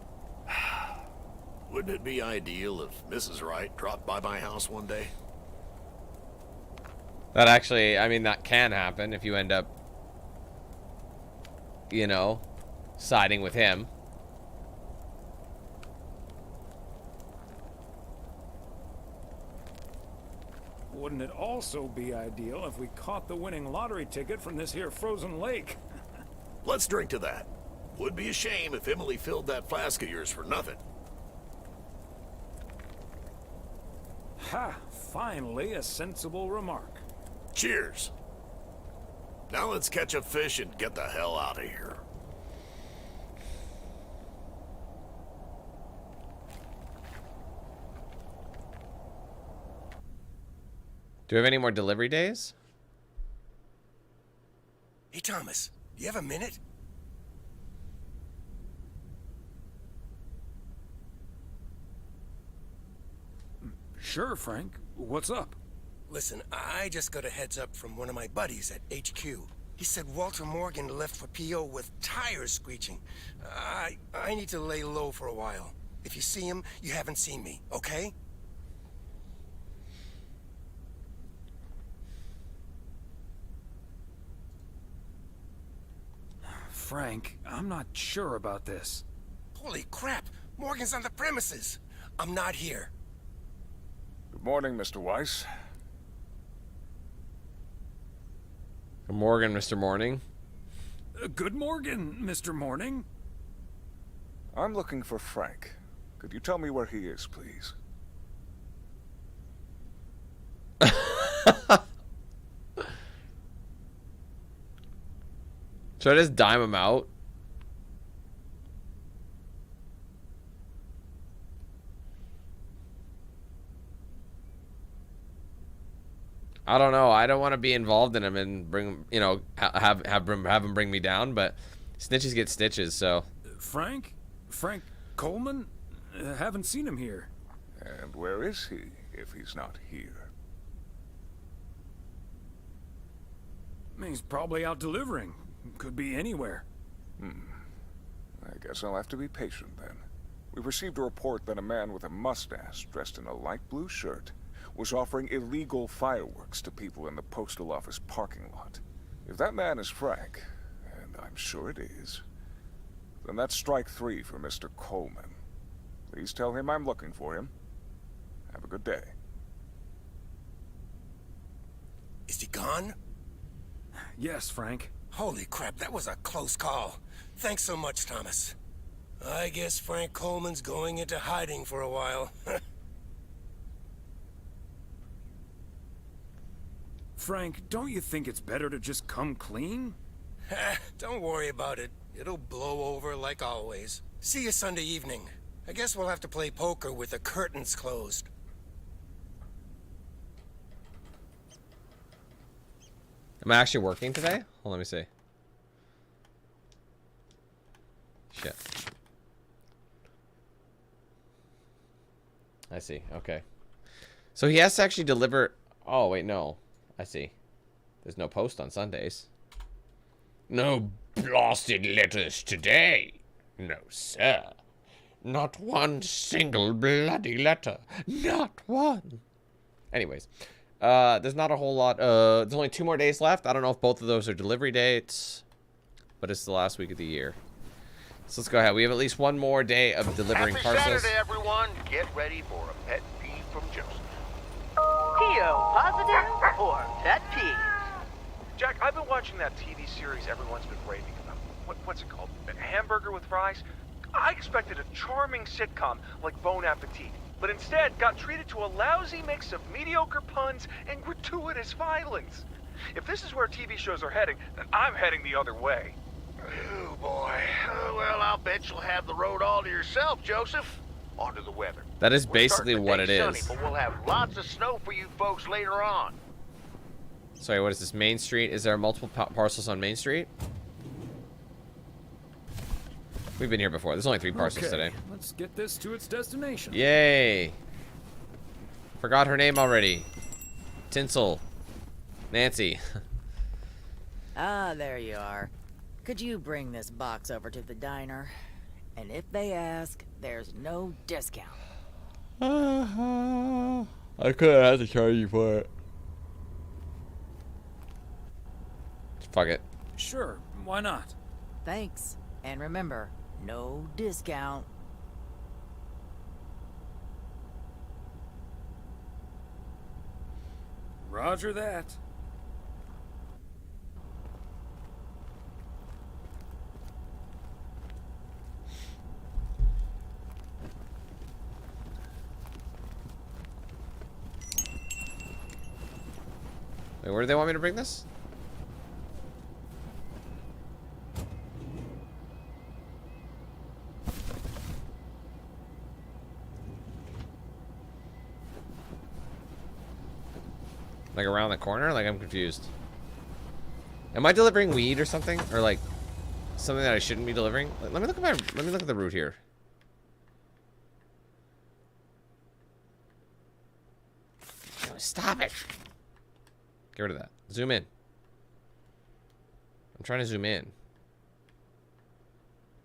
Wouldn't it be ideal if Mrs. Wright dropped by my house one day? That actually, I mean, that can happen if you end up, you know, siding with him. Wouldn't it also be ideal if we caught the winning lottery ticket from this here frozen lake? Let's drink to that. Would be a shame if Emily filled that flask of yours for nothing. Ha! Finally, a sensible remark. Cheers. Now let's catch a fish and get the hell out of here. Do we have any more delivery days? Hey, Thomas, do you have a minute? Sure, Frank. What's up? Listen, I just got a heads up from one of my buddies at HQ. He said Walter Morgan left for PO with tires screeching. I need to lay low for a while. If you see him, you haven't seen me, okay? Frank, I'm not sure about this. Holy crap! Morgan's on the premises! I'm not here. Good morning, Mr. Weiss. Good morning, Mr. Morning. Good morning, Mr. Morning. I'm looking for Frank. Could you tell me where he is, please? Should I just dime him out? I don't know. I don't want to be involved in him and bring, you know, have him bring me down. But snitches get stitches. So. Frank Coleman? Haven't seen him here. And where is he, if he's not here? He's probably out delivering. Could be anywhere. I guess I'll have to be patient then. We received a report that a man with a mustache dressed in a light blue shirt was offering illegal fireworks to people in the postal office parking lot. If that man is Frank, and I'm sure it is, then that's strike 3 for Mr. Coleman. Please tell him I'm looking for him. Have a good day. Is he gone? Yes, Frank. Holy crap, that was a close call. Thanks so much, Thomas. I guess Frank Coleman's going into hiding for a while. Frank, don't you think it's better to just come clean? Don't worry about it. It'll blow over like always. See you Sunday evening. I guess we'll have to play poker with the curtains closed. Am I actually working today? Hold on, let me see. Shit. I see. Okay. So he has to actually deliver. Oh, wait, no. I see. There's no post on Sundays. No blasted letters today. No, sir. Not one single bloody letter. Not one. Anyways, there's not a whole lot. There's only 2 more days left. I don't know if both of those are delivery dates, but it's the last week of the year. So let's go ahead. We have at least 1 more day of delivering Happy parcels. Saturday, everyone. Get ready for a pet peeve from Joseph. PO positive or pet peeve? Jack, I've been watching that TV series everyone's been raving about. What's it called? A Hamburger with Fries? I expected a charming sitcom like Bon Appetit, but instead got treated to a lousy mix of mediocre puns and gratuitous violence. If this is where TV shows are heading, then I'm heading the other way. Oh, boy. Well, I'll bet you'll have the road all to yourself, Joseph. On to the weather. That is We're basically starting the what day it sunny, is. But we'll have lots of snow for you folks later on. Sorry, what is this? Main Street? Is there multiple parcels on Main Street? We've been here before. There's only 3 parcels Okay, today. let's get this to its destination. Yay! Forgot her name already. Tinsel. Nancy. Ah, there you are. Could you bring this box over to the diner? And if they ask, there's no discount. I couldn't have to charge you for it. Fuck it. Sure, why not? Thanks. And remember, no discount. Roger that. Wait, where do they want me to bring this? Like around the corner? Like, I'm confused. Am I delivering weed or something? Or like something that I shouldn't be delivering? Let me look at the route here. Stop it. Get rid of that. Zoom in. I'm trying to zoom in.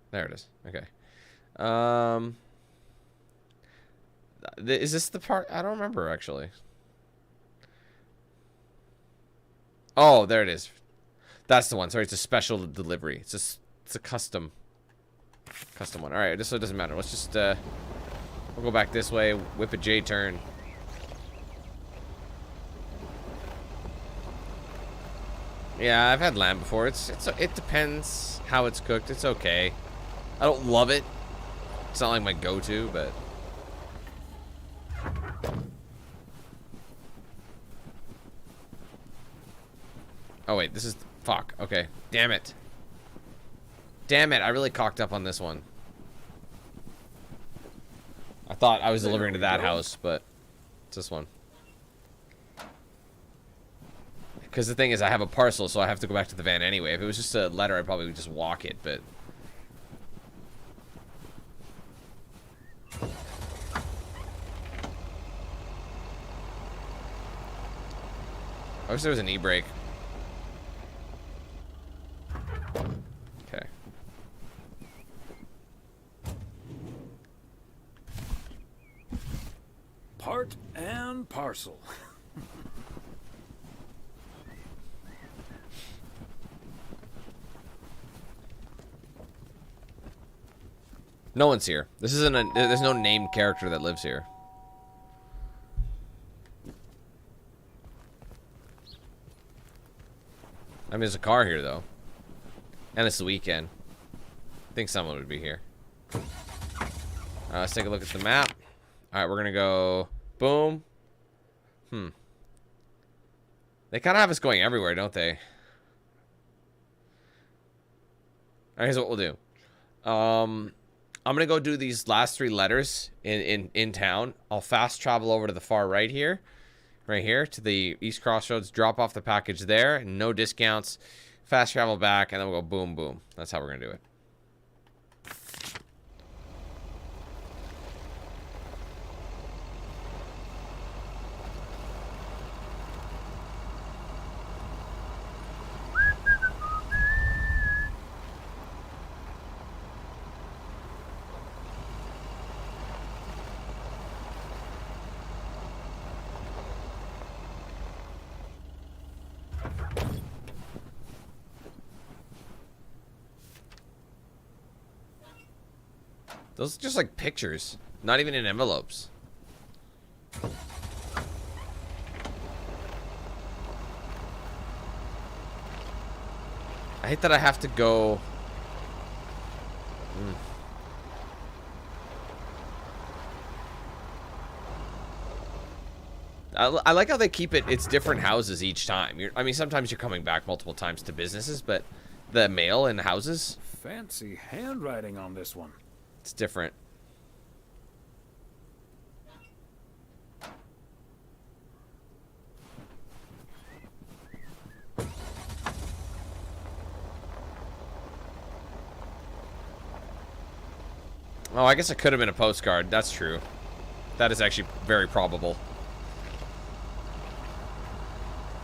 There it is. Okay. Is this the part? I don't remember actually. Oh, there it is. That's the one. Sorry, it's a special delivery. It's a custom one. All right, so it doesn't matter. Let's just we'll go back this way. Whip a J turn. Yeah, I've had lamb before. It depends how it's cooked. It's okay. I don't love it. It's not like my go-to, but. Oh wait, this is fuck. Okay, damn it. Damn it! I really cocked up on this one. I thought I was delivering to that house, but it's this one. Because the thing is, I have a parcel, so I have to go back to the van anyway. If it was just a letter, I'd probably just walk it, but. I wish there was an e-brake. Okay. Part and parcel. No one's here. This isn't a. There's no named character that lives here. I mean, there's a car here though, and it's the weekend. I think someone would be here. Let's take a look at the map. All right, we're gonna go. Boom. They kind of have us going everywhere, don't they? All right, here's what we'll do. I'm gonna go do these last 3 letters in town. I'll fast travel over to the far right here, to the East Crossroads. Drop off the package there, no discounts. Fast travel back, and then we'll go boom, boom. That's how we're gonna do it. Those are just like pictures, not even in envelopes. I hate that I have to go. I like how they keep it. It's different houses each time. I mean, sometimes you're coming back multiple times to businesses, but the mail in houses. Fancy handwriting on this one. It's different. Oh, I guess it could have been a postcard. That's true. That is actually very probable.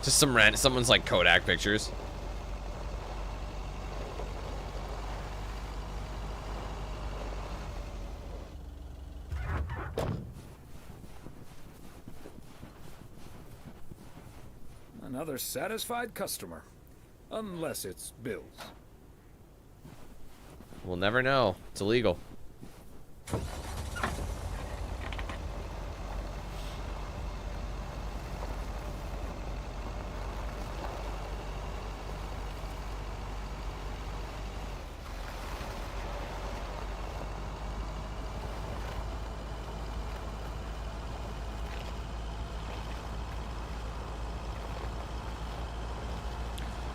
Just someone's like Kodak pictures. Another satisfied customer. Unless it's Bill's. We'll never know. It's illegal.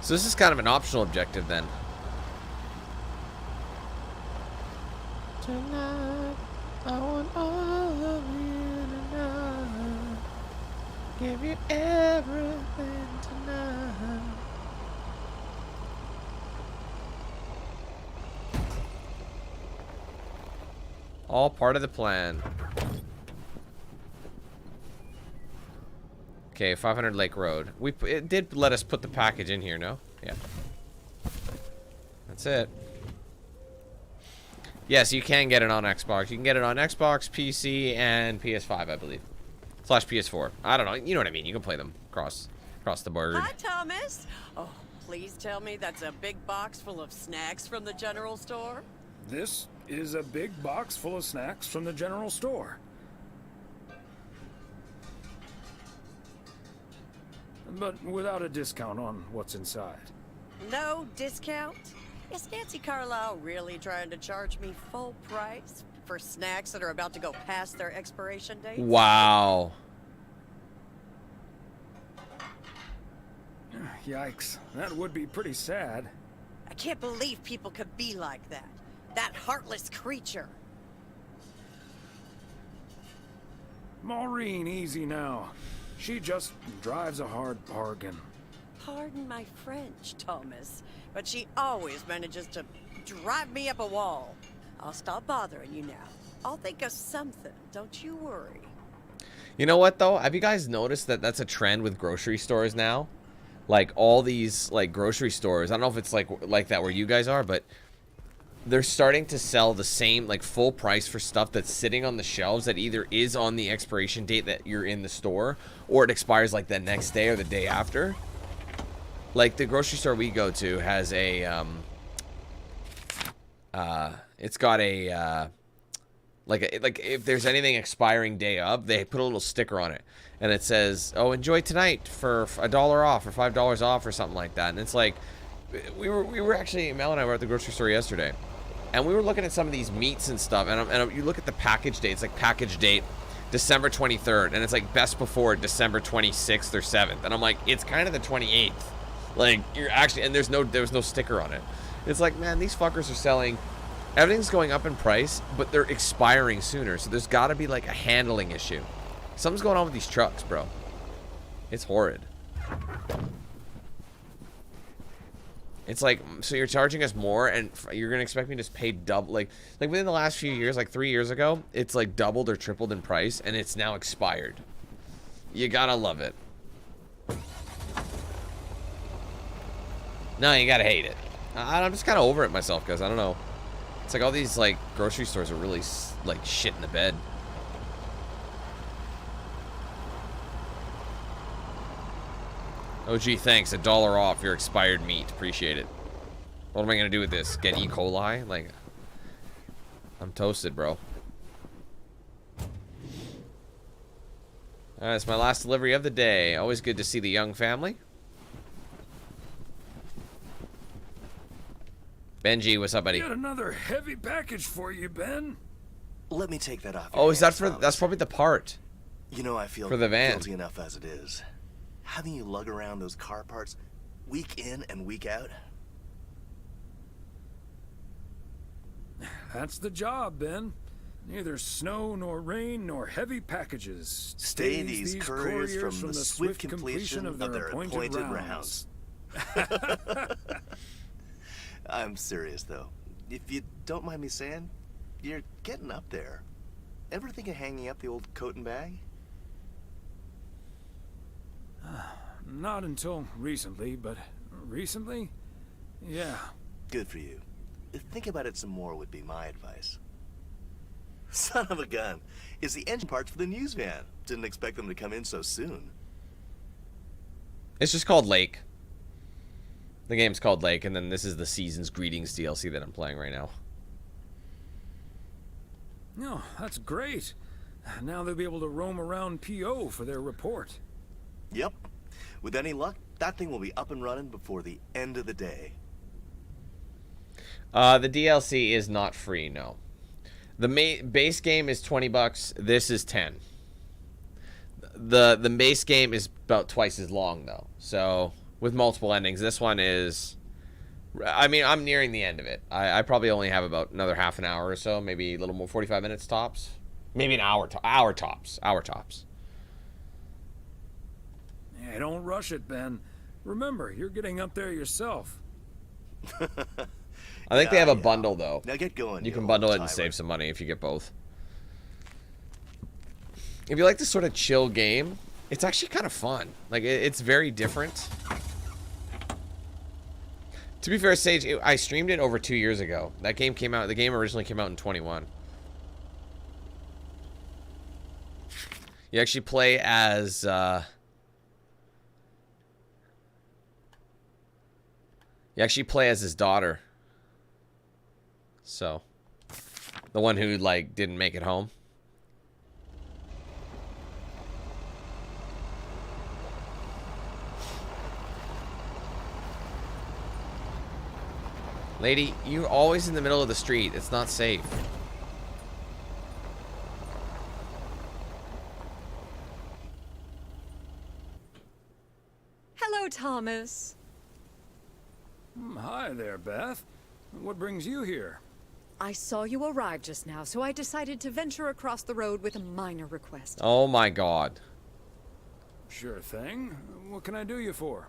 So this is kind of an optional objective then. Tonight, I want all of you tonight. Give you everything tonight. All part of the plan. Okay, 500 Lake Road. It did let us put the package in here, no? Yeah. That's it. Yes, you can get it on Xbox. You can get it on Xbox, PC, and PS5, I believe. / PS4. I don't know. You know what I mean. You can play them across the board. Hi, Thomas. Oh, please tell me that's a big box full of snacks from the general store. This is a big box full of snacks from the general store. But without a discount on what's inside. No discount? Is Nancy Carlisle really trying to charge me full price for snacks that are about to go past their expiration date? Wow. Yikes. That would be pretty sad. I can't believe people could be like that. That heartless creature. Maureen, easy now. She just drives a hard bargain. Pardon my French, Thomas, but she always manages to drive me up a wall. I'll stop bothering you now. I'll think of something, don't you worry. You know what, though? Have you guys noticed that that's a trend with grocery stores now? Like, all these, like, grocery stores. I don't know if it's like that where you guys are, but they're starting to sell the same, like, full price for stuff that's sitting on the shelves that either is on the expiration date that you're in the store, or it expires, like, the next day or the day after. Like, the grocery store we go to has a, it's got a, like if there's anything expiring day of, they put a little sticker on it. And it says, oh, enjoy tonight for $1 off or $5 off or something like that. And it's like, we were actually, Mel and I were at the grocery store yesterday. And we were looking at some of these meats and stuff. And you look at the package date. It's like package date December 23rd. And it's like best before December 26th or 7th. And I'm like, it's kind of the 28th. Like, you're actually, and there was no sticker on it. It's like, man, these fuckers are selling, everything's going up in price, but they're expiring sooner. So there's got to be like a handling issue. Something's going on with these trucks, bro. It's horrid. It's like, so you're charging us more, and you're gonna expect me to just pay double, like within the last few years, like 3 years ago, it's like doubled or tripled in price, and it's now expired. You gotta love it. No, you gotta hate it. I'm just kind of over it myself, because I don't know. It's like all these like grocery stores are really like shit in the bed. Oh, gee, thanks. $1 off your expired meat. Appreciate it. What am I going to do with this? Get E. coli? Like, I'm toasted, bro. Alright, it's my last delivery of the day. Always good to see the young family. Benji, what's up, buddy? Got another heavy package for you, Ben. Let me take that off. Oh, is that for... That's probably the part. You know, I feel for the van. guilty enough as it is. Having you lug around those car parts week in and week out. That's the job, Ben. Neither snow nor rain nor heavy packages Stay these couriers from the swift completion of their appointed rounds. I'm serious, though. If you don't mind me saying, you're getting up there. Ever think of hanging up the old coat and bag? Not until recently, but recently? Yeah. Good for you. Think about it some more would be my advice. Son of a gun. It's the engine parts for the news van. Didn't expect them to come in so soon. It's just called Lake. The game's called Lake, and then this is the Season's Greetings DLC that I'm playing right now. No, that's great. Now they'll be able to roam around PO for their report. Yep. With any luck, that thing will be up and running before the end of the day. The DLC is not free, no. The base game is $20. This is 10. The base game is about twice as long, though. So, with multiple endings, this one is... I mean, I'm nearing the end of it. I probably only have about another half an hour or so, maybe a little more, 45 minutes tops. Maybe an hour tops. Hour tops. Yeah, don't rush it, Ben. Remember, you're getting up there yourself. I think they have a bundle, though. Now get going. You can bundle it and save some money if you get both. If you like this sort of chill game, it's actually kind of fun. Like, it's very different. To be fair, Sage, I streamed it over 2 years ago. That game came out, the game originally came out in 21. You actually play as, his daughter. So, the one who, like, didn't make it home. Lady, you're always in the middle of the street. It's not safe. Hello, Thomas. Hi there, Beth. What brings you here? I saw you arrive just now, so I decided to venture across the road with a minor request. Oh my god. Sure thing. What can I do you for?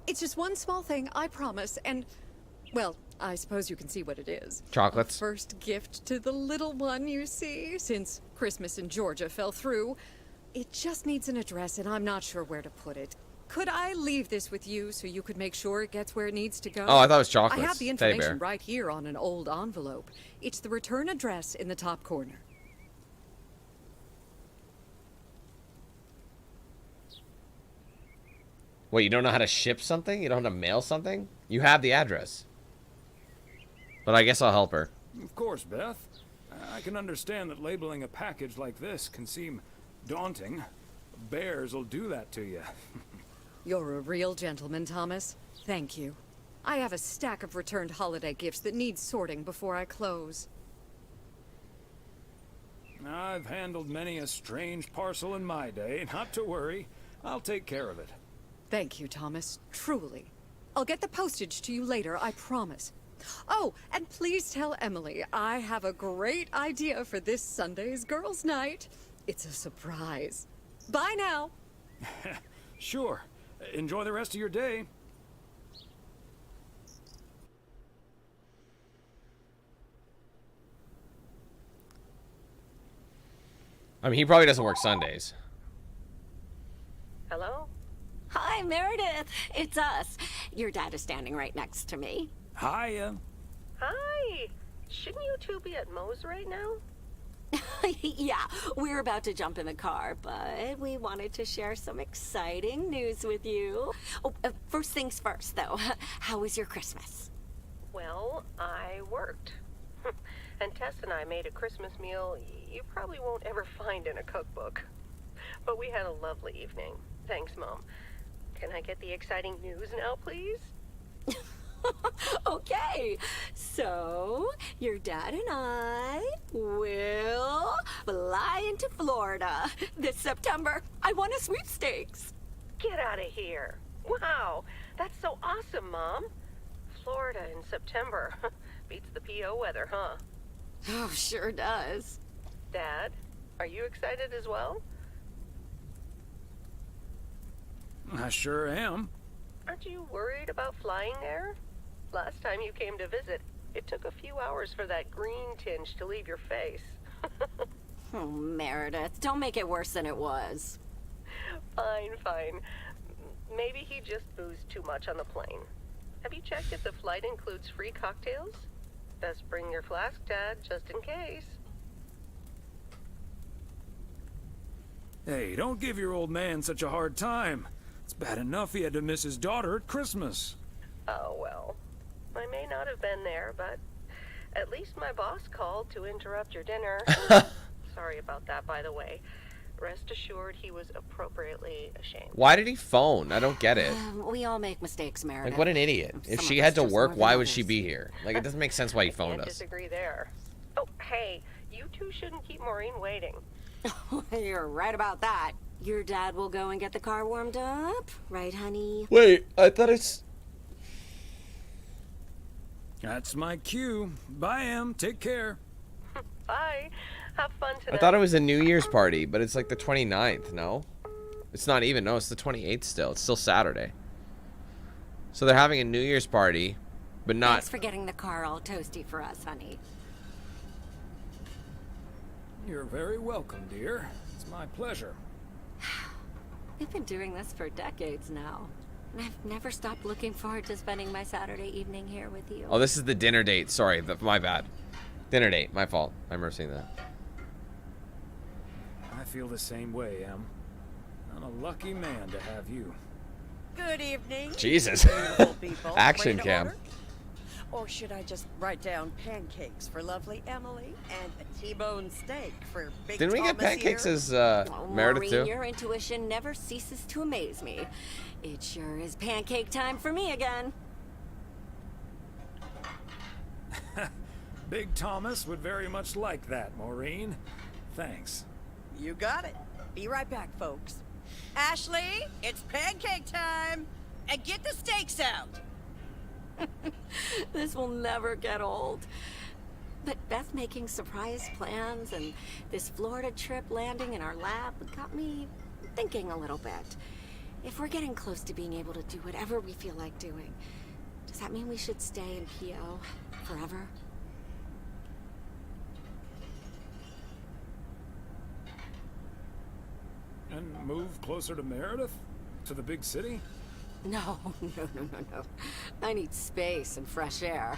It's just one small thing, I promise, and... well, I suppose you can see what it is. Chocolates. A first gift to the little one, you see, since Christmas in Georgia fell through. It just needs an address, and I'm not sure where to put it. Could I leave this with you so you could make sure it gets where it needs to go? Oh, I thought it was chocolates. I have the information right here on an old envelope. It's the return address in the top corner. Wait, you don't know how to ship something? You don't know how to mail something? You have the address. But I guess I'll help her. Of course, Beth. I can understand that labeling a package like this can seem daunting. Bears will do that to you. You're a real gentleman, Thomas. Thank you. I have a stack of returned holiday gifts that need sorting before I close. I've handled many a strange parcel in my day. Not to worry. I'll take care of it. Thank you, Thomas. Truly. I'll get the postage to you later, I promise. Oh, and please tell Emily I have a great idea for this Sunday's girls' night. It's a surprise. Bye now. Sure. Enjoy the rest of your day. I mean, he probably doesn't work Sundays. Hello? Hi, Meredith. It's us. Your dad is standing right next to me. Hiya. Hi. Shouldn't you two be at Moe's right now? Yeah, we're about to jump in the car, but we wanted to share some exciting news with you. Oh, first things first, though. How was your Christmas? Well, I worked. And Tess and I made a Christmas meal you probably won't ever find in a cookbook. But we had a lovely evening. Thanks, Mom. Can I get the exciting news now, please? Okay, so your dad and I will fly into Florida this September. I won a sweepstakes. Get out of here. Wow, that's so awesome, Mom. Florida in September. Beats the PO weather, huh? Oh, sure does. Dad, are you excited as well? I sure am. Aren't you worried about flying there? Last time you came to visit, it took a few hours for that green tinge to leave your face. Oh, Meredith, don't make it worse than it was. Fine, fine. Maybe he just boozed too much on the plane. Have you checked if the flight includes free cocktails? Best bring your flask, Dad, just in case. Hey, don't give your old man such a hard time. It's bad enough he had to miss his daughter at Christmas. Oh, well. I may not have been there, but at least my boss called to interrupt your dinner. Sorry about that, by the way. Rest assured he was appropriately ashamed. Why did he phone? I don't get it. We all make mistakes, Meredith. Like, what an idiot. If Some she of had us to just work, more than why would others. she be here? Like, it doesn't make sense why he phoned Can't us. disagree there. Oh, hey, you two shouldn't keep Maureen waiting. You're right about that. Your dad will go and get the car warmed up, right, honey? Wait, I thought it's... That's my cue. Bye, Em. Take care. Bye. Have fun tonight. I thought it was a New Year's party, but it's like the 29th, no? It's not even. No, it's the 28th still. It's still Saturday. So they're having a New Year's party, but not... Thanks for getting the car all toasty for us, honey. You're very welcome, dear. It's my pleasure. We've been doing this for decades now. And I've never stopped looking forward to spending my Saturday evening here with you. Oh, this is the dinner date. Sorry, my bad. Dinner date. My fault. I remember seeing that. I feel the same way, Em. I'm a lucky man to have you. Good evening. Jesus. Beautiful people. Action Ready to cam. order? Or should I just write down pancakes for lovely Emily and a T-bone steak for Big Didn't we get Thomas pancakes here? as Oh, Meredith Maureen, too? your intuition never ceases to amaze me. It sure is pancake time for me again. Big Thomas would very much like that, Maureen. Thanks. You got it. Be right back, folks. Ashley, it's pancake time. And get the steaks out. This will never get old. But Beth making surprise plans and this Florida trip landing in our lab got me thinking a little bit. If we're getting close to being able to do whatever we feel like doing, does that mean we should stay in PO forever? And move closer to Meredith? To the big city? No. I need space and fresh air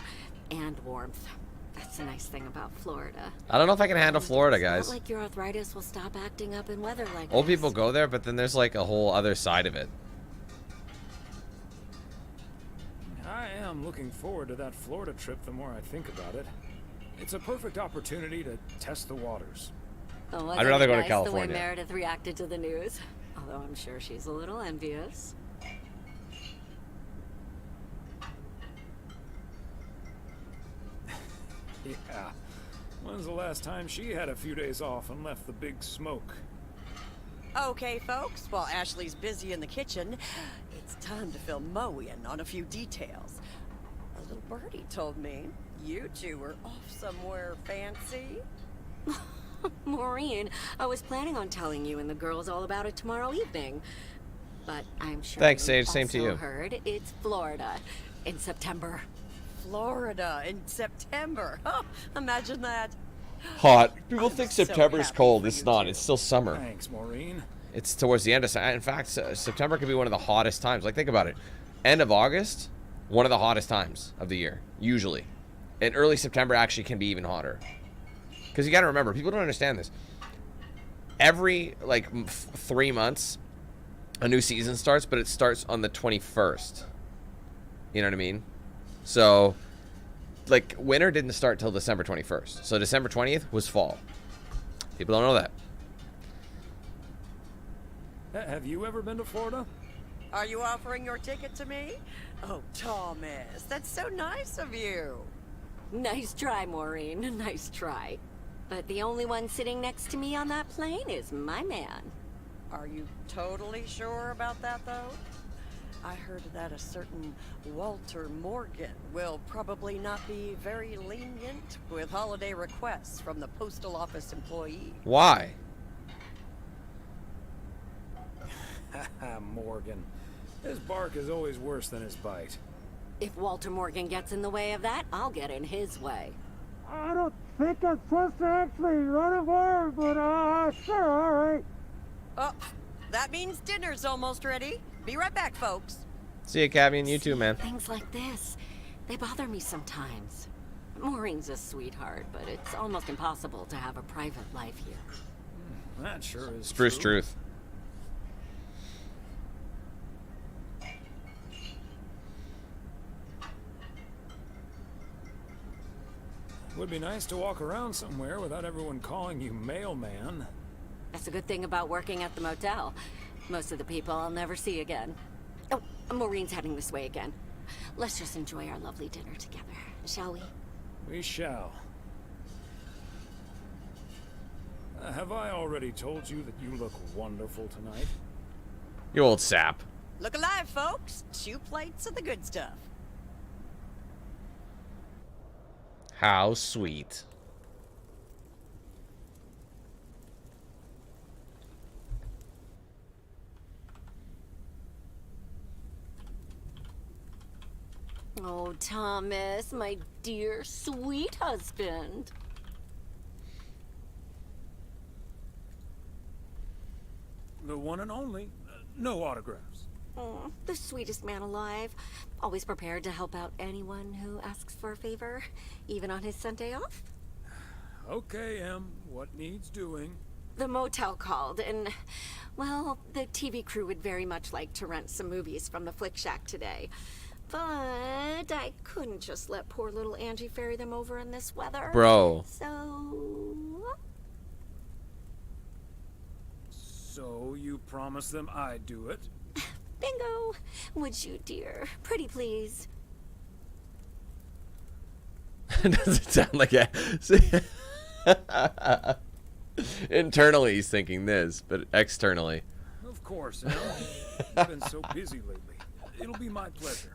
and warmth. That's the nice thing about Florida. I don't know if I can handle Florida, It's guys. not like your arthritis will stop acting up in weather like Old this. people go there, but then there's like a whole other side of it. I am looking forward to that Florida trip the more I think about it. It's a perfect opportunity to test the waters. Oh, I'd rather go to nice California. The way Meredith reacted to the news. Although I'm sure she's a little envious. Yeah. When's the last time she had a few days off and left the big smoke? Okay, folks, while Ashley's busy in the kitchen, it's time to fill Mo in on a few details. A little birdie told me you two were off somewhere fancy. Maureen, I was planning on telling you and the girls all about it tomorrow evening. But I'm sure Thanks, you've Sage. Same to also you. heard it's Florida in September. Florida in September. Oh, imagine that. Hot. People think so September is happy cold. for It's you not. two. It's still summer. Thanks, Maureen. It's towards the end of... In fact, September could be one of the hottest times. Like, think about it. End of August, one of the hottest times of the year, usually. And early September actually can be even hotter. Because you got to remember, people don't understand this. Every, like, 3 months, a new season starts, but it starts on the 21st. You know what I mean? So, like, winter didn't start till December 21st. So December 20th was fall. People don't know that. Have you ever been to Florida? Are you offering your ticket to me? Oh, Thomas, that's so nice of you. Nice try, Maureen. Nice try. But the only one sitting next to me on that plane is my man. Are you totally sure about that, though? I heard that a certain Walter Morgan will probably not be very lenient with holiday requests from the postal office employee. Why? Morgan. His bark is always worse than his bite. If Walter Morgan gets in the way of that, I'll get in his way. I don't think I'm supposed to actually run a bar, but sure, all right. Oh, that means dinner's almost ready. Be right back, folks. See you, Cabby, and you too, man. Things like this, they bother me sometimes. Maureen's a sweetheart, but it's almost impossible to have a private life here. That sure is Spruce truth. Would be nice to walk around somewhere without everyone calling you mailman. That's a good thing about working at the motel. Most of the people I'll never see again. Oh, Maureen's heading this way again. Let's just enjoy our lovely dinner together, shall we? We shall. Have I already told you that you look wonderful tonight? You old sap. Look alive, folks. 2 plates of the good stuff. How sweet. Oh, Thomas, my dear, sweet husband. The one and only. No autographs. Oh, the sweetest man alive. Always prepared to help out anyone who asks for a favor, even on his Sunday off. Okay, Em. What needs doing? The motel called, and, well, the TV crew would very much like to rent some movies from the Flick Shack today. But I couldn't just let poor little Angie ferry them over in this weather. Bro. So you promised them I'd do it? Bingo! Would you, dear? Pretty please. Doesn't sound like a... Internally he's thinking this, but externally. Of course, Em. You've been so busy lately. It'll be my pleasure.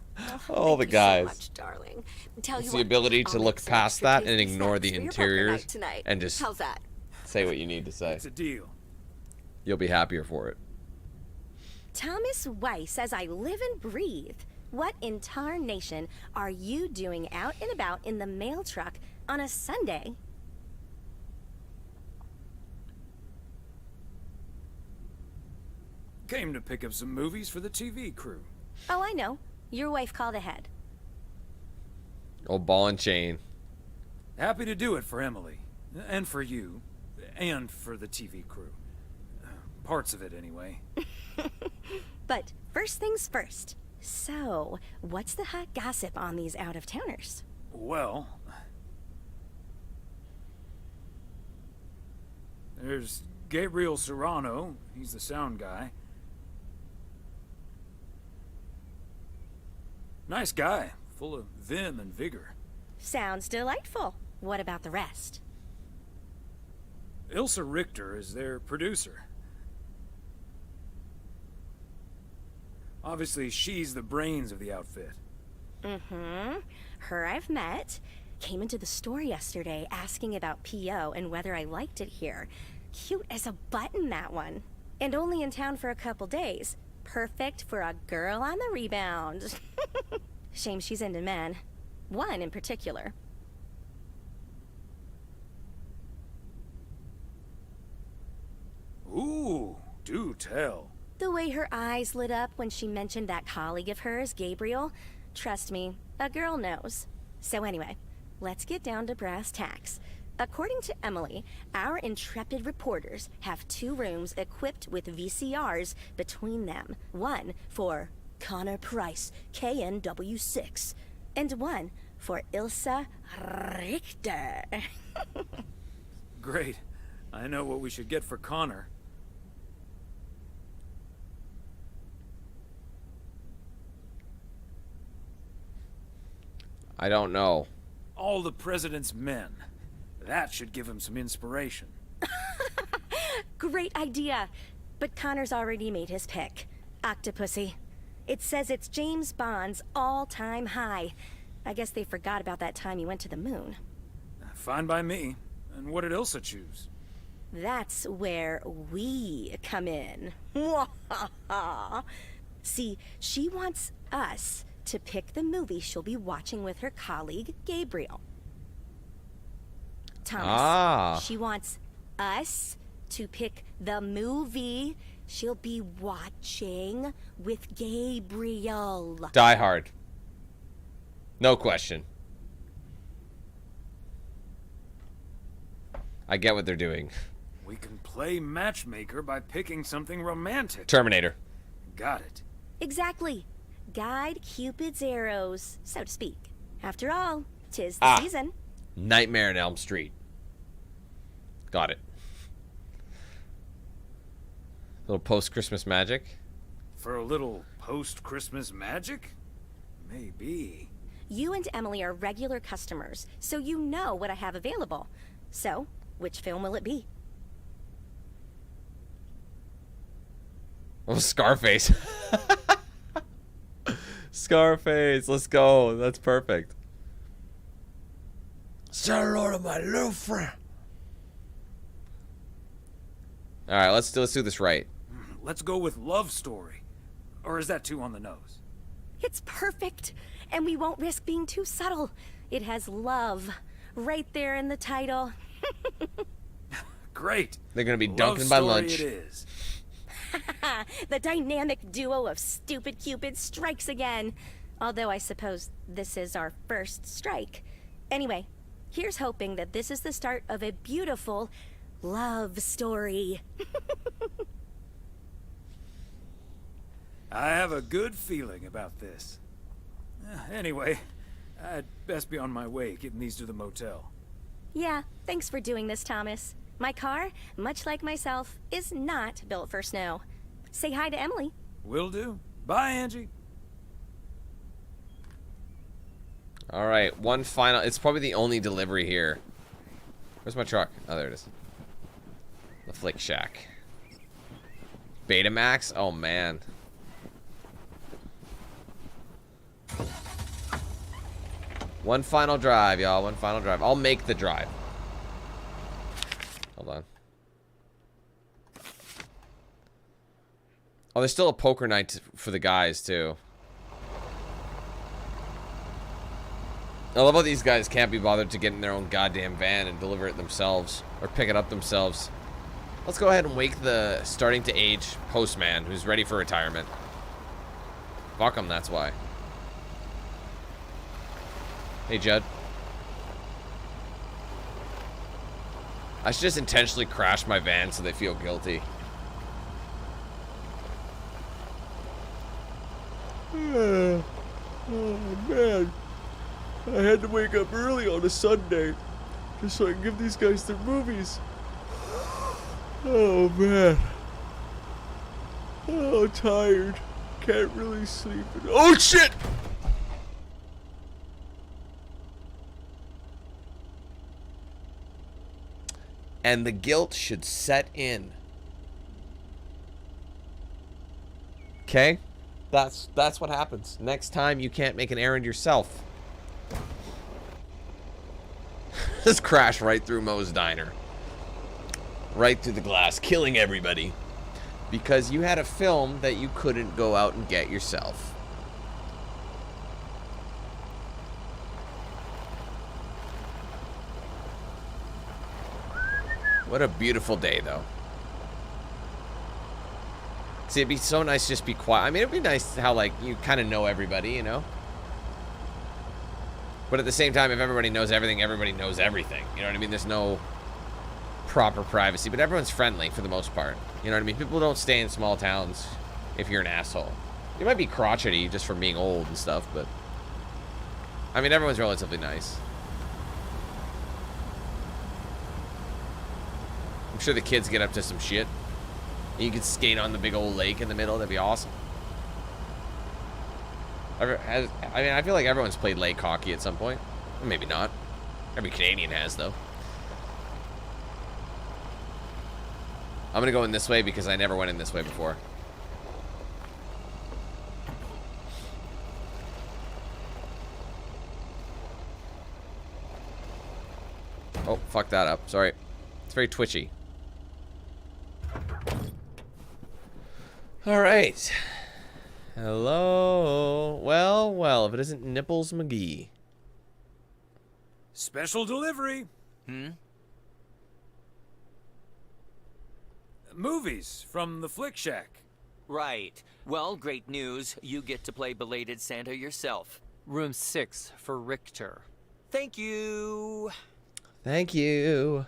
Oh, the guys. So much, darling. Tell It's you the what, ability to I'll look make some past extra that and tasty ignore the snacks for your poker interiors night tonight. and just How's that? say what you need to say. It's a deal. You'll be happier for it. Thomas Weiss, as I live and breathe. What in tarnation are you doing out and about in the mail truck on a Sunday? Came to pick up some movies for the TV crew. Oh, I know. Your wife called ahead. Old ball and chain. Happy to do it for Emily. And for you. And for the TV crew. Parts of it, anyway. But first things first. So, what's the hot gossip on these out-of-towners? Well... there's Gabriel Serrano. He's the sound guy. Nice guy. Full of vim and vigor. Sounds delightful. What about the rest? Ilsa Richter is their producer. Obviously, she's the brains of the outfit. Mm-hmm. Her I've met. Came into the store yesterday asking about P.O. and whether I liked it here. Cute as a button, that one. And only in town for a couple days. Perfect for a girl on the rebound. Shame she's into men. One in particular. Ooh, do tell. The way her eyes lit up when she mentioned that colleague of hers, Gabriel. Trust me, a girl knows. So anyway, let's get down to brass tacks. According to Emily, our intrepid reporters have 2 rooms equipped with VCRs between them. One for Connor Price, KNW6, and one for Ilsa Richter. Great. I know what we should get for Connor. I don't know. All the President's men. That should give him some inspiration. Great idea. But Connor's already made his pick. Octopussy. It says it's James Bond's all-time high. I guess they forgot about that time you went to the moon. Fine by me. And what did Ilsa choose? That's where we come in. See, she wants us to pick the movie she'll be watching with her colleague, Gabriel. Thomas, she wants us to pick the movie she'll be watching with Gabriel. Die Hard. No question. I get what they're doing. We can play matchmaker by picking something romantic. Terminator. Got it. Exactly. Guide Cupid's arrows, so to speak. After all, 'tis the season. Nightmare on Elm Street. Got it. Little post-Christmas magic. For a little post-Christmas magic? Maybe. You and Emily are regular customers, so you know what I have available. So, which film will it be? Oh, Scarface. Scarface, let's go. That's perfect. Say hello to my little friend. All right, let's do this right. Let's go with love story. Or is that too on the nose? It's perfect, and we won't risk being too subtle. It has love right there in the title. Great. They're gonna be Love dunking by story lunch. It is. The dynamic duo of stupid Cupid strikes again. Although I suppose this is our first strike. Anyway, here's hoping that this is the start of a beautiful love story. I have a good feeling about this. Anyway, I'd best be on my way, getting these to the motel. Yeah, thanks for doing this, Thomas. My car, much like myself, is not built for snow. Say hi to Emily. Will do. Bye, Angie. All right, one final. It's probably the only delivery here. Where's my truck? Oh, there it is. The Flick Shack. Betamax? Oh, man. One final drive, y'all. One final drive. I'll make the drive. Hold on. Oh, there's still a poker night for the guys, too. I love how these guys can't be bothered to get in their own goddamn van and deliver it themselves. Or pick it up themselves. Let's go ahead and wake the starting to age postman who's ready for retirement. Fuck him, that's why. Hey, Judd. I should just intentionally crash my van so they feel guilty. Oh, man. I had to wake up early on a Sunday just so I can give these guys their movies. Oh, man. Oh, tired. Can't really sleep. Oh, shit! And the guilt should set in. Okay? That's what happens. Next time you can't make an errand yourself. Just crash right through Moe's Diner. Right through the glass, killing everybody. Because you had a film that you couldn't go out and get yourself. What a beautiful day, though. See, it'd be so nice to just be quiet. I mean, it'd be nice how, like, you kind of know everybody, you know? But at the same time, if everybody knows everything, everybody knows everything. You know what I mean? There's no proper privacy, but everyone's friendly for the most part. You know what I mean? People don't stay in small towns if you're an asshole. You might be crotchety just from being old and stuff, but I mean, everyone's relatively nice. I'm sure the kids get up to some shit. And you can skate on the big old lake in the middle. That'd be awesome. I mean, I feel like everyone's played lake hockey at some point. Maybe not. Every Canadian has, though. I'm gonna go in this way because I never went in this way before. Oh, fuck that up. Sorry. It's very twitchy. Alright. Hello. Well, well, if it isn't Nipples McGee. Special delivery. Movies from the Flick Shack. Right. Well, great news. You get to play belated Santa yourself. Room 6 for Richter. Thank you. Thank you.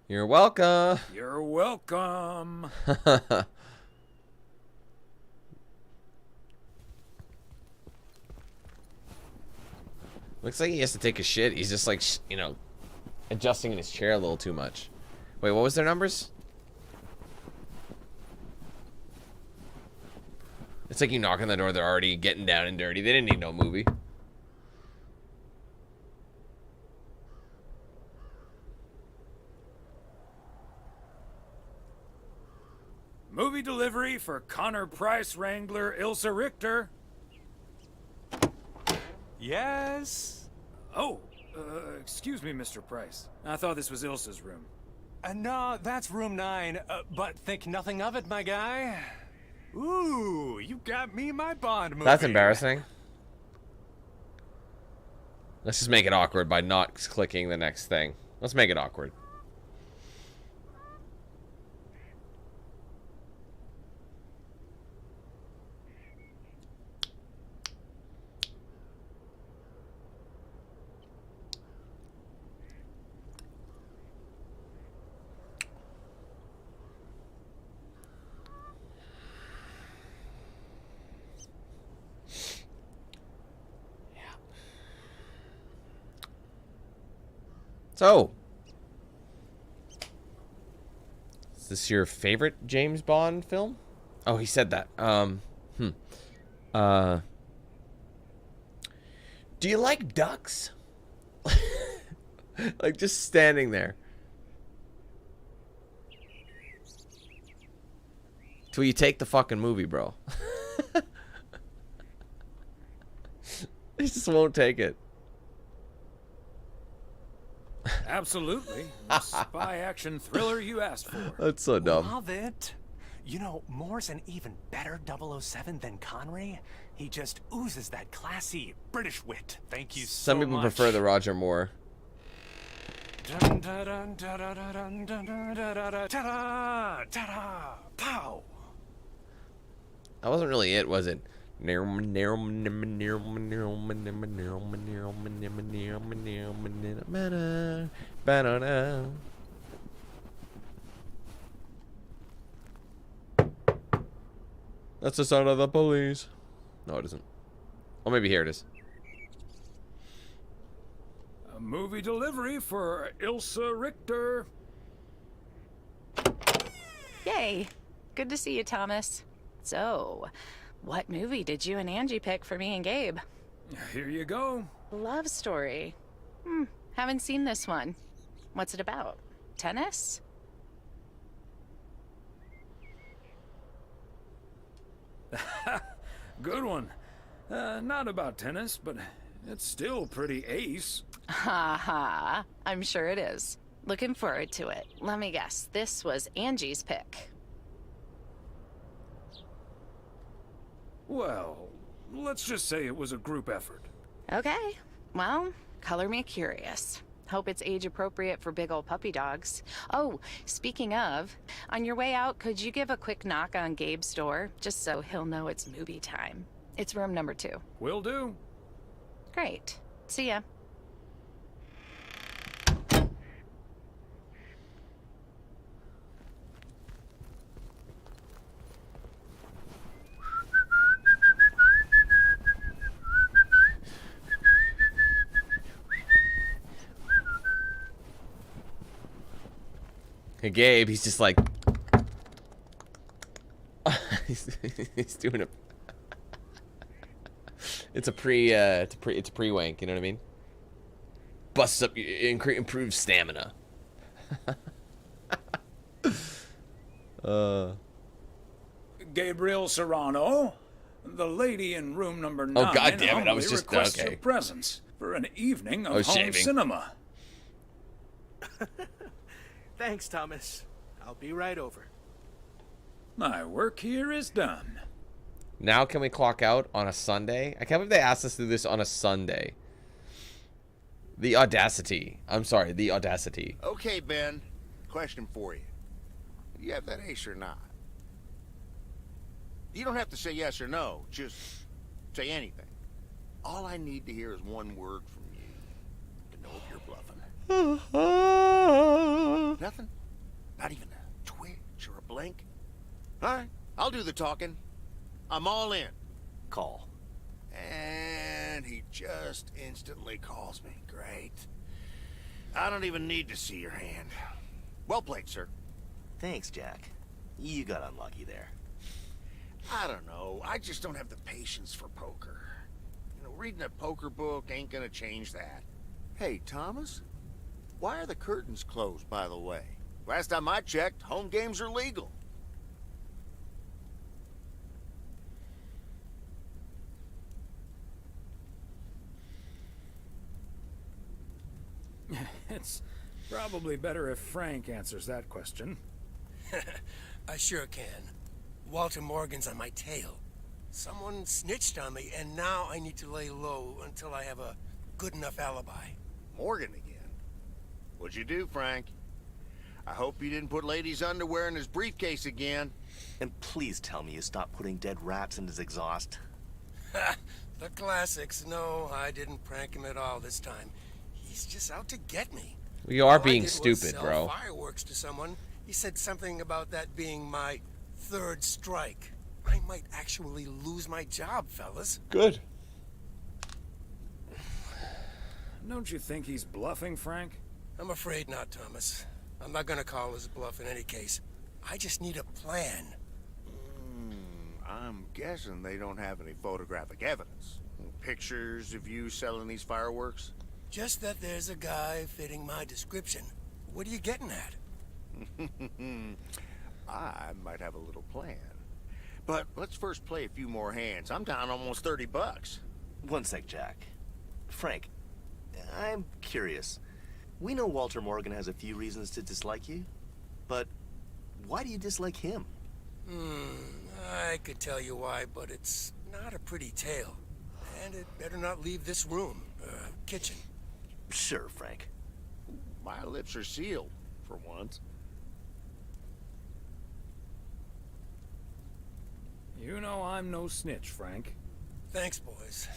You're welcome. You're welcome. Looks like he has to take a shit. He's just like, you know, adjusting in his chair a little too much. Wait, what was their numbers? It's like you knock on the door, they're already getting down and dirty. They didn't need no movie. Movie delivery for Connor Price Wrangler Ilsa Richter. Yes? Oh, excuse me, Mr. Price. I thought this was Ilsa's room. No, that's room 9, but think nothing of it, my guy. Ooh, you got me my Bond movie. That's embarrassing. Let's just make it awkward by not clicking the next thing. Let's make it awkward. So, is this your favorite James Bond film? Oh, he said that. Do you like ducks? Like just standing there. Till you take the fucking movie, bro. He just won't take it. Absolutely. The spy action thriller you asked for. That's so dumb. Love it. You know, Moore's an even better 007 than Connery. He just oozes that classy British wit. Thank you so much. Some people prefer the Roger Moore. Pow. That wasn't really it, was it? That's the sound of the police. No, it isn't. Oh, maybe here it is. A movie delivery for Ilsa Richter. Yay. Good to see you, Thomas. So, what movie did you and Angie pick for me and Gabe? Here you go. Love story. Haven't seen this one. What's it about? Tennis? Good one. Not about tennis, but it's still pretty ace. Ha ha. I'm sure it is. Looking forward to it. Let me guess. This was Angie's pick. Well, let's just say it was a group effort. Okay. Well, color me curious. Hope it's age appropriate for big old puppy dogs. Oh, speaking of, on your way out, could you give a quick knock on Gabe's door, just so he'll know it's movie time? It's room number 2. Will do. Great. See ya. Gabe, he's just like... he's doing a... It's a pre-wank, you know what I mean? Busts up, improves stamina. Gabriel Serrano, the lady in room number 9. Oh, God damn it, I was just... requests Okay. your presence for an evening of home shaving. cinema. Thanks, Thomas. I'll be right over. My work here is done. Now can we clock out on a Sunday? I can't believe they asked us to do this on a Sunday. The audacity. I'm sorry, the audacity. Okay, Ben. Question for you. You have that ace or not? You don't have to say yes or no. Just say anything. All I need to hear is one word from you to know if you're bluffing. Nothing? Not even a twitch or a blink? All right, I'll do the talking. I'm all in. Call. And he just instantly calls me. Great. I don't even need to see your hand. Well played, sir. Thanks, Jack. You got unlucky there. I don't know. I just don't have the patience for poker. You know, reading a poker book ain't gonna change that. Hey, Thomas? Why are the curtains closed, by the way? Last time I checked, home games are legal. It's probably better if Frank answers that question. I sure can. Walter Morgan's on my tail. Someone snitched on me, and now I need to lay low until I have a good enough alibi. Morgan again? What'd you do, Frank? I hope you didn't put ladies' underwear in his briefcase again. And please tell me you stopped putting dead rats in his exhaust. The classics. No, I didn't prank him at all this time. He's just out to get me. We are All I being did was stupid, sell bro. Fireworks to someone. He said something about that being my third strike. I might actually lose my job, fellas. Good. Don't you think he's bluffing, Frank? I'm afraid not, Thomas. I'm not gonna call his bluff in any case. I just need a plan. I'm guessing they don't have any photographic evidence. Pictures of you selling these fireworks? Just that there's a guy fitting my description. What are you getting at? I might have a little plan. But let's first play a few more hands. I'm down almost 30 bucks. One sec, Jack. Frank, I'm curious. We know Walter Morgan has a few reasons to dislike you, but why do you dislike him? I could tell you why, but it's not a pretty tale. And it better not leave this room, kitchen. Sure, Frank. My lips are sealed, for once. You know I'm no snitch, Frank. Thanks, boys.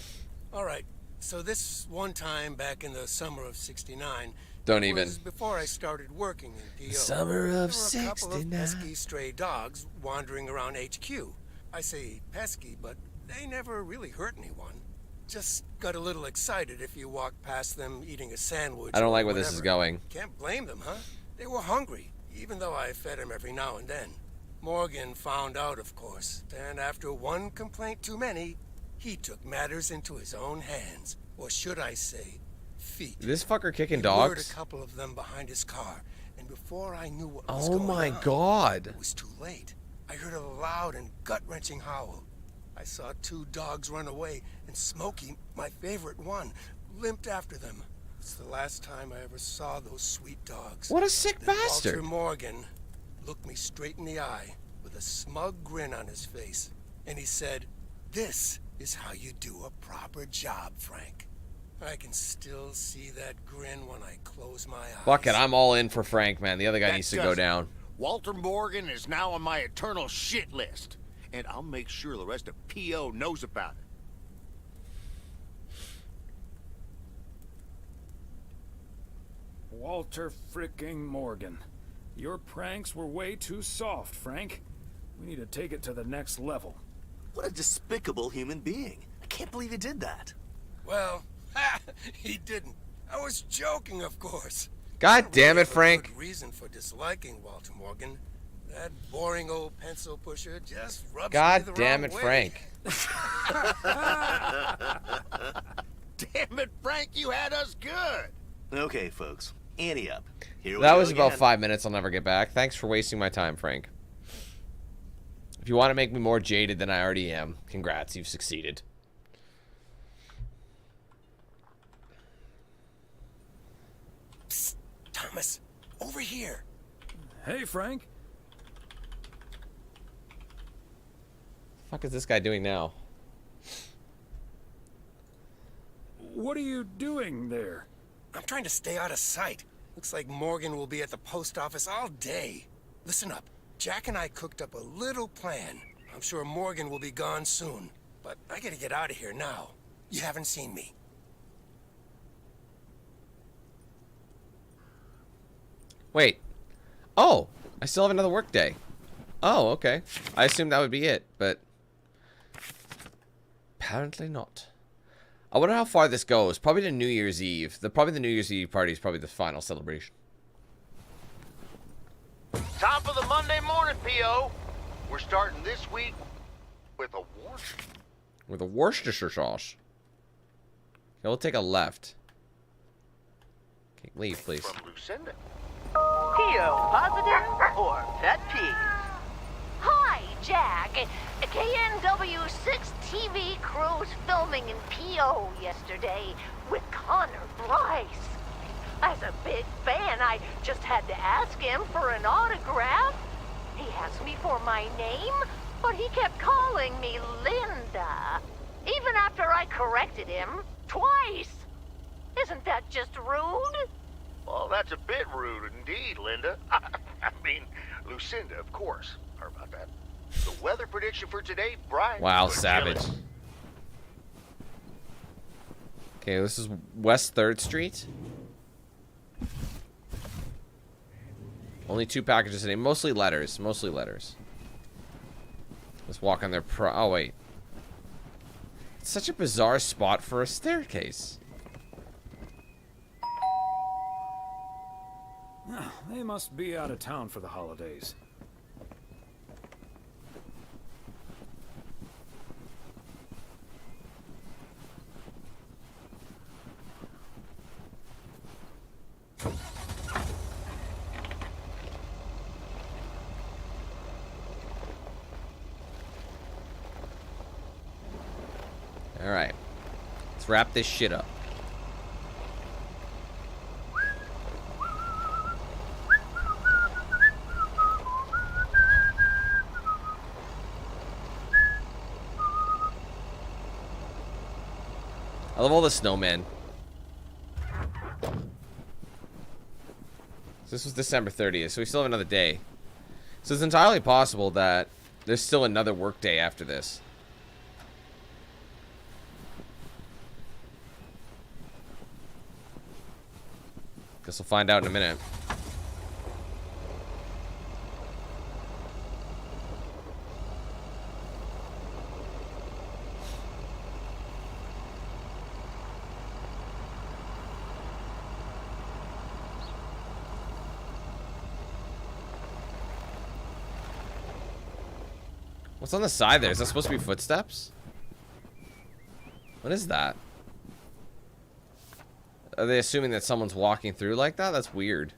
All right, so this one time back in the summer of '69... Don't even. was before I started working in PO. Summer of There were a couple of 69. pesky stray dogs wandering around HQ. I say pesky, but they never really hurt anyone. Just got a little excited if you walked past them eating a sandwich. I don't or like where this is whatever. going. Can't blame them, huh? They were hungry, even though I fed them every now and then. Morgan found out, of course, and after one complaint too many, he took matters into his own hands. Or should I say, feet. This fucker kicking He lured dogs? a couple of them behind his car, and before I knew what was Oh going my on, god. it was too late. I heard a loud and gut-wrenching howl. I saw two dogs run away, and Smokey, my favorite one, limped after them. It's the last time I ever saw those sweet dogs. What a sick Then bastard. Walter Morgan looked me straight in the eye with a smug grin on his face, and he said, "This is how you do a proper job, Frank." I can still see that grin when I close my eyes. Fuck it, I'm all in for Frank, man. The other guy That needs to go does it. down. Walter Morgan is now on my eternal shit list. And I'll make sure the rest of PO knows about it. Walter fricking Morgan. Your pranks were way too soft, Frank. We need to take it to the next level. What a despicable human being. I can't believe he did that. Well, he didn't. I was joking, of course. God damn it, Frank. Good reason for disliking Walter Morgan. That boring old pencil pusher just rubs me the Damn wrong it, way. Frank. Damn it, Frank, you had us good. Okay, folks, ante up. Here we That go was about again. 5 minutes I'll never get back. Thanks for wasting my time, Frank. If you want to make me more jaded than I already am, congrats, you've succeeded. Psst, Thomas, over here. Hey, Frank. What the fuck is this guy doing now? What are you doing there? I'm trying to stay out of sight. Looks like Morgan will be at the post office all day. Listen up. Jack and I cooked up a little plan. I'm sure Morgan will be gone soon, but I gotta get out of here now. You haven't seen me. Wait. Oh, I still have another work day. Oh, okay. I assumed that would be it, but apparently not. I wonder how far this goes. Probably to New Year's Eve. Probably the New Year's Eve party is probably the final celebration. Top of the Monday morning, P.O. We're starting this week with a Worcestershire. With a Worcestershire sauce. Okay, we'll take a left. Okay, leave, please. From Lucinda. P.O. positive or pet peeve? Hi, Jack. KNW6 TV crew's filming in P.O. yesterday with Connor Bryce. As a big fan, I just had to ask him for an autograph. He asked me for my name, but he kept calling me Linda. Even after I corrected him twice. Isn't that just rude? Well, that's a bit rude indeed, Linda. I mean, Lucinda, of course. Sorry about that. The weather prediction for today, bright. Wow, but savage. chilly. Okay, this is West 3rd Street. Only 2 packages today. Mostly letters. Mostly letters. Let's walk on their oh, wait. It's such a bizarre spot for a staircase. They must be out of town for the holidays. Alright. Let's wrap this shit up. I love all the snowmen. So this was December 30th, so we still have another day. So it's entirely possible that there's still another work day after this. Guess we'll find out in a minute. What's on the side there? Is that supposed to be footsteps? What is that? Are they assuming that someone's walking through like that? That's weird.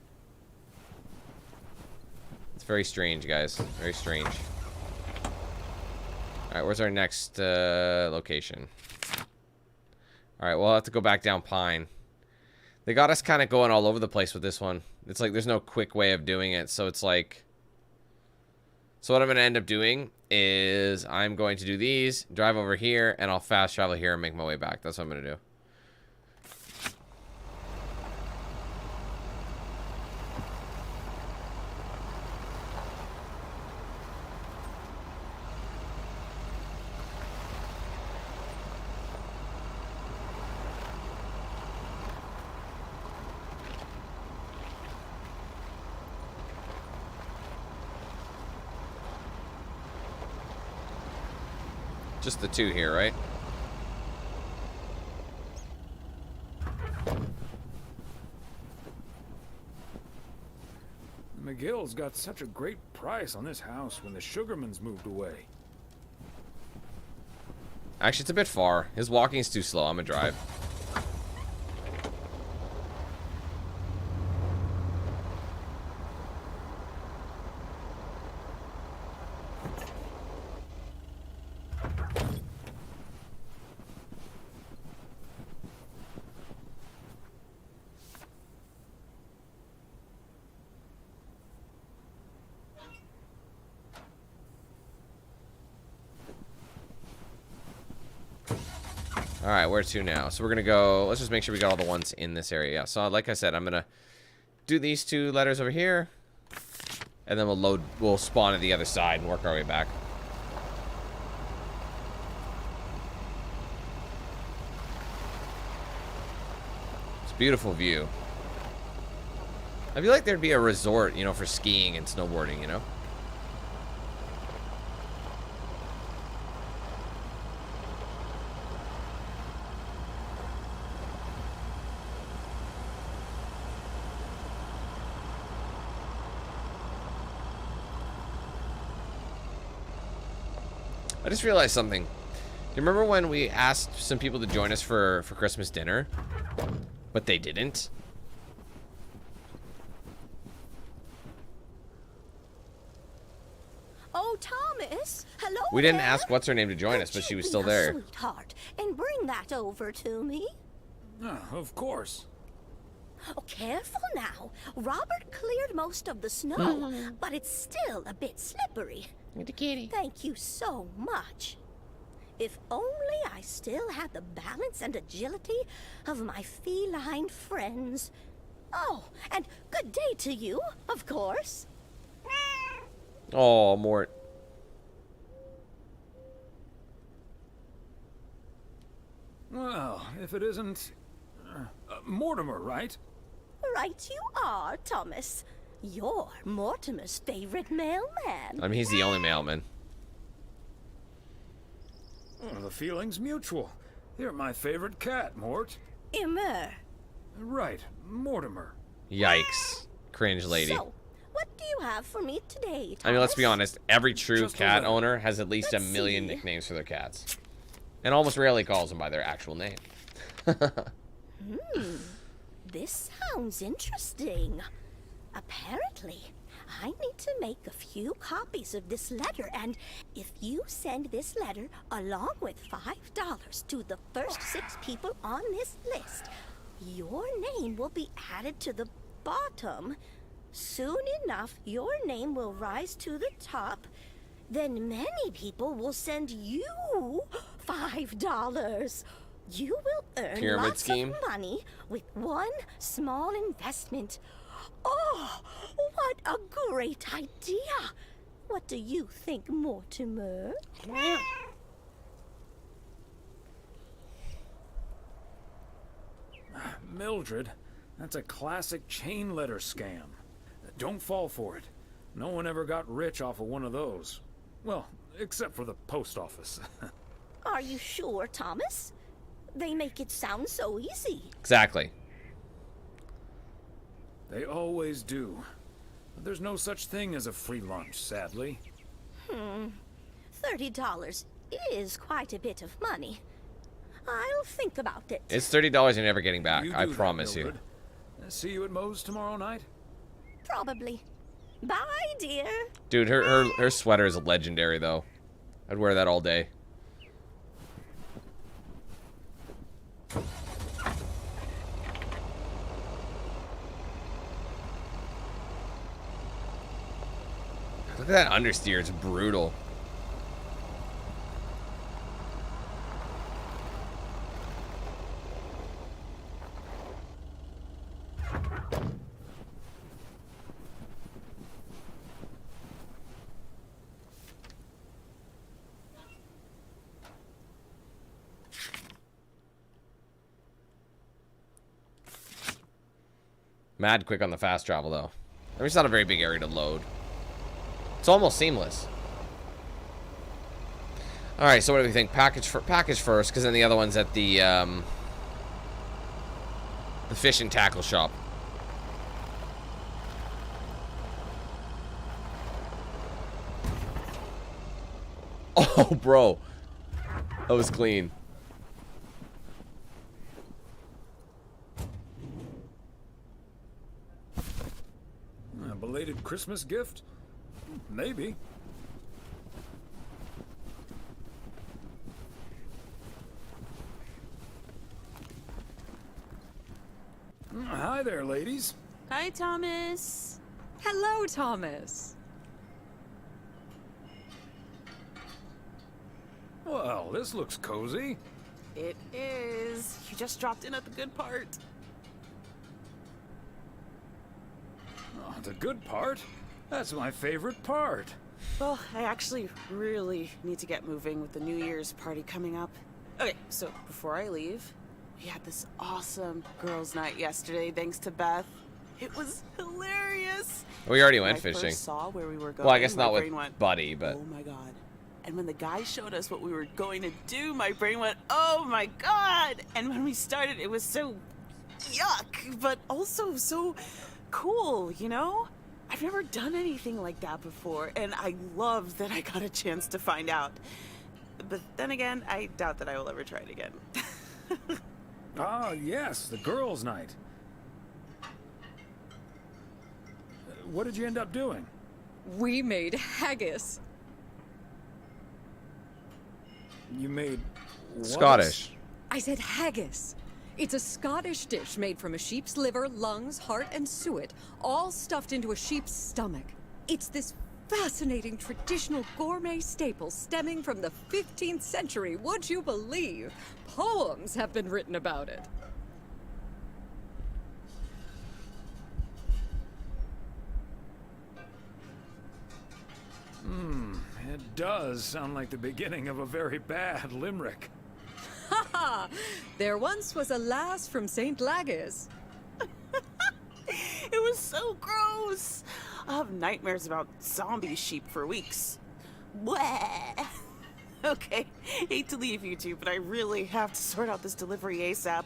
It's very strange, guys. Very strange. Alright, where's our next location? Alright, we'll have to go back down Pine. They got us kind of going all over the place with this one. It's like there's no quick way of doing it, so it's like... So what I'm going to end up doing is I'm going to do these, drive over here, and I'll fast travel here and make my way back. That's what I'm going to do. Just the 2 here, right? McGill's got such a great price on this house when the Sugarmans moved away. Actually, it's a bit far. His walking is too slow. I'm gonna drive. Alright, where to now? So we're gonna go, let's just make sure we got all the ones in this area. Yeah, so like I said, I'm gonna do these 2 letters over here, and then we'll spawn at the other side and work our way back. It's a beautiful view. I feel like there'd be a resort, you know, for skiing and snowboarding, you know? I just realized something. Do you remember when we asked some people to join us for Christmas dinner? But they didn't? Oh, Thomas. Hello. We didn't there. ask what's her name to join us, but she was still there. Sweetheart, and bring that over to me. Of course. Oh, careful now. Robert cleared most of the snow, but it's still a bit slippery. The kitty. Thank you so much. If only I still had the balance and agility of my feline friends. Oh, and good day to you, of course. Oh, Mort. Well, if it isn't... Mortimer, right? Right you are, Thomas. You're Mortimer's favorite mailman. I mean, he's the only mailman. Oh, the feeling's mutual. You're my favorite cat, Mort. Immer. Right, Mortimer. Yikes. Cringe lady. So, what do you have for me today, Thomas? I mean, let's be honest. Every true Just a cat letter. owner has at least a million nicknames for their cats. And almost rarely calls them by their actual name. This sounds interesting. Apparently, I need to make a few copies of this letter, and if you send this letter along with $5 to the first 6 people on this list, your name will be added to the bottom. Soon enough, your name will rise to the top. Then many people will send you $5. You will earn Pyramid lots scheme. of money with one small investment. Oh, what a great idea! What do you think, Mortimer? Mildred, that's a classic chain letter scam. Don't fall for it. No one ever got rich off of one of those. Well, except for the post office. Are you sure, Thomas? They make it sound so easy. Exactly. They always do. But there's no such thing as a free lunch, sadly. $30 is quite a bit of money. I'll think about it. It's $30 you're never getting back. You I do that, promise you. Mildred. See you at Moe's tomorrow night? Probably. Bye, dear. Dude, her sweater is legendary, though. I'd wear that all day. Look at that understeer. It's brutal. Mad quick on the fast travel, though. I mean, it's not a very big area to load. It's almost seamless. All right, so what do we think? Package first, because then the other one's at the fish and tackle shop. Oh, bro. That was clean. A belated Christmas gift? Maybe. Hi there, ladies. Hi, Thomas. Hello, Thomas. Well, this looks cozy. It is. You just dropped in at the good part. Oh, the good part? That's my favorite part. Well, I actually really need to get moving with the New Year's party coming up. Okay, so before I leave, we had this awesome girls' night yesterday, thanks to Beth. It was hilarious. We already went when I fishing. First saw where we were going, Well, I guess my not brain with went, Buddy, but... Oh my god. And when the guy showed us what we were going to do, my brain went, oh my god! And when we started, it was so yuck, but also so cool, you know? I've never done anything like that before, and I love that I got a chance to find out. But then again, I doubt that I will ever try it again. Ah, yes, the girls' night. What did you end up doing? We made haggis. You made what? Scottish. I said haggis. It's a Scottish dish made from a sheep's liver, lungs, heart, and suet, all stuffed into a sheep's stomach. It's this fascinating traditional gourmet staple stemming from the 15th century. Would you believe? Poems have been written about it. It does sound like the beginning of a very bad limerick. Ha ha! There once was a lass from St. Lagis. It was so gross. I'll have nightmares about zombie sheep for weeks. Bleh. Okay, hate to leave you two, but I really have to sort out this delivery ASAP.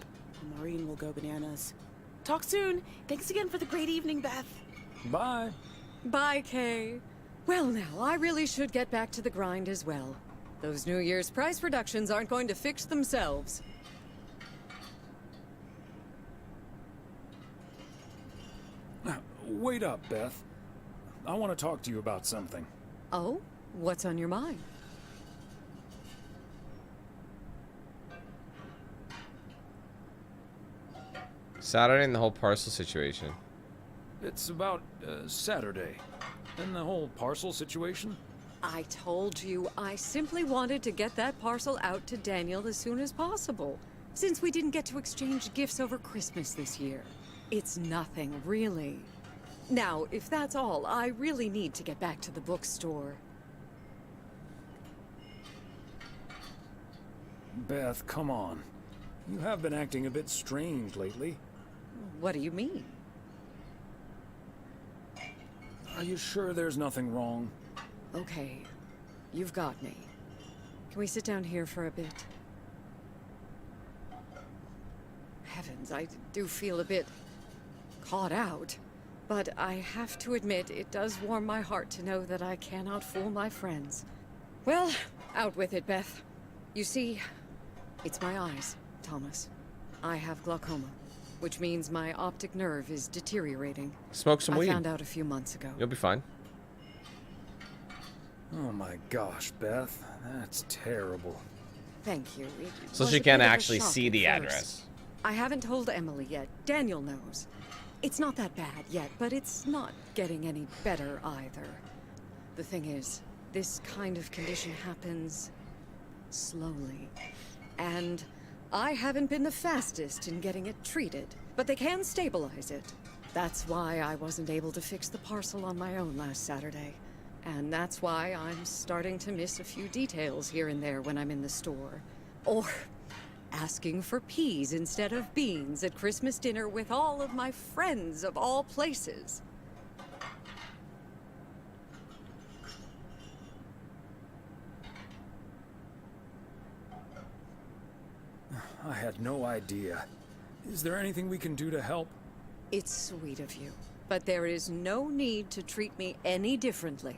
Maureen will go bananas. Talk soon. Thanks again for the great evening, Beth. Bye. Bye, Kay. Well, now, I really should get back to the grind as well. Those New Year's price reductions aren't going to fix themselves. Wait up, Beth. I want to talk to you about something. Oh? What's on your mind? Saturday and the whole parcel situation. It's about Saturday and the whole parcel situation. I told you I simply wanted to get that parcel out to Daniel as soon as possible, since we didn't get to exchange gifts over Christmas this year. It's nothing, really. Now, if that's all, I really need to get back to the bookstore. Beth, come on. You have been acting a bit strange lately. What do you mean? Are you sure there's nothing wrong? Okay, you've got me. Can we sit down here for a bit? Heavens, I do feel a bit caught out. But I have to admit, it does warm my heart to know that I cannot fool my friends. Well, out with it, Beth. You see, it's my eyes, Thomas. I have glaucoma, which means my optic nerve is deteriorating. Smoke some weed. I found out a few months ago. You'll be fine. Oh my gosh, Beth. That's terrible. Thank you. It So was she a can't bit of a actually shock see at the first. address. I haven't told Emily yet. Daniel knows. It's not that bad yet, but it's not getting any better either. The thing is, this kind of condition happens slowly. And I haven't been the fastest in getting it treated, but they can stabilize it. That's why I wasn't able to fix the parcel on my own last Saturday. And that's why I'm starting to miss a few details here and there when I'm in the store. Or asking for peas instead of beans at Christmas dinner with all of my friends of all places. I had no idea. Is there anything we can do to help? It's sweet of you, but there is no need to treat me any differently.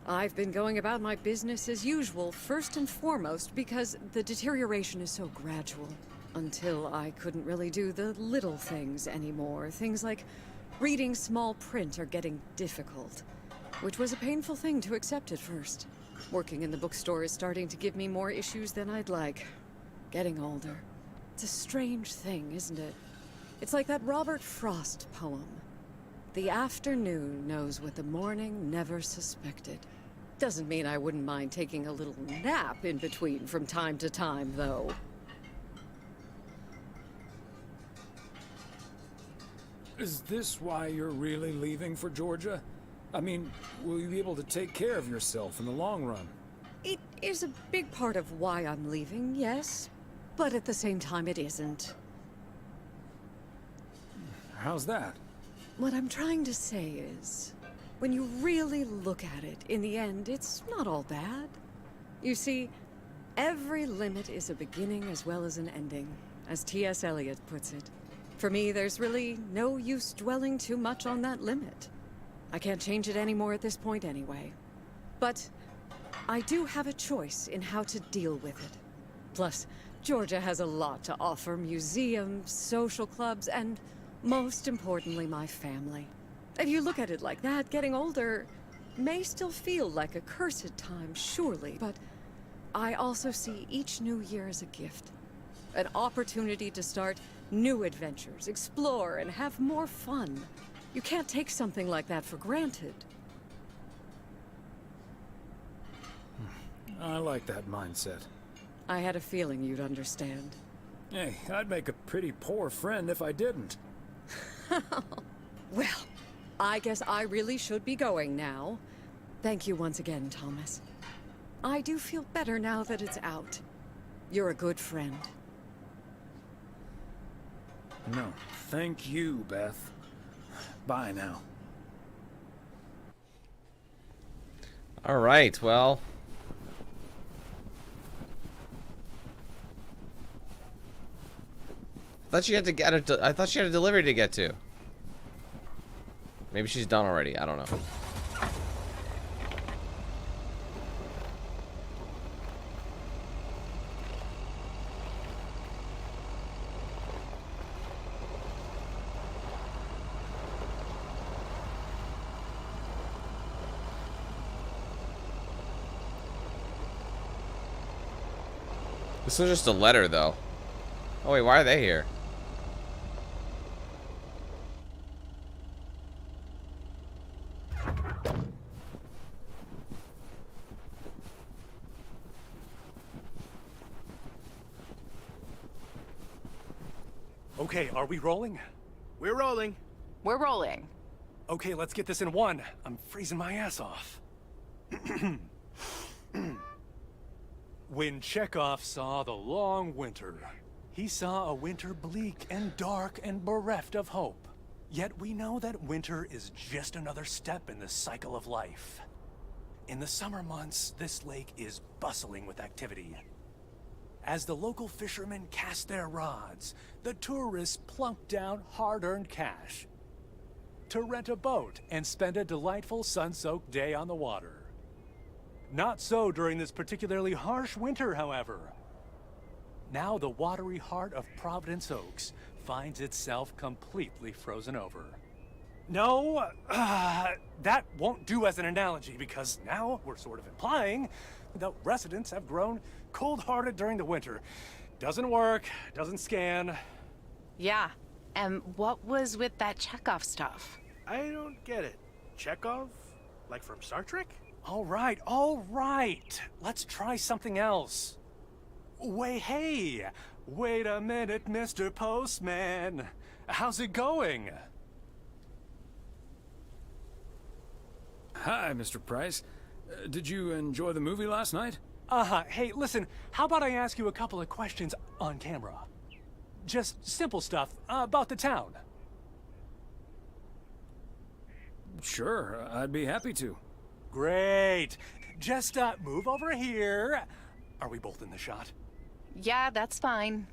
I've been going about my business as usual, first and foremost, because the deterioration is so gradual. Until I couldn't really do the little things anymore. Things like reading small print are getting difficult, which was a painful thing to accept at first. Working in the bookstore is starting to give me more issues than I'd like. Getting older. It's a strange thing, isn't it? It's like that Robert Frost poem. The afternoon knows what the morning never suspected. Doesn't mean I wouldn't mind taking a little nap in between from time to time, though. Is this why you're really leaving for Georgia? I mean, will you be able to take care of yourself in the long run? It is a big part of why I'm leaving, yes. But at the same time, it isn't. How's that? What I'm trying to say is, when you really look at it, in the end, it's not all bad. You see, every limit is a beginning as well as an ending, as T.S. Eliot puts it. For me, there's really no use dwelling too much on that limit. I can't change it anymore at this point anyway. But I do have a choice in how to deal with it. Plus, Georgia has a lot to offer: museums, social clubs, and most importantly, my family. If you look at it like that, getting older may still feel like a cursed time, surely, but I also see each new year as a gift. An opportunity to start new adventures, explore, and have more fun. You can't take something like that for granted. I like that mindset. I had a feeling you'd understand. Hey, I'd make a pretty poor friend if I didn't. Well, I guess I really should be going now. Thank you once again, Thomas. I do feel better now that it's out. You're a good friend. No, thank you, Beth. Bye now. All right, well. I thought she had to get I thought she had a delivery to get to. Maybe she's done already. I don't know. This was just a letter, though. Oh, wait, why are they here? Okay, are we rolling? We're rolling. We're rolling. Okay, let's get this in one. I'm freezing my ass off. When Chekhov saw the long winter, he saw a winter bleak and dark and bereft of hope. Yet we know that winter is just another step in the cycle of life. In the summer months, this lake is bustling with activity. As the local fishermen cast their rods, the tourists plunk down hard-earned cash to rent a boat and spend a delightful sun-soaked day on the water. Not so during this particularly harsh winter, however. Now the watery heart of Providence Oaks finds itself completely frozen over. No, that won't do as an analogy, because now we're sort of implying that residents have grown cold-hearted during the winter. Doesn't work, doesn't scan. Yeah, and what was with that Chekhov stuff? I don't get it. Chekhov? Like from Star Trek? All right. Let's try something else. Hey, wait a minute, Mr. Postman. How's it going? Hi, Mr. Price. Did you enjoy the movie last night? Hey, listen, how about I ask you a couple of questions on camera? Just simple stuff about the town. Sure, I'd be happy to. Great. Just move over here. Are we both in the shot? Yeah, that's fine.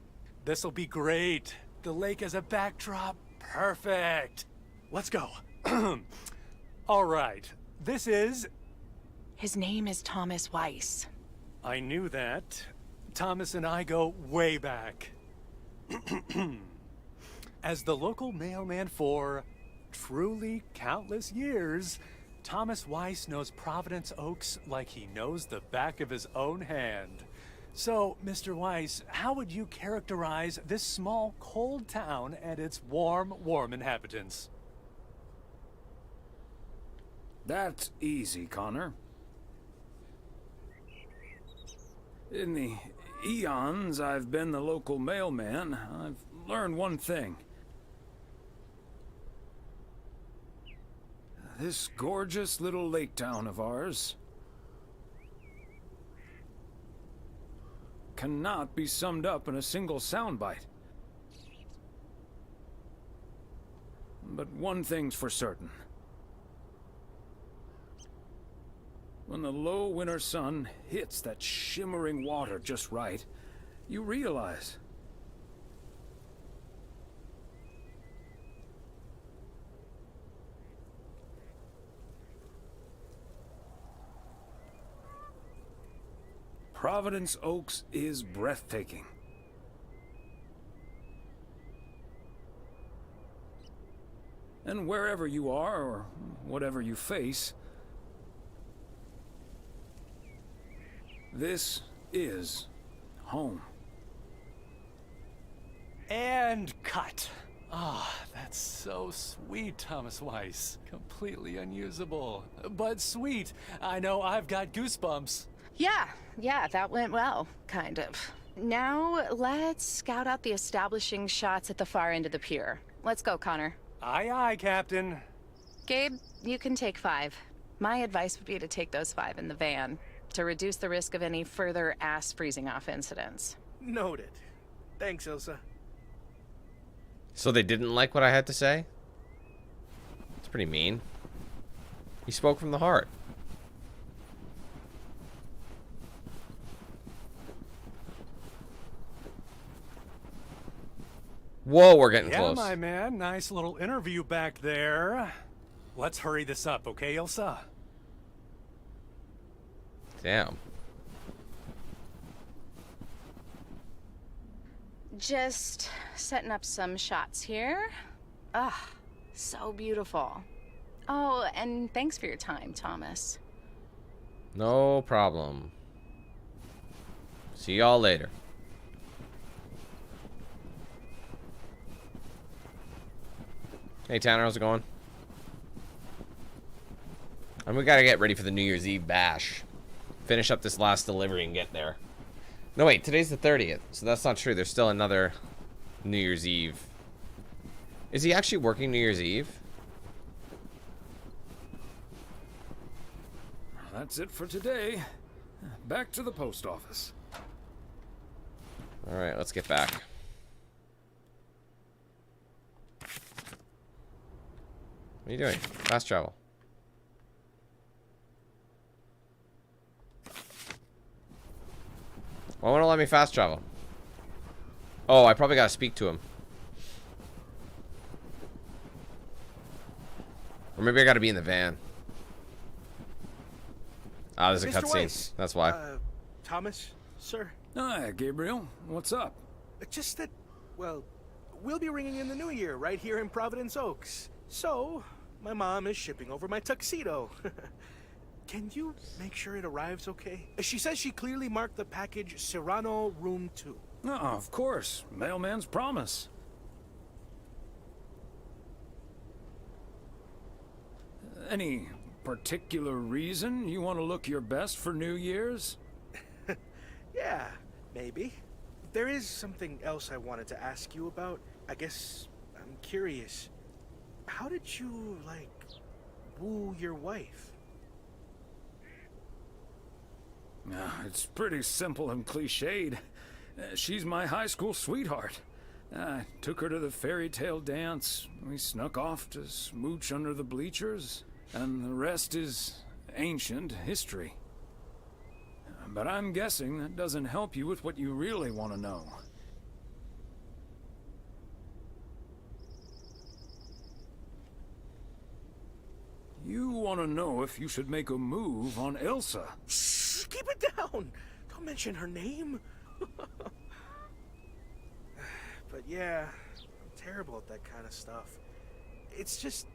This'll be great. The lake as a backdrop. Perfect. Let's go. All right. This is His name is Thomas Weiss. I knew that. Thomas and I go way back. As the local mailman for truly countless years, Thomas Weiss knows Providence Oaks like he knows the back of his own hand. So, Mr. Weiss, how would you characterize this small, cold town and its warm inhabitants? That's easy, Connor. In the eons I've been the local mailman, I've learned one thing. This gorgeous little lake town of ours cannot be summed up in a single soundbite. But one thing's for certain. When the low winter sun hits that shimmering water just right, you realize Providence Oaks is breathtaking. And wherever you are, or whatever you face, this is home. And cut. Ah, that's so sweet, Thomas Weiss. Completely unusable, but sweet. I know I've got goosebumps. Yeah, that went well, kind of. Now, let's scout out the establishing shots at the far end of the pier. Let's go, Connor. Aye, aye, Captain. Gabe, you can take 5. My advice would be to take those 5 in the van, to reduce the risk of any further ass-freezing-off incidents. Noted. Thanks, Ilsa. So they didn't like what I had to say? It's pretty mean. He spoke from the heart. Whoa, we're getting close. Yeah, my man. Nice little interview back there. Let's hurry this up, okay, Ilsa? Damn. Just setting up some shots here. Ah, so beautiful. Oh, and thanks for your time, Thomas. No problem. See y'all later. Hey Tanner, how's it going? And we gotta get ready for the New Year's Eve bash. Finish up this last delivery and get there. No wait, today's the 30th, so that's not true. There's still another New Year's Eve. Is he actually working New Year's Eve? That's it for today. Back to the post office. Alright, let's get back. What are you doing? Fast travel. Why won't it let me fast travel? Oh, I probably gotta speak to him. Or maybe I gotta be in the van. Ah, there's a Mr. cutscene. Weiss, That's why. Thomas, sir. Hi, Gabriel. What's up? Just that, well, we'll be ringing in the new year right here in Providence Oaks. So, my mom is shipping over my tuxedo. Can you make sure it arrives okay? She says she clearly marked the package Serrano Room 2. Oh, of course. Mailman's promise. Any particular reason you want to look your best for New Year's? Yeah, maybe. There is something else I wanted to ask you about. I guess I'm curious. How did you, like, woo your wife? It's pretty simple and cliched. She's my high school sweetheart. I took her to the fairy tale dance. We snuck off to smooch under the bleachers, and the rest is ancient history. But I'm guessing that doesn't help you with what you really want to know. You want to know if you should make a move on Elsa. Shh, keep it down. Don't mention her name. But yeah, I'm terrible at that kind of stuff. It's just,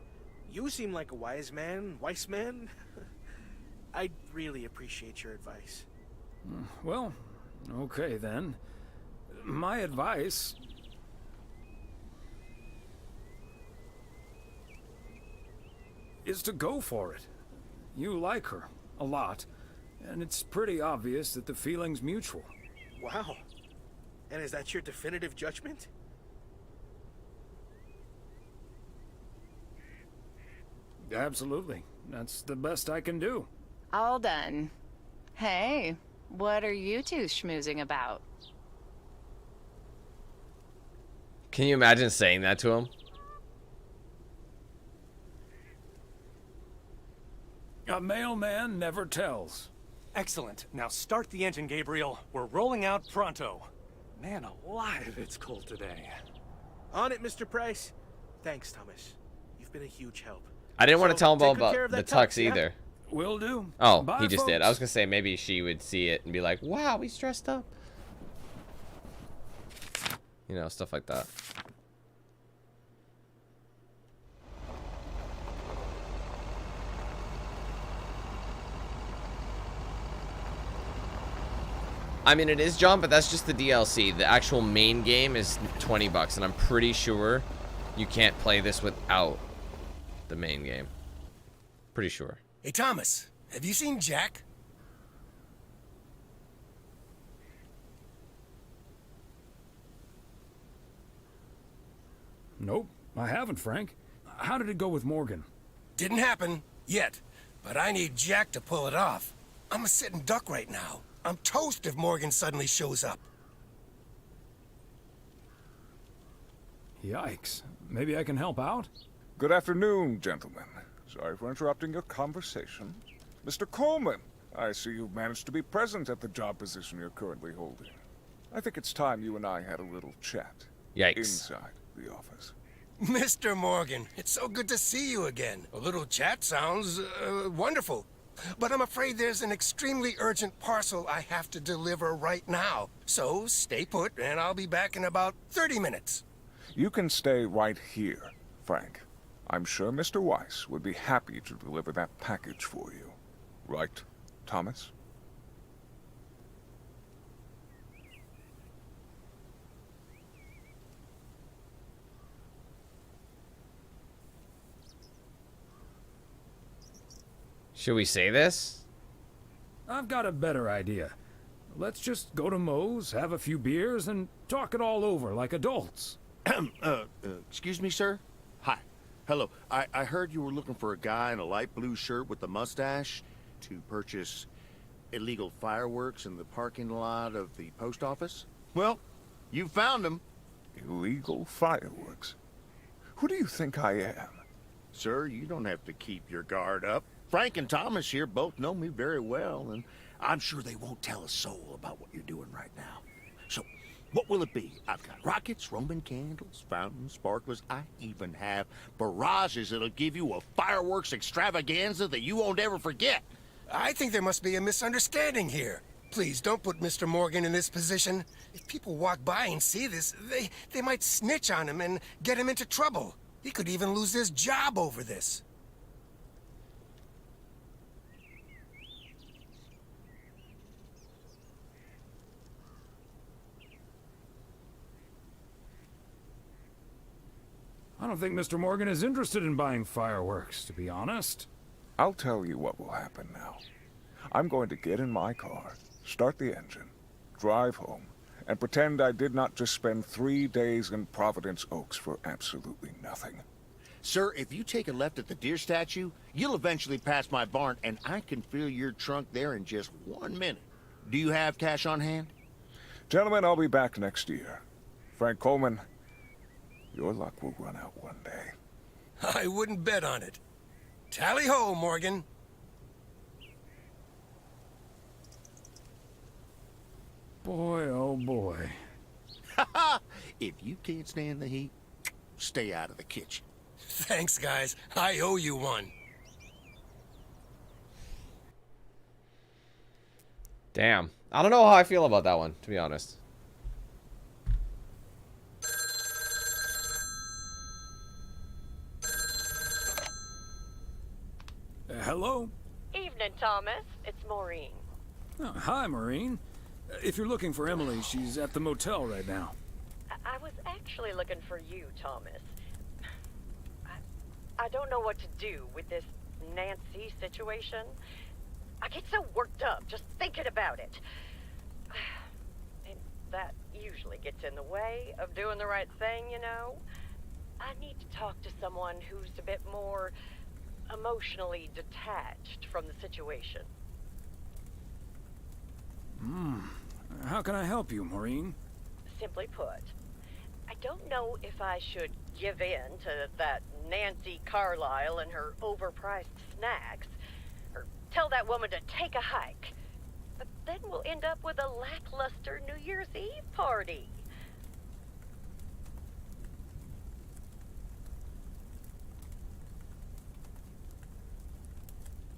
you seem like a wise man. I'd really appreciate your advice. Well, okay then. My advice is to go for it. You like her a lot, and it's pretty obvious that the feeling's mutual. Wow. And is that your definitive judgment? Absolutely. That's the best I can do. All done. Hey, what are you two schmoozing about? Can you imagine saying that to him? A mailman never tells. Excellent. Now start the engine, Gabriel. We're rolling out pronto. Man alive, it's cold today. On it, Mr. Price. Thanks, Thomas. You've been a huge help. I didn't want to tell him take good about care of the that tux yeah? either. Will do. Oh, Bye, he just did. folks. I was gonna say maybe she would see it and be like, "Wow, he's dressed up." You know, stuff like that. I mean, it is John, but that's just the DLC. The actual main game is $20, and I'm pretty sure you can't play this without the main game. Pretty sure. Hey, Thomas, have you seen Jack? Nope, I haven't, Frank. How did it go with Morgan? Didn't happen yet, but I need Jack to pull it off. I'm a sitting duck right now. I'm toast if Morgan suddenly shows up. Yikes. Maybe I can help out? Good afternoon, gentlemen. Sorry for interrupting your conversation. Mr. Coleman, I see you've managed to be present at the job position you're currently holding. I think it's time you and I had a little chat. Yikes. Inside the office. Mr. Morgan, it's so good to see you again. A little chat sounds wonderful. But I'm afraid there's an extremely urgent parcel I have to deliver right now. So stay put, and I'll be back in about 30 minutes. You can stay right here, Frank. I'm sure Mr. Weiss would be happy to deliver that package for you. Right, Thomas? Should we say this? I've got a better idea. Let's just go to Moe's, have a few beers, and talk it all over like adults. Excuse me, sir? Hi. Hello. I heard you were looking for a guy in a light blue shirt with a mustache to purchase illegal fireworks in the parking lot of the post office? Well, you found him. Illegal fireworks? Who do you think I am? Sir, you don't have to keep your guard up. Frank and Thomas here both know me very well, and I'm sure they won't tell a soul about what you're doing right now. So, what will it be? I've got rockets, Roman candles, fountains, sparklers. I even have barrages that'll give you a fireworks extravaganza that you won't ever forget. I think there must be a misunderstanding here. Please, don't put Mr. Morgan in this position. If people walk by and see this, they might snitch on him and get him into trouble. He could even lose his job over this. I don't think Mr. Morgan is interested in buying fireworks, to be honest. I'll tell you what will happen now. I'm going to get in my car, start the engine, drive home, and pretend I did not just spend 3 days in Providence Oaks for absolutely nothing. Sir, if you take a left at the deer statue, you'll eventually pass my barn, and I can fill your trunk there in just 1 minute. Do you have cash on hand? Gentlemen, I'll be back next year. Frank Coleman, your luck will run out one day. I wouldn't bet on it. Tally-ho, Morgan. Boy, oh boy. If you can't stand the heat, stay out of the kitchen. Thanks, guys. I owe you one. Damn. I don't know how I feel about that one, to be honest. Hello? Evening, Thomas. It's Maureen. Oh, hi, Maureen. If you're looking for Emily, she's at the motel right now. I was actually looking for you, Thomas. I don't know what to do with this Nancy situation. I get so worked up just thinking about it. And that usually gets in the way of doing the right thing, you know? I need to talk to someone who's a bit more emotionally detached from the situation. How can I help you, Maureen? Simply put, I don't know if I should give in to that Nancy Carlisle and her overpriced snacks, or tell that woman to take a hike. But then we'll end up with a lackluster New Year's Eve party.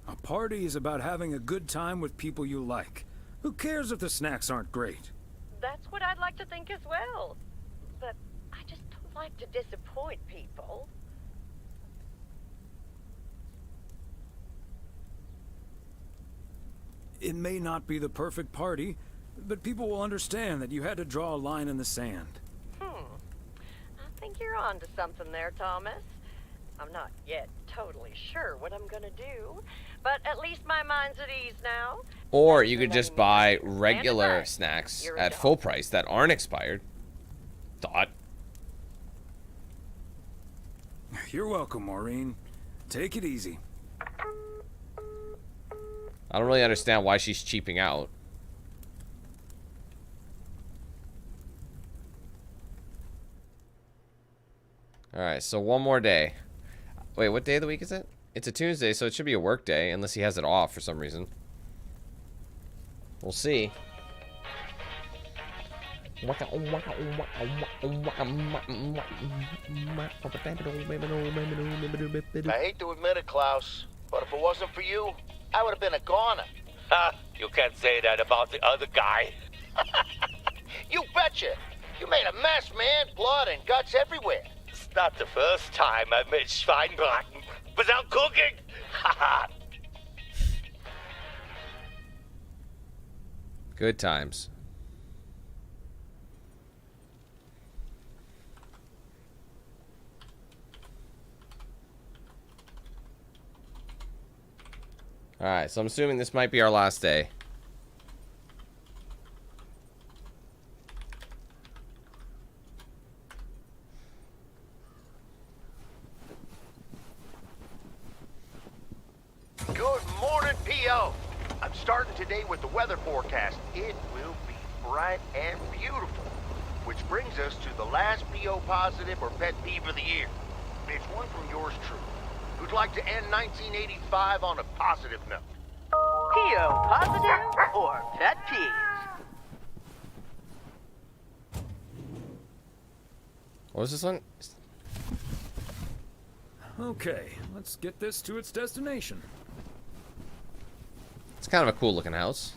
A party is about having a good time with people you like. Who cares if the snacks aren't great? That's what I'd like to think as well. But I just don't like to disappoint people. It may not be the perfect party, but people will understand that you had to draw a line in the sand. I think you're on to something there, Thomas. I'm not yet totally sure what I'm gonna do, but at least my mind's at ease now. Or you could just buy regular snacks at full price that aren't expired. Thought. You're welcome, Maureen. Take it easy. I don't really understand why she's cheaping out. Alright, so one more day. Wait, what day of the week is it? It's a Tuesday, so it should be a work day, unless he has it off for some reason. We'll see. I hate to admit it, Klaus, but if it wasn't for you, I would have been a goner. Ha! You can't say that about the other guy. You betcha! You made a mess, man. Blood and guts everywhere. It's not the first time I've made Schweinbraten without cooking. Haha. Good times. Alright, so I'm assuming this might be our last day. Good morning, P.O. I'm starting today with the weather forecast. It will be bright and beautiful. Which brings us to the last P.O. positive or pet peeve of the year. It's one from yours truly, who'd like to end 1985 on a positive note. P.O. positive or pet peeves? What was this one? Okay, let's get this to its destination. It's kind of a cool looking house.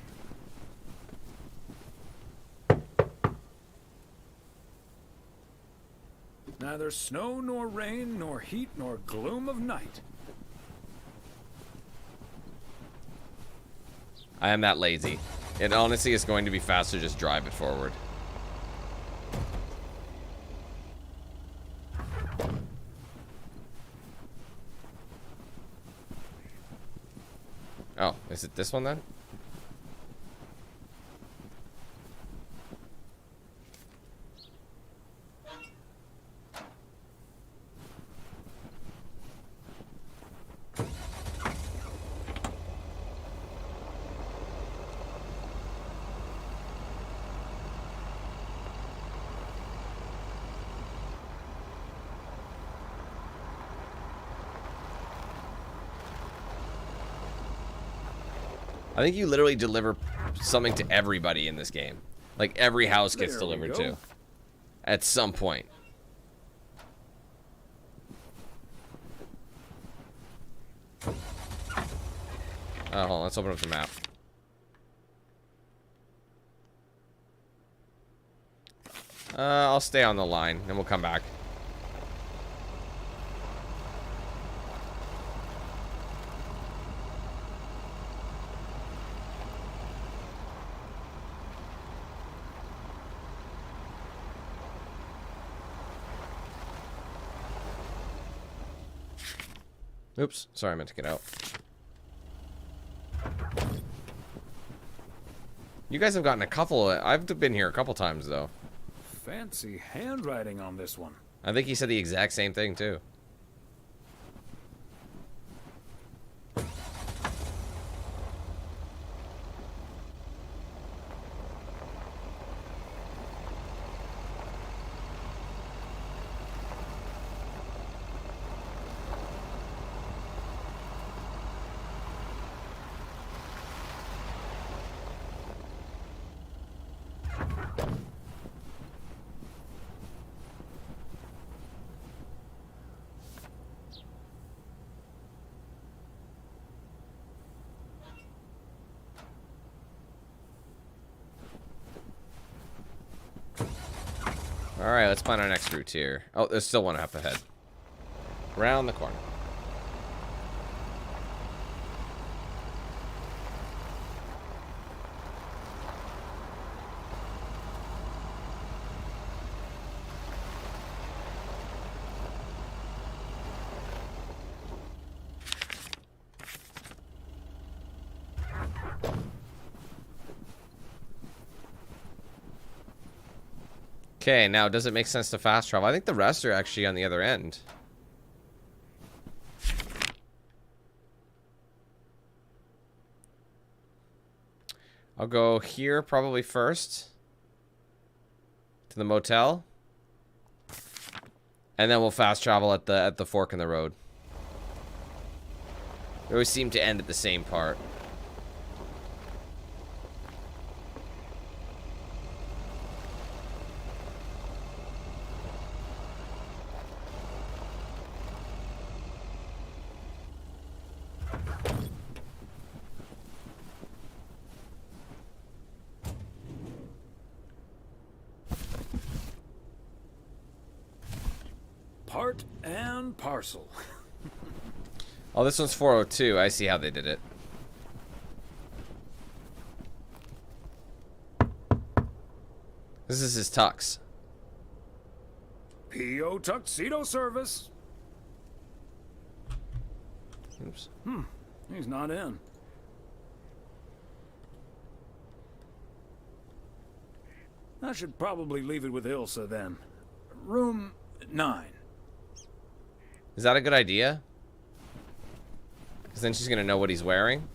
Neither snow nor rain nor heat nor gloom of night. I am that lazy. It honestly is going to be faster just drive it forward. Oh, is it this one then? I think you literally deliver something to everybody in this game. Like, every house gets delivered to. At some point. Oh, hold on, let's open up the map. I'll stay on the line, and we'll come back. Oops, sorry, I meant to get out. You guys have gotten a couple. I've been here a couple times, though. Fancy handwriting on this one. I think he said the exact same thing, too. Alright, let's find our next route here. Oh, there's still one up ahead. Round the corner. Okay, now does it make sense to fast travel? I think the rest are actually on the other end. I'll go here probably first to the motel, and then we'll fast travel at the fork in the road. They always seem to end at the same part. Part and parcel. Oh, this one's 402. I see how they did it. This is his tux. P.O. tuxedo service. Oops. He's not in. I should probably leave it with Ilsa then. Room 9. Is that a good idea? Because then she's going to know what he's wearing.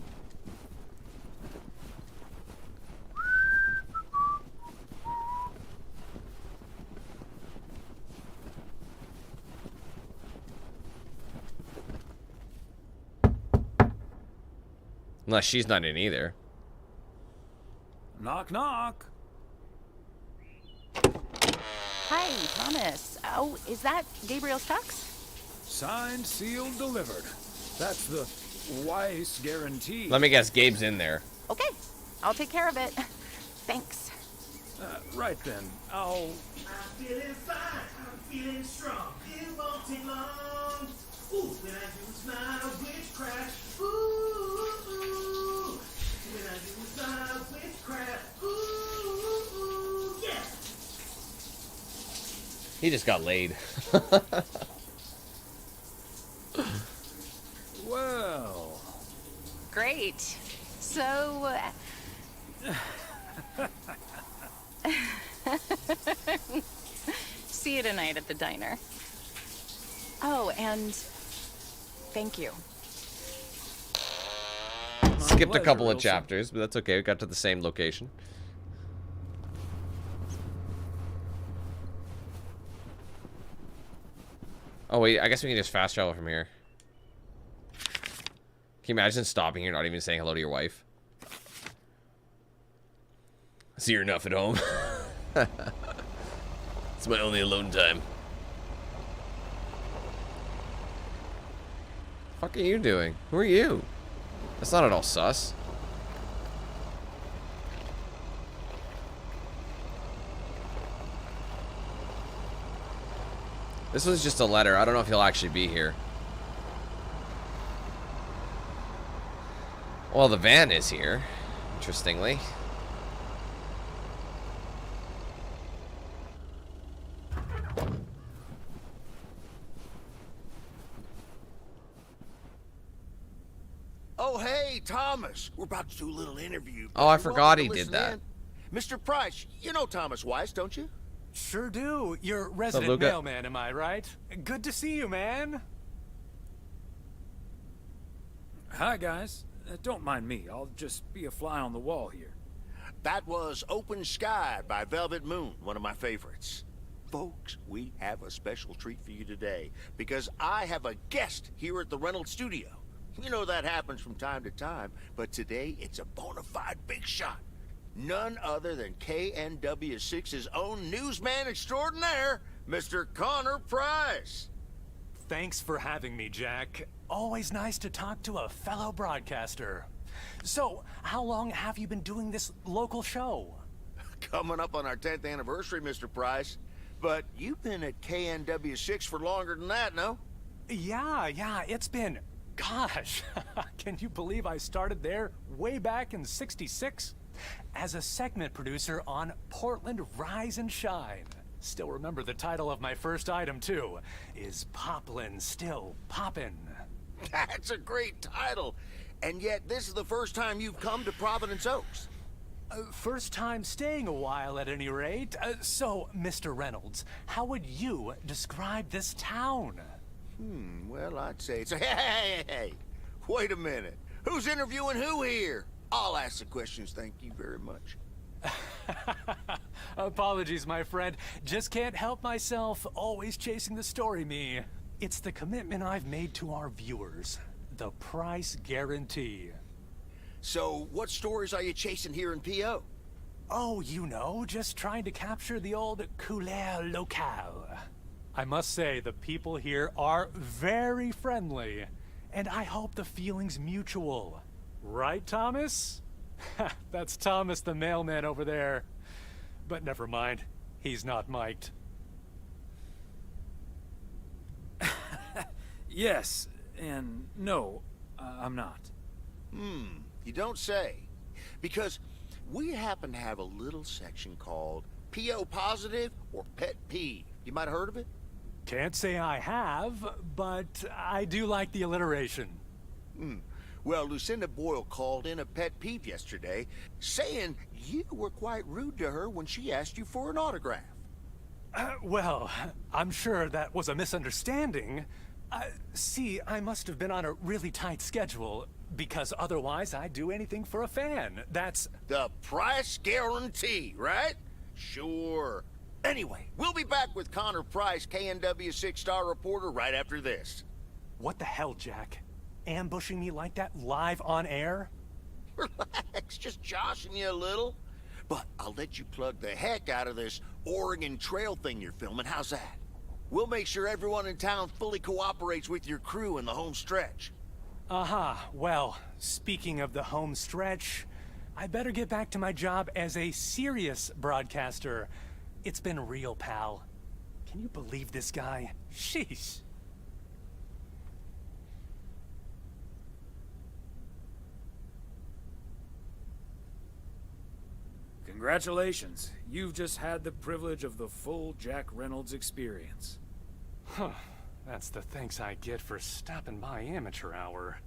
Unless she's not in either. Knock, knock. Hi, Thomas. Oh, is that Gabriel's tux? Signed, sealed, delivered. That's the Weiss guarantee. Let me guess, Gabe's in there. Okay, I'll take care of it. Thanks. Right then, I'll... I'm feeling fine, I'm feeling strong. It won't take long. Ooh, when I do it's not a witchcraft. Ooh, ooh. When I do it's not a witchcraft. Ooh, yeah. He just got laid. Well. Great. So... See you tonight at the diner. Oh, and thank you. Skipped a couple of chapters, but that's okay. We got to the same location. Oh, wait. I guess we can just fast travel from here. Can you imagine stopping here, not even saying hello to your wife? See you're enough at home. It's my only alone time. The fuck are you doing? Who are you? That's not at all sus. This was just a letter. I don't know if he'll actually be here. Well, the van is here, interestingly. Oh, hey, Thomas. We're about to do a little interview. Oh, I You're forgot welcome he to did listen that. in. Mr. Price, you know Thomas Weiss, don't you? Sure do. You're resident Luca? mailman, am I right? Good to see you, man. Hi, guys. Don't mind me. I'll just be a fly on the wall here. That was Open Sky by Velvet Moon, one of my favorites. Folks, we have a special treat for you today because I have a guest here at the Reynolds studio. You know that happens from time to time, but today it's a bona fide big shot. None other than KNW6's own newsman extraordinaire, Mr. Connor Price. Thanks for having me, Jack. Always nice to talk to a fellow broadcaster. So, how long have you been doing this local show? Coming up on our 10th anniversary, Mr. Price. But you've been at KNW6 for longer than that, no? Yeah, it's been... Gosh, can you believe I started there way back in '66? As a segment producer on Portland Rise and Shine. Still remember the title of my first item, too. Is Poplin Still Poppin'? That's a great title. And yet, this is the first time you've come to Providence Oaks. First time staying a while, at any rate. So, Mr. Reynolds, how would you describe this town? Well, I'd say it's a... Hey, wait a minute. Who's interviewing who here? I'll ask the questions, thank you very much. Apologies, my friend. Just can't help myself. Always chasing the story, me. It's the commitment I've made to our viewers. The price guarantee. So, what stories are you chasing here in P.O.? Oh, you know, just trying to capture the old couleur locale. I must say, the people here are very friendly, and I hope the feeling's mutual. Right, Thomas? That's Thomas the mailman over there. But never mind, he's not mic'd. Yes, and no, I'm not. You don't say. Because we happen to have a little section called P.O. Positive or Pet Peeve. You might have heard of it? Can't say I have, but I do like the alliteration. Well, Lucinda Boyle called in a pet peeve yesterday, saying you were quite rude to her when she asked you for an autograph. Well, I'm sure that was a misunderstanding. See, I must have been on a really tight schedule, because otherwise I'd do anything for a fan. That's... The price guarantee, right? Sure. Anyway, we'll be back with Connor Price, KNW 6-star reporter, right after this. What the hell, Jack? Ambushing me like that live on air? Relax, just joshing you a little. But I'll let you plug the heck out of this Oregon Trail thing you're filming. How's that? We'll make sure everyone in town fully cooperates with your crew in the home stretch. Well, speaking of the home stretch, I better get back to my job as a serious broadcaster. It's been real, pal. Can you believe this guy? Sheesh. Congratulations. You've just had the privilege of the full Jack Reynolds experience. Huh. That's the thanks I get for stopping by amateur hour.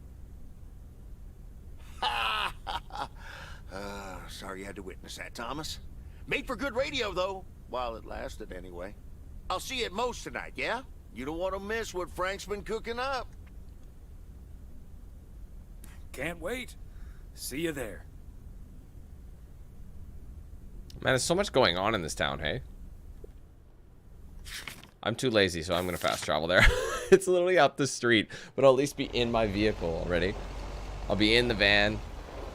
Sorry you had to witness that, Thomas. Made for good radio, though. While it lasted, anyway. I'll see you at Moe's tonight, yeah? You don't want to miss what Frank's been cooking up. Can't wait. See you there. Man, there's so much going on in this town, hey? I'm too lazy, so I'm going to fast travel there. It's literally up the street, but I'll at least be in my vehicle already. I'll be in the van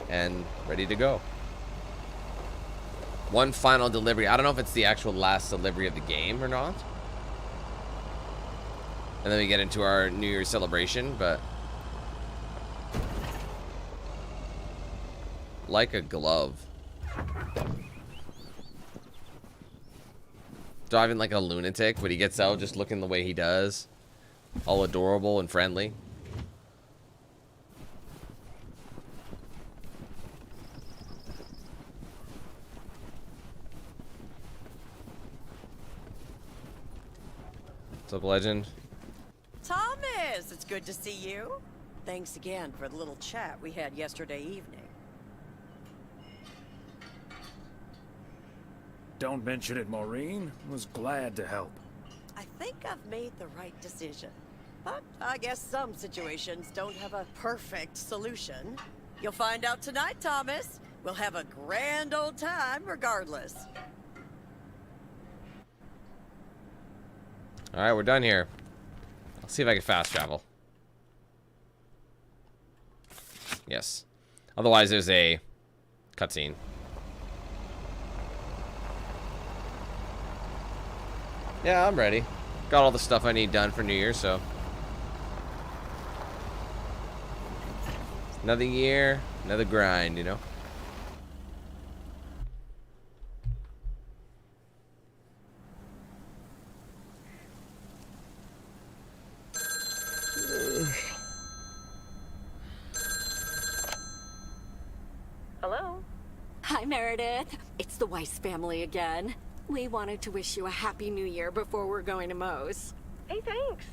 and ready to go. One final delivery. I don't know if it's the actual last delivery of the game or not. And then we get into our New Year's celebration, but... Like a glove. driving like a lunatic, but he gets out just looking the way he does. All adorable and friendly. What's up, legend? Thomas, it's good to see you. Thanks again for the little chat we had yesterday evening. Don't mention it, Maureen. Was glad to help. I think I've made the right decision. But I guess some situations don't have a perfect solution. You'll find out tonight, Thomas. We'll have a grand old time regardless. Alright, we're done here. I'll see if I can fast travel. Yes. Otherwise, there's a cutscene. Yeah, I'm ready. Got all the stuff I need done for New Year, so. Another year, another grind, you know? Hello? Hi, Meredith. It's the Weiss family again. We wanted to wish you a happy new year before we're going to Moe's. Hey, thanks.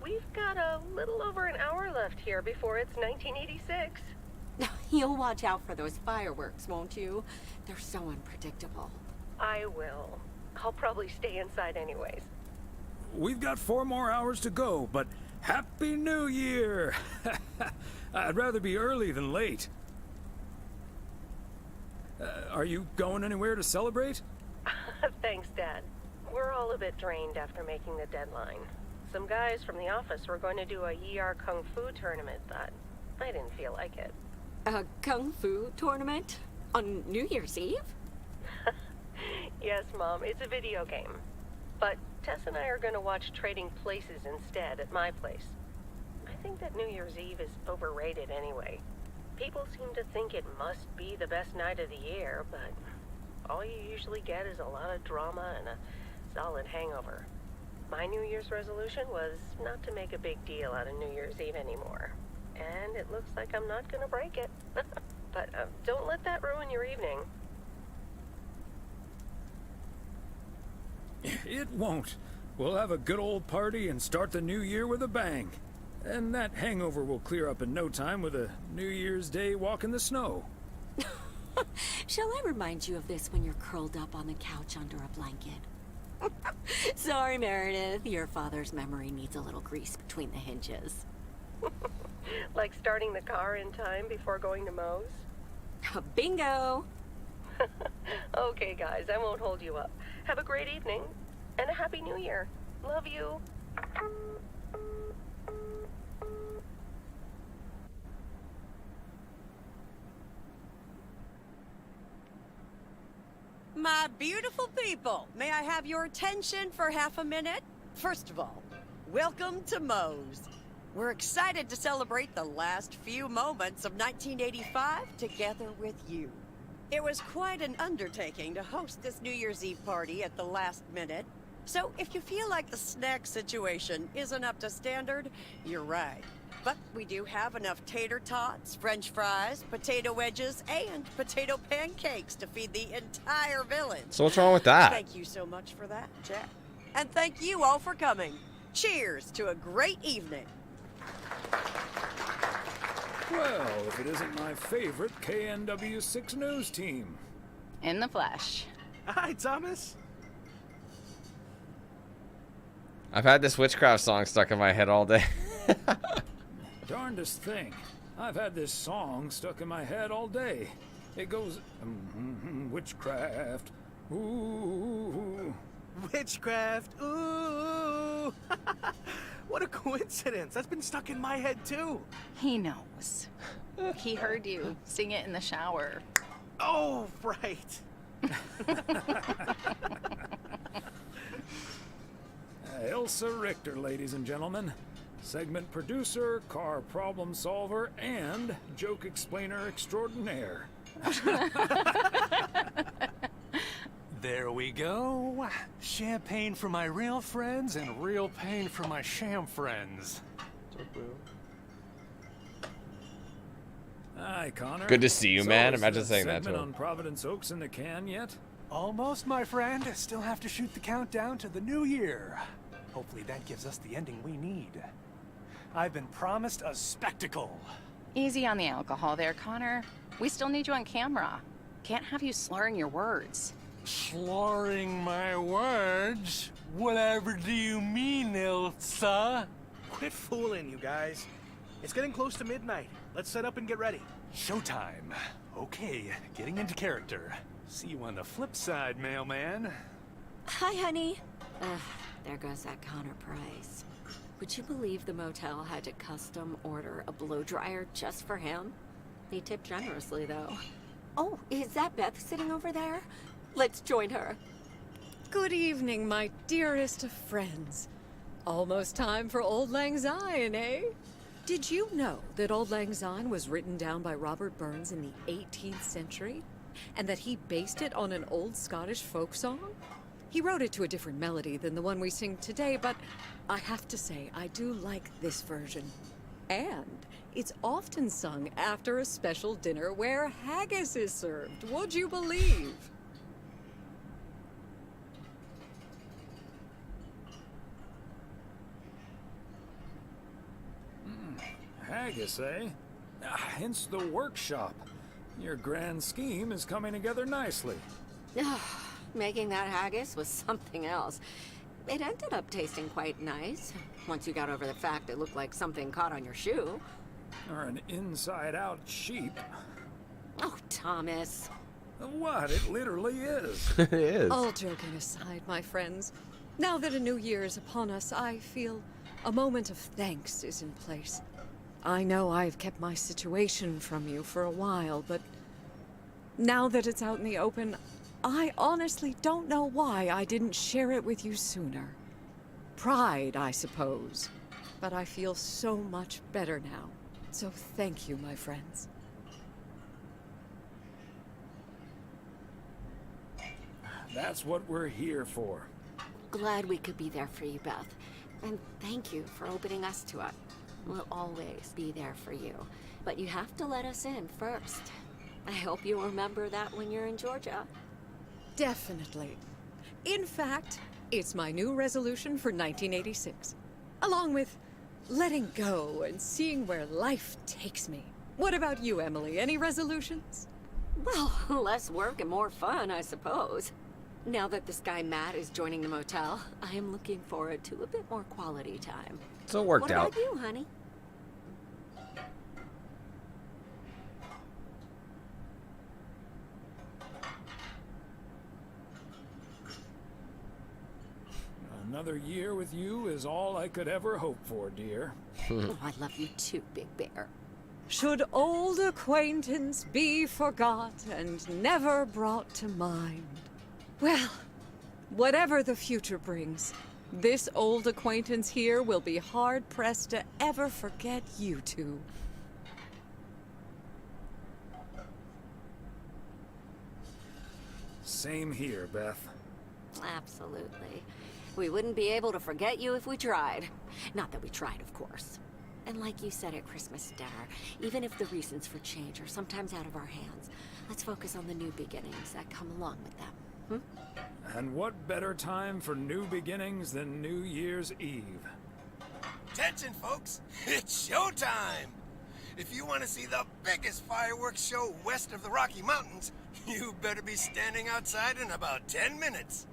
We've got a little over an hour left here before it's 1986. You'll watch out for those fireworks, won't you? They're so unpredictable. I will. I'll probably stay inside anyways. We've got 4 more hours to go, but Happy New Year! I'd rather be early than late. Are you going anywhere to celebrate? Thanks, Dad. We're all a bit drained after making the deadline. Some guys from the office were going to do a ER Kung Fu tournament, but I didn't feel like it. A Kung Fu tournament? On New Year's Eve? Yes, Mom, it's a video game. But Tess and I are going to watch Trading Places instead at my place. I think that New Year's Eve is overrated anyway. People seem to think it must be the best night of the year, but all you usually get is a lot of drama and a solid hangover. My New Year's resolution was not to make a big deal out of New Year's Eve anymore. And it looks like I'm not going to break it. But don't let that ruin your evening. It won't. We'll have a good old party and start the new year with a bang. And that hangover will clear up in no time with a New Year's Day walk in the snow. Shall I remind you of this when you're curled up on the couch under a blanket? Sorry, Meredith. Your father's memory needs a little grease between the hinges. Like starting the car in time before going to Moe's? Bingo! Okay, guys, I won't hold you up. Have a great evening, and a Happy New Year. Love you. My beautiful people, may I have your attention for half a minute? First of all, welcome to Moe's. We're excited to celebrate the last few moments of 1985 together with you. It was quite an undertaking to host this New Year's Eve party at the last minute. So if you feel like the snack situation isn't up to standard, you're right. But we do have enough tater tots, french fries, potato wedges, and potato pancakes to feed the entire village. So what's wrong with that? Thank you so much for that, Jack. And thank you all for coming. Cheers to a great evening. Well, if it isn't my favorite KNW6 news team. In the flesh. Hi, Thomas. I've had this witchcraft song stuck in my head all day. Darndest thing. I've had this song stuck in my head all day. It goes, witchcraft, ooh. Witchcraft, ooh. What a coincidence. That's been stuck in my head, too. He knows. He heard you sing it in the shower. Oh, right. Elsa Richter, ladies and gentlemen. Segment producer, car problem solver, and joke explainer extraordinaire. There we go. Champagne for my real friends and real pain for my sham friends. Hi, Connor. Good to see you, man. is Imagine the saying that to segment him. on Providence Oaks in the can yet? Almost, my friend. Still have to shoot the countdown to the new year. Hopefully that gives us the ending we need. I've been promised a spectacle. Easy on the alcohol there, Connor. We still need you on camera. Can't have you slurring your words. Slurring my words? Whatever do you mean, Ilsa? Quit fooling, you guys. It's getting close to midnight. Let's set up and get ready. Showtime. Okay, getting into character. See you on the flip side, mailman. Hi, honey. There goes that Connor Price. Would you believe the motel had to custom order a blow dryer just for him? He tipped generously, though. Oh, is that Beth sitting over there? Let's join her. Good evening, my dearest of friends. Almost time for Auld Lang Syne, eh? Did you know that Auld Lang Syne was written down by Robert Burns in the 18th century? And that he based it on an old Scottish folk song? He wrote it to a different melody than the one we sing today, but I have to say, I do like this version. And it's often sung after a special dinner where haggis is served. Would you believe? Haggis, eh? Hence the workshop. Your grand scheme is coming together nicely. Making that haggis was something else. It ended up tasting quite nice, once you got over the fact it looked like something caught on your shoe. Or an inside-out sheep. Oh, Thomas. What? It literally is. It is. All joking aside, my friends, now that a new year is upon us, I feel a moment of thanks is in place. I know I've kept my situation from you for a while, but now that it's out in the open, I honestly don't know why I didn't share it with you sooner. Pride, I suppose. But I feel so much better now. So thank you, my friends. That's what we're here for. Glad we could be there for you, Beth. And thank you for opening us to it. We'll always be there for you. But you have to let us in first. I hope you remember that when you're in Georgia. Definitely. In fact, it's my new resolution for 1986. Along with letting go and seeing where life takes me. What about you, Emily? Any resolutions? Well, less work and more fun, I suppose. Now that this guy Matt is joining the motel, I am looking forward to a bit more quality time. So it worked out. What about you, honey? Another year with you is all I could ever hope for, dear. Oh, I love you too, Big Bear. Should old acquaintance be forgot and never brought to mind? Well, whatever the future brings, this old acquaintance here will be hard-pressed to ever forget you two. Same here, Beth. Absolutely. We wouldn't be able to forget you if we tried. Not that we tried, of course. And like you said at Christmas dinner, even if the reasons for change are sometimes out of our hands, let's focus on the new beginnings that come along with them. And what better time for new beginnings than New Year's Eve? Attention, folks! It's showtime! If you want to see the biggest fireworks show west of the Rocky Mountains, you better be standing outside in about 10 minutes.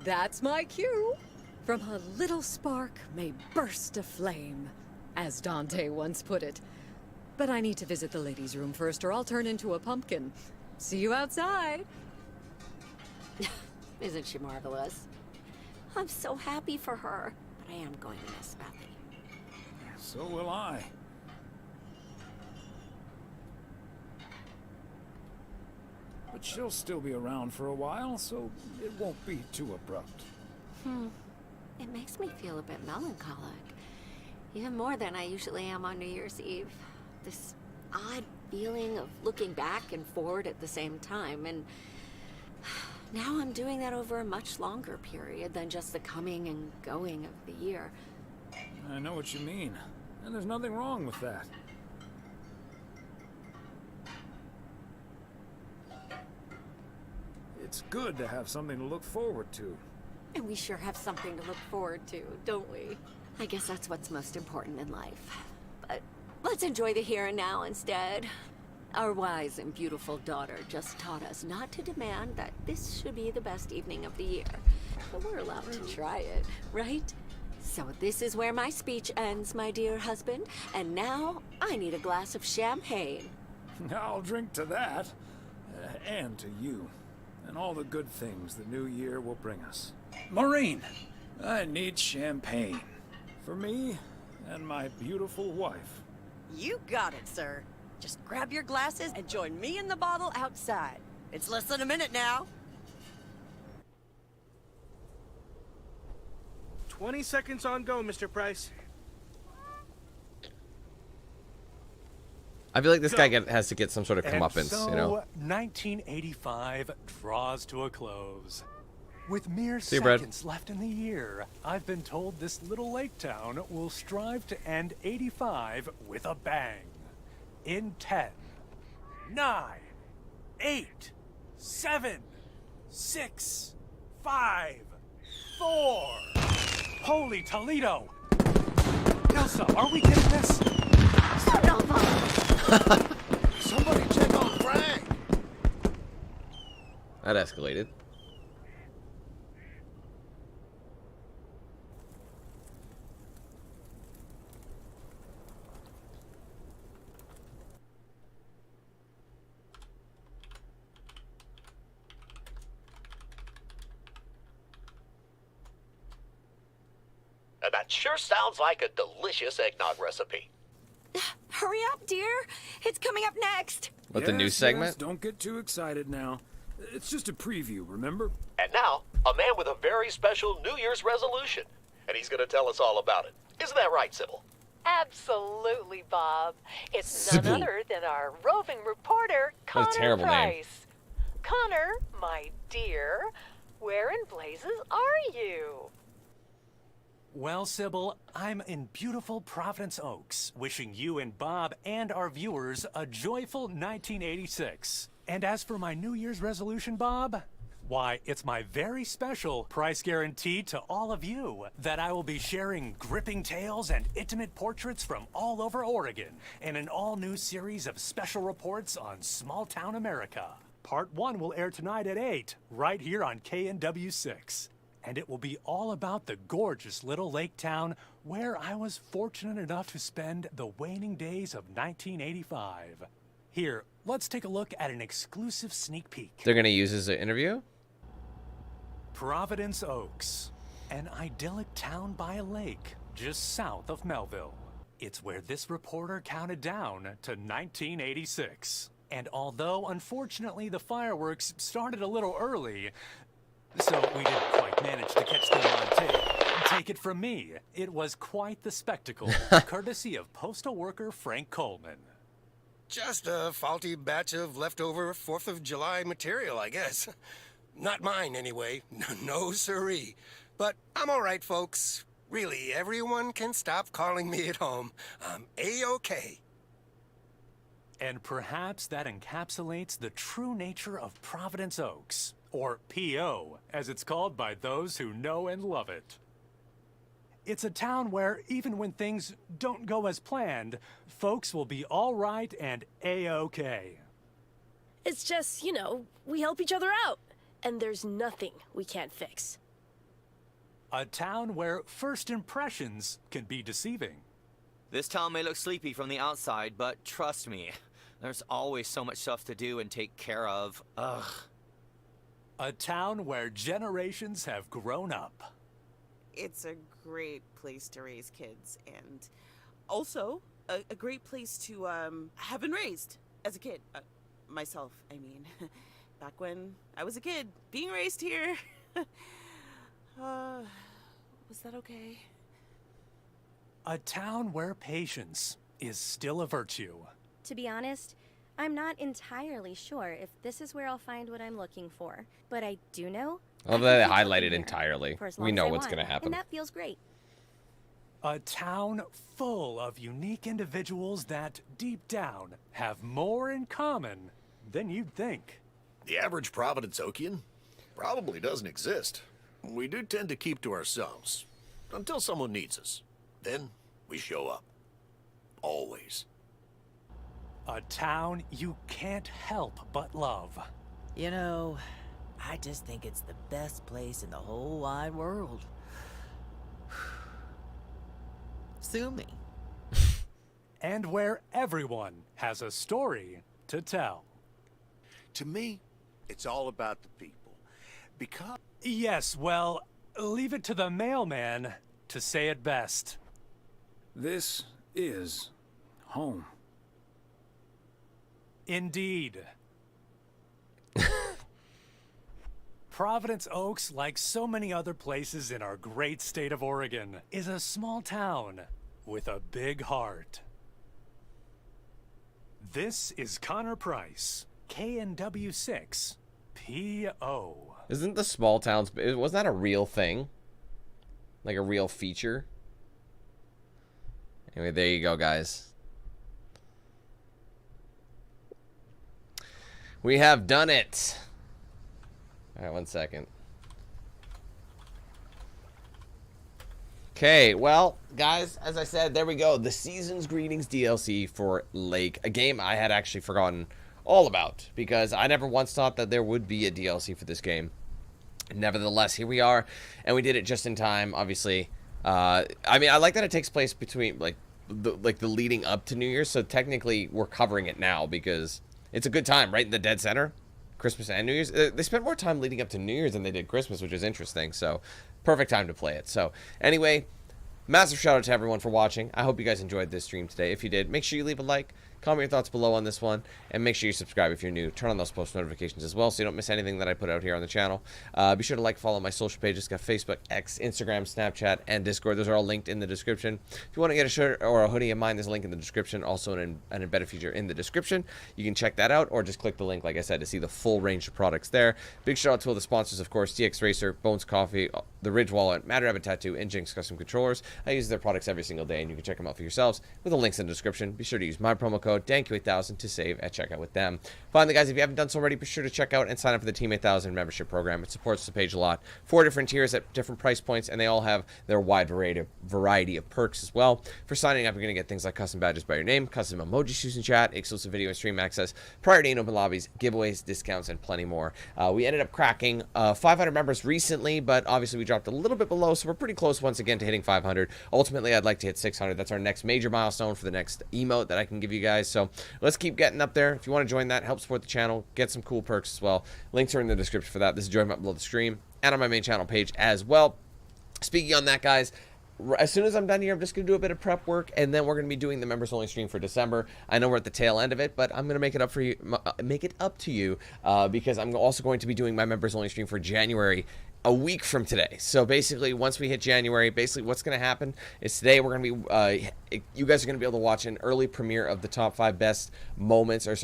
That's my cue. From a little spark may burst a flame, as Dante once put it. But I need to visit the ladies' room first, or I'll turn into a pumpkin. See you outside. Isn't she marvelous? I'm so happy for her, but I am going to miss Bethy. So will I. But she'll still be around for a while, so it won't be too abrupt. It makes me feel a bit melancholic. Even more than I usually am on New Year's Eve. This odd feeling of looking back and forward at the same time, and Now I'm doing that over a much longer period than just the coming and going of the year. I know what you mean, and there's nothing wrong with that. It's good to have something to look forward to. And we sure have something to look forward to, don't we? I guess that's what's most important in life. But let's enjoy the here and now instead. Our wise and beautiful daughter just taught us not to demand that this should be the best evening of the year. But we're allowed to try it, right? So this is where my speech ends, my dear husband. And now I need a glass of champagne. I'll drink to that, and to you, and all the good things the new year will bring us. Maureen, I need champagne. For me and my beautiful wife. You got it, sir. Just grab your glasses and join me in the bottle outside. It's less than a minute now. 20 seconds on go, Mr. Price. I feel like this guy has to get some sort of And comeuppance, so, you know? 1985 draws to a close. With mere See you, Brad. seconds left in the year, I've been told this little lake town will strive to end 85 with a bang. In 10, 9, 8, 7, 6, 5, 4. Holy Toledo! Elsa, are we getting this? Somebody check on Frank. That escalated. That sure sounds like a delicious eggnog recipe. Hurry up, dear. It's coming up next. What, the news segment? Yes, don't get too excited now. It's just a preview, remember? And now, a man with a very special New Year's resolution. And he's going to tell us all about it. Isn't that right, Sybil? Absolutely, Bob. It's Sybil. none other than our roving reporter, What a Connor terrible name. Price. Connor, my dear, where in blazes are you? Well, Sybil, I'm in beautiful Providence Oaks, wishing you and Bob and our viewers a joyful 1986. And as for my New Year's resolution, Bob, why, it's my very special price guarantee to all of you that I will be sharing gripping tales and intimate portraits from all over Oregon in an all-new series of special reports on small-town America. Part 1 will air tonight at 8, right here on KNW 6. And it will be all about the gorgeous little lake town where I was fortunate enough to spend the waning days of 1985. Here, let's take a look at an exclusive sneak peek. They're going to use this as an interview? Providence Oaks, an idyllic town by a lake just south of Melville. It's where this reporter counted down to 1986. And although, unfortunately, the fireworks started a little early, so we didn't quite manage to catch them on tape. Take it from me, it was quite the spectacle, courtesy of postal worker Frank Coleman. Just a faulty batch of leftover 4th of July material, I guess. Not mine, anyway. No siree. But I'm all right, folks. Really, everyone can stop calling me at home. I'm A-OK. And perhaps that encapsulates the true nature of Providence Oaks, or P.O., as it's called by those who know and love it. It's a town where, even when things don't go as planned, folks will be all right and A-OK. It's just, you know, we help each other out, and there's nothing we can't fix. A town where first impressions can be deceiving. This town may look sleepy from the outside, but trust me, there's always so much stuff to do and take care of. Ugh. A town where generations have grown up. It's a great place to raise kids, and also a great place to have been raised as a kid. Myself, I mean. Back when I was a kid, being raised here. Was that okay? A town where patience is still a virtue. To be honest, I'm not entirely sure if this is where I'll find what I'm looking for, but I do know. Well, they highlighted entirely. We know what's going to happen. And that feels great. A town full of unique individuals that, deep down, have more in common than you'd think. The average Providence Oakian probably doesn't exist. We do tend to keep to ourselves until someone needs us. Then we show up. Always. A town you can't help but love. You know, I just think it's the best place in the whole wide world. Sue me. And where everyone has a story to tell. To me, it's all about the people. Because... Yes, well, leave it to the mailman to say it best. This is home. Indeed. Providence Oaks, like so many other places in our great state of Oregon, is a small town with a big heart. This is Connor Price, KNW6, PO. Isn't the small towns... Wasn't that a real thing? Like a real feature? Anyway, there you go, guys. We have done it. All right, 1 second. Okay, well, guys, as I said, there we go. The Season's Greetings DLC for Lake. A game I had actually forgotten all about because I never once thought that there would be a DLC for this game. Nevertheless, here we are, and we did it just in time, obviously. I mean, I like that it takes place between, like the leading up to New Year's, so technically we're covering it now because it's a good time, right in the dead center. Christmas and New Year's. They spent more time leading up to New Year's than they did Christmas, which is interesting. So, perfect time to play it. So, anyway, massive shout out to everyone for watching. I hope you guys enjoyed this stream today. If you did, make sure you leave a like, comment your thoughts below on this one, and make sure you subscribe if you're new. Turn on those post notifications as well so you don't miss anything that I put out here on the channel. Be sure to like, follow my social pages. Got Facebook, X, Instagram, Snapchat, and Discord. Those are all linked in the description. If you want to get a shirt or a hoodie of mine, there's a link in the description. Also an embedded feature in the description. You can check that out or just click the link, like I said, to see the full range of products there. Big shout out to all the sponsors, of course, DXRacer, Bones Coffee, The Ridge Wallet, Mad Rabbit Tattoo, and Jinx Custom Controllers. I use their products every single day, and you can check them out for yourselves with the links in the description. Be sure to use my promo code DANQ8000 to save at checkout with them. Finally, guys, if you haven't done so already, be sure to check out and sign up for the Team 8000 membership program. It supports the page a lot. 4 different tiers at different price points, and they all have their wide variety of perks as well. For signing up, you're going to get things like custom badges by your name, custom emojis used in chat, exclusive video and stream access, priority in open lobbies, giveaways, discounts, and plenty more. We ended up cracking 500 members recently, but obviously we dropped a little bit below, so we're pretty close once again to hitting 500. Ultimately, I'd like to hit 600. That's our next major milestone for the next emote that I can give you guys. So let's keep getting up there. If you want to join that, help support the channel, get some cool perks as well. Links are in the description for that. This is join button below the stream and on my main channel page as well. Speaking on that, guys, as soon as I'm done here, I'm just going to do a bit of prep work, and then we're going to be doing the members only stream for December. I know we're at the tail end of it, but I'm going to make it up for you, because I'm also going to be doing my members only stream for January a week from today. So basically, once we hit January, basically what's going to happen is today we're going to be, you guys are going to be able to watch an early premiere of the top 5 best moments, or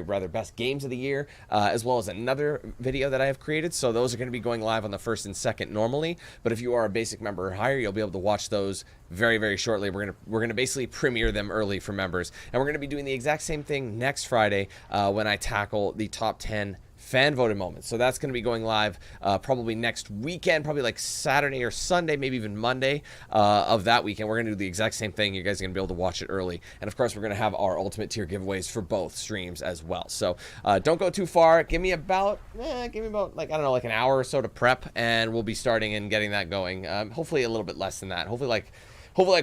rather best games of the year, as well as another video that I have created. So those are going to be going live on the 1st and 2nd normally. But if you are a basic member or higher, you'll be able to watch those very, very shortly. We're gonna basically premiere them early for members, and we're going to be doing the exact same thing next Friday when I tackle the top 10 fan voted moments. So that's going to be going live probably next weekend, probably like Saturday or Sunday, maybe even Monday of that weekend. We're going to do the exact same thing. You guys are going to be able to watch it early. And of course, we're going to have our ultimate tier giveaways for both streams as well. So don't go too far. Give me about like, I don't know, like an hour or so to prep, and we'll be starting and getting that going. Hopefully a little bit less than that. Hopefully like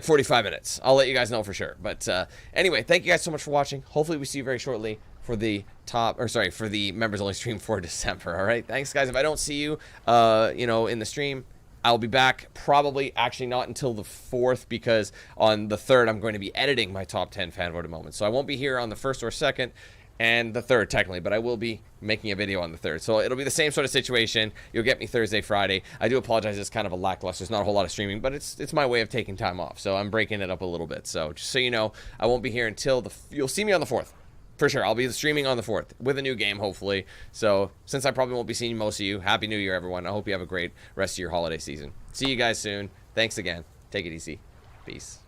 45 minutes. I'll let you guys know for sure. But anyway, thank you guys so much for watching. Hopefully we see you very shortly for the for the members only stream for December. All right, thanks guys. If I don't see you in the stream, I'll be back probably actually not until the 4th, because on the 3rd I'm going to be editing my top 10 fan voted moments. So I won't be here on the 1st or 2nd and the 3rd technically, but I will be making a video on the 3rd. So it'll be the same sort of situation. You'll get me Thursday, Friday. I do apologize, it's kind of a lackluster. There's not a whole lot of streaming, but it's my way of taking time off. So I'm breaking it up a little bit. So just so you know, I won't be here until you'll see me on the 4th. for sure. I'll be streaming on the 4th with a new game, hopefully. So since I probably won't be seeing most of you, Happy New Year, everyone. I hope you have a great rest of your holiday season. See you guys soon. Thanks again. Take it easy. Peace.